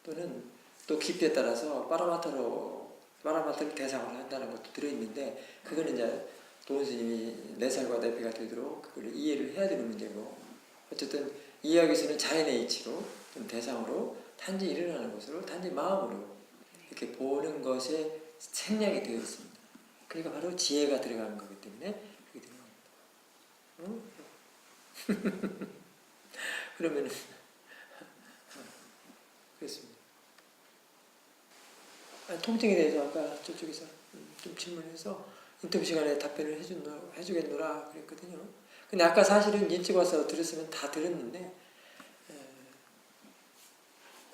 또는 또 깊이에 따라서 빠라마타를 대상으로 한다는 것도 들어있는데 그거는 이제 도원 스님이 내 살과 내 피가 되도록 그걸 이해를 해야 되는 문제고 어쨌든 이해하기에서는 자연의 이치로 좀 대상으로 단지 일어나는 것으로 단지 마음으로 이렇게 보는 것에 생략이 되어 있습니다. 그러니까 바로 지혜가 들어가는 거기 때문에 그게 들어갑니다. 그러면은 그렇습니다. 통증에 대해서 아까 저쪽에서 좀 질문해서 인터뷰 시간에 답변을 해주겠노라 그랬거든요. 근데 아까 사실은 일찍 와서 들었으면 다 들었는데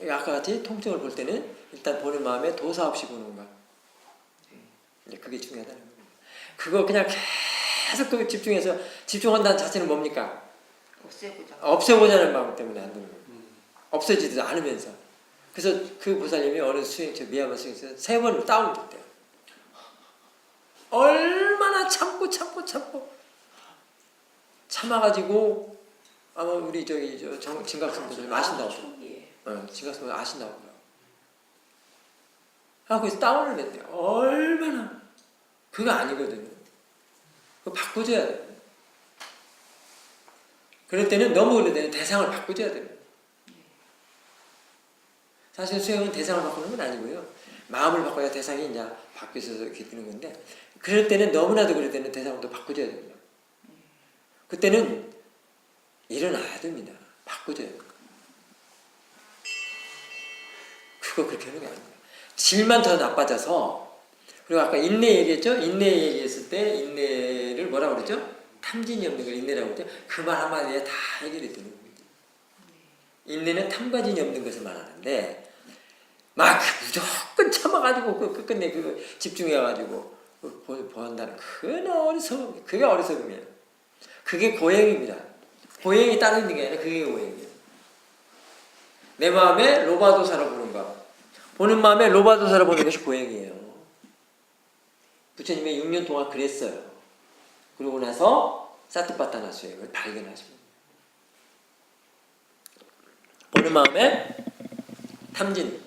아까 같이 통증을 볼 때는 일단 보는 마음에 도사 없이 보는 것. 그게 중요하다는 겁니다. 그거 그냥 계속 그 집중한다는 자체는 뭡니까? 없애보자는 마음 때문에 안 되는 거예요. 없어지지도 않으면서. 그래서 그 보살님이 어느 수행처 미야마 수행처 3번을 다운됐대요. 얼마나 참고 참아가지고 아마 우리 진각성도 아신다고. 진각성 아신다고. 그래서 다운을 냈대요. 얼마나 그거 아니거든요. 그거 바꿔줘야 돼요. 그럴 때는 너무 그럴 때는 대상을 바꿔줘야 돼요. 사실 수행은 대상을 바꾸는 건 아니고요. 마음을 바꿔야 대상이 이제 바뀌어서 이렇게 되는 건데 그럴 때는 너무나도 그럴 때는 대상을 또 바꿔줘야 됩니다. 그때는 일어나야 됩니다. 바꿔줘야 돼요. 그거 그렇게 하는 게 아닙니다. 질만 더 나빠져서 그리고 아까 인내 얘기했죠? 인내 얘기했을 때 인내를 뭐라고 그랬죠? 탐진이 없는 걸 인내라고 그랬죠? 그 말 한마디에 다 해결이 되는 겁니다. 인내는 탐과진이 없는 것을 말하는데 막 무조건 참아가지고 끝끝내 그거 집중해가지고 보한다는 그게 어리석음이에요. 그게 고행입니다. 고행이 따로 있는 게 아니라 그게 고행이에요. 내 마음에 로바도사로 보는 것. 보는 마음에 로바도사로 보는 것이 고행이에요. 부처님이 6년 동안 그랬어요. 그러고 나서 사트파타나 수행을 발견하십니다. 보는 마음에 탐진,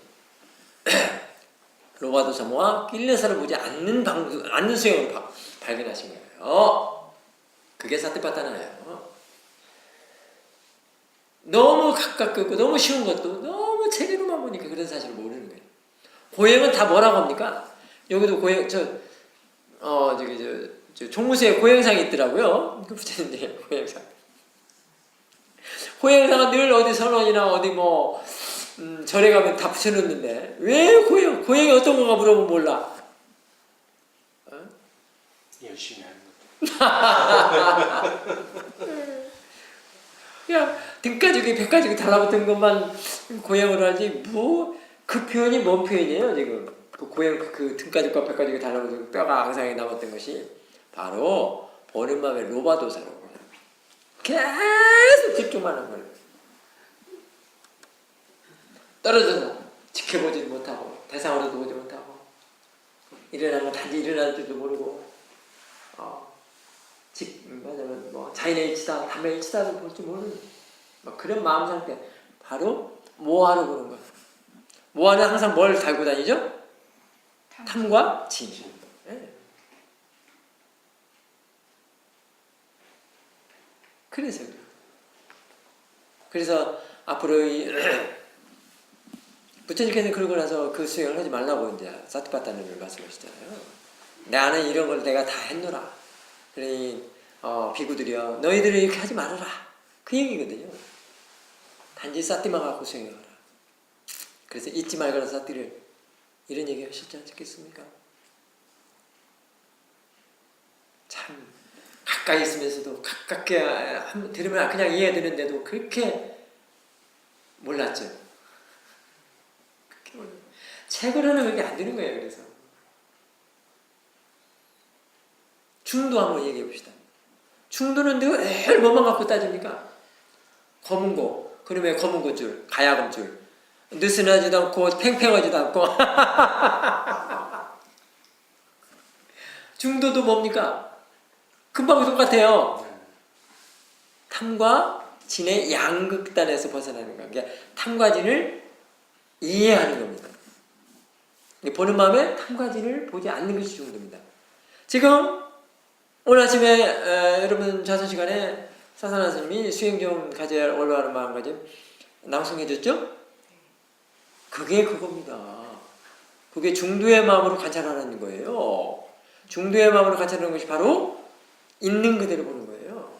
로바도사모와 낄레사를 보지 않는 수행을 발견하신 거예요. 그게 사트파타나예요. 너무 가깝고 너무 쉬운 것도 너무 체계로만 보니까 그런 사실을 모르는 거예요. 고행은 다 뭐라고 합니까? 여기도 고행 종무소에 고행상이 있더라고요. 그 부처님들 고행상. 고행상은 늘 어디 선원이나 어디 절에 가면 다 붙여놓는데 왜 고행이 어떤 건가 물어보면 몰라. 열심히 하는 그냥 등가죽이 배가죽이 달라붙은 것만 고행을 하지 그 표현이 뭔 표현이에요 지금. 그 고행 그 등가죽과 배가죽이 달라붙은 뼈가 앙상하게 남았던 것이 바로 보는 마음에 로바도사라고 해요. 계속 집중만 하는 거예요. 떨어져서 지켜보지 못하고 대상으로도 보지 못하고 일어나는 단지 일어날 줄도 모르고 자연의 일치다 담의 일치다도 볼 줄 모르는 그런 마음 상태. 바로 모하로 보는 거예요. 모하는 항상 뭘 달고 다니죠? 탐과 진. 네. 그래서 앞으로 부처님께서는 그러고 나서 그 수행을 하지 말라고 이제 사트파타나를 말씀하시잖아요. 나는 이런 걸 내가 다 했노라. 그러니 비구들이여 너희들은 이렇게 하지 말아라. 그 얘기거든요. 단지 쌌띠만 갖고 수행해라. 그래서 잊지 말거라 쌌띠를 이런 얘기 하셨지 않겠습니까? 참 가까이 있으면서도 가깝게 한번 들으면 그냥 이해되는데도 그렇게 몰랐죠. 그렇게 몰랐죠. 책으로는 그렇게 안 되는 거예요. 그래서 중도 한번 얘기해 봅시다. 중도는 늘 뭐만 갖고 따집니까? 검은고, 그놈의 검은고 줄, 가야금 줄, 느슨하지도 않고 팽팽하지도 않고 중도도 뭡니까? 금방 똑같아요. 탐과 진의 양극단에서 벗어나는 거예요. 그러니까 탐과 진을 이해하는 겁니다. 보는 마음에 탐과 진을 보지 않는 것이 중도입니다. 지금 오늘 아침에 여러분 자선 시간에 사산한 스님이 수행 좀 가져야 할 올바른 마음가짐 낭송해 줬죠? 그게 그겁니다. 그게 중도의 마음으로 관찰하는 거예요. 중도의 마음으로 관찰하는 것이 바로 있는 그대로 보는 거예요.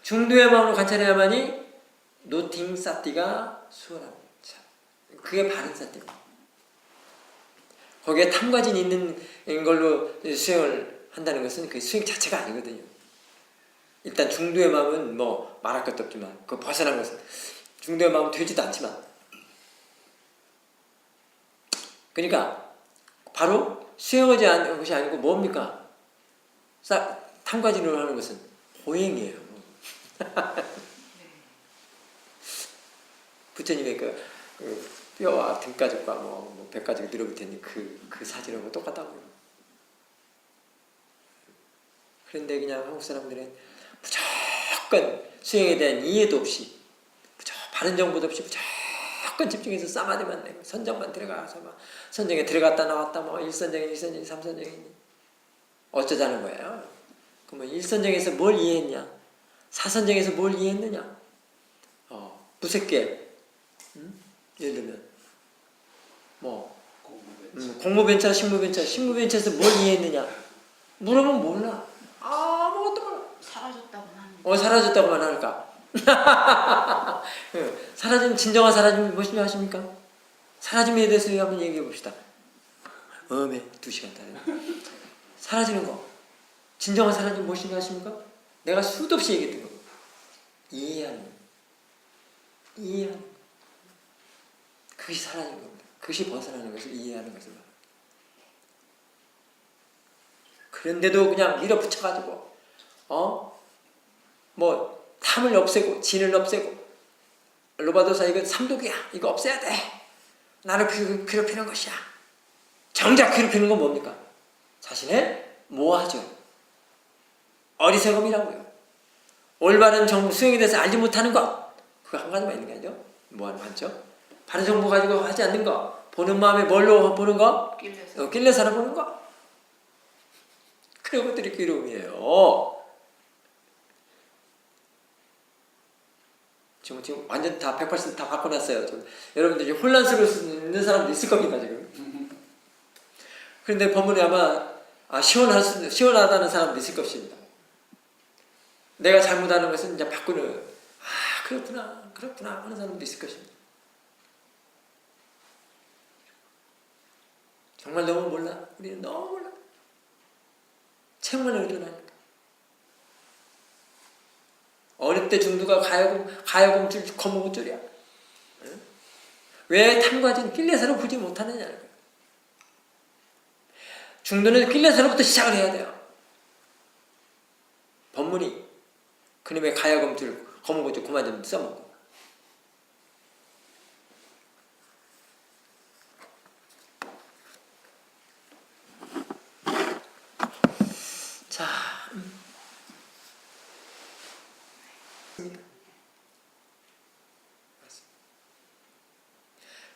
중도의 마음으로 관찰해야만이 노팅 사띠가 수월합니다. 그게 바른 사띠입니다. 거기에 탐과진 있는 걸로 수행을 한다는 것은 그 수행 자체가 아니거든요. 일단 중도의 마음은 뭐 말할 것도 없지만 그 벗어난 것은 중도의 마음은 되지도 않지만 그러니까 바로 수행하지 않는 것이 아니고 뭡니까? 탐과진으로 하는 것은 보행이에요. 부처님의 그 뼈와 등가죽과 뭐 배가죽이 늘어붙었는 그 사진하고 똑같다고요. 그런데 그냥 한국 사람들은 무조건 수행에 대한 이해도 없이 바른 정보도 없이 무조건 집중해서 싸마디만 내고 선정만 들어가서 막 선정에 들어갔다 나왔다 뭐 1선정이니 2선정이니 3선정이니 어쩌자는 거예요. 그러면 1선정에서 뭘 이해했냐? 4선정에서 뭘 이해했느냐? 무섭게 예를 들면 뭐 공무벤처, 식무벤처에서 뭘 이해했느냐? 물어보면 몰라. 아무것도 몰라. 사라졌다고만 하는 사라졌다고만 할까? 사라짐, 진정한 사라짐이 무엇이냐 하십니까? 사라짐에 대해서 한번 얘기해 봅시다. 2시간 달에 사라지는 거. 진정한 사라짐이 무엇이냐 하십니까? 내가 수도 없이 얘기했던 거. 이해하는 거. 이해하는 거. 그것이 사라지는 겁니다. 그것이 벗어나는 것을 이해하는 것을 말합니다. 그런데도 그냥 밀어붙여가지고 뭐 탐을 없애고 진을 없애고 로바도사 이거 삼독이야. 이거 없애야 돼. 나를 괴롭히는 것이야. 정작 괴롭히는 건 뭡니까? 자신의 모하죠. 어리석음이라고요. 올바른 수행에 대해서 알지 못하는 것. 그거 한 가지만 있는 게 아니죠. 뭐하는 많죠. 바른 정보 가지고 하지 않는 거. 보는 마음에 뭘로 보는 거? 낄려서 보는 거. 그런 것들이 괴로움이에요. 지금 완전 다 180도 다 바꿔놨어요. 여러분들 이제 혼란스러운 사람도 있을 겁니다 지금. 그런데 법문에 아마 시원하다는 사람도 있을 것입니다. 내가 잘못하는 것은 이제 바꾸는 그렇구나 하는 사람도 있을 것입니다. 정말 너무 몰라. 우리는 너무 몰라. 책만 의존하니까. 어릴 때 중도가 가야금 줄, 검은 줄이야. 왜 탐과진 필레서로 보지 못하느냐는 거예요. 중도는 필레서로부터 시작을 해야 돼요. 법문이 그놈의 가야금 줄, 검은 줄 그만 좀 써먹고. 자,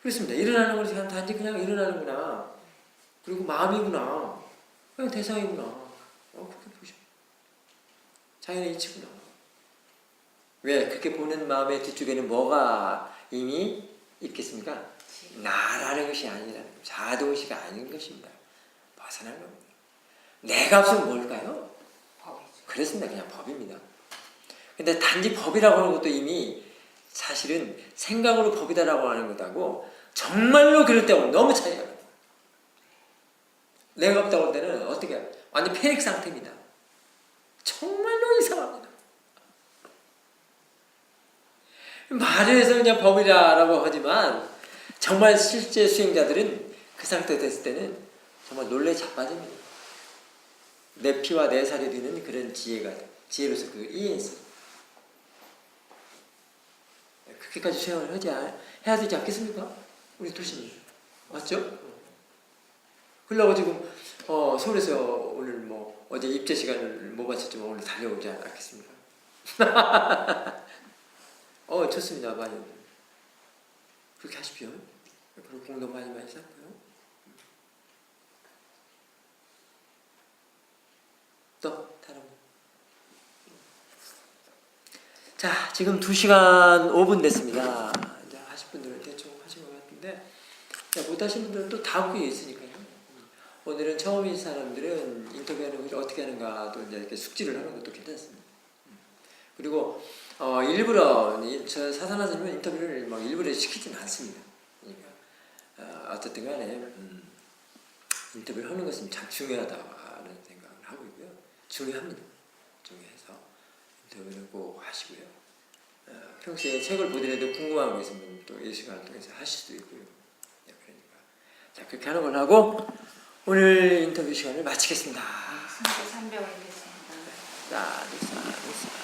그렇습니다. 일어나는 것이 단지 그냥 일어나는구나. 그리고 마음이구나. 그냥 대상이구나. 그렇게 보시면 자연의 이치구나. 왜? 그렇게 보는 마음의 뒤쪽에는 뭐가 이미 있겠습니까? 나라는 것이 아니라는 거예요. 자동시가 아닌 것입니다. 벗어난 겁니다. 내가 없으면 뭘까요? 법이죠. 그렇습니다. 그냥 법입니다. 근데 단지 법이라고 하는 것도 이미 사실은 생각으로 법이다라고 하는 것하고 정말로 그럴 때 너무 차이가 나요. 내가 없다고 할 때는 어떻게 해요? 완전 패닉 상태입니다. 정말로 이상합니다. 말을 해서 그냥 법이라고 하지만 정말 실제 수행자들은 그 상태 됐을 때는 정말 놀래 자빠집니다. 내 피와 내 살이 되는 그런 지혜로서 그 이해했어요. 그렇게까지 수행을 해야 되지 않겠습니까? 우리 도시님. 맞죠? 그러려고 지금 서울에서 오늘 뭐 어제 입제 시간을 못 마쳤지만 오늘 달려오지 않겠습니까? 좋습니다. 많이 그렇게 하십시오. 그리고 공동 많이 쌓고요. 또 다른 분. 자, 지금 2시간 5분 됐습니다. 이제 하실 분들은 대충 하신 것 같은데, 못 하신 분들은 또 다음 기회에 있으니까요. 오늘은 처음인 사람들은 인터뷰하는 것을 어떻게 하는가도 이제 이렇게 숙지를 하는 것도 괜찮습니다. 그리고 일부러 저 사산화 선생님은 인터뷰를 막 일부러 시키지는 않습니다. 그러니까 어쨌든 간에 인터뷰를 하는 것은 참 중요하다는 생각을 하고 있고요. 중요합니다. 중요해서 인터뷰를 꼭 하시고요. 평소에 책을 보더라도 궁금한 거 있으면 또 이 시간을 통해서 하실 수도 있고요. 그러니까 자, 그렇게 하는 걸 하고 오늘 인터뷰 시간을 마치겠습니다. 순수 300원 됐습니다. 자, 됐어.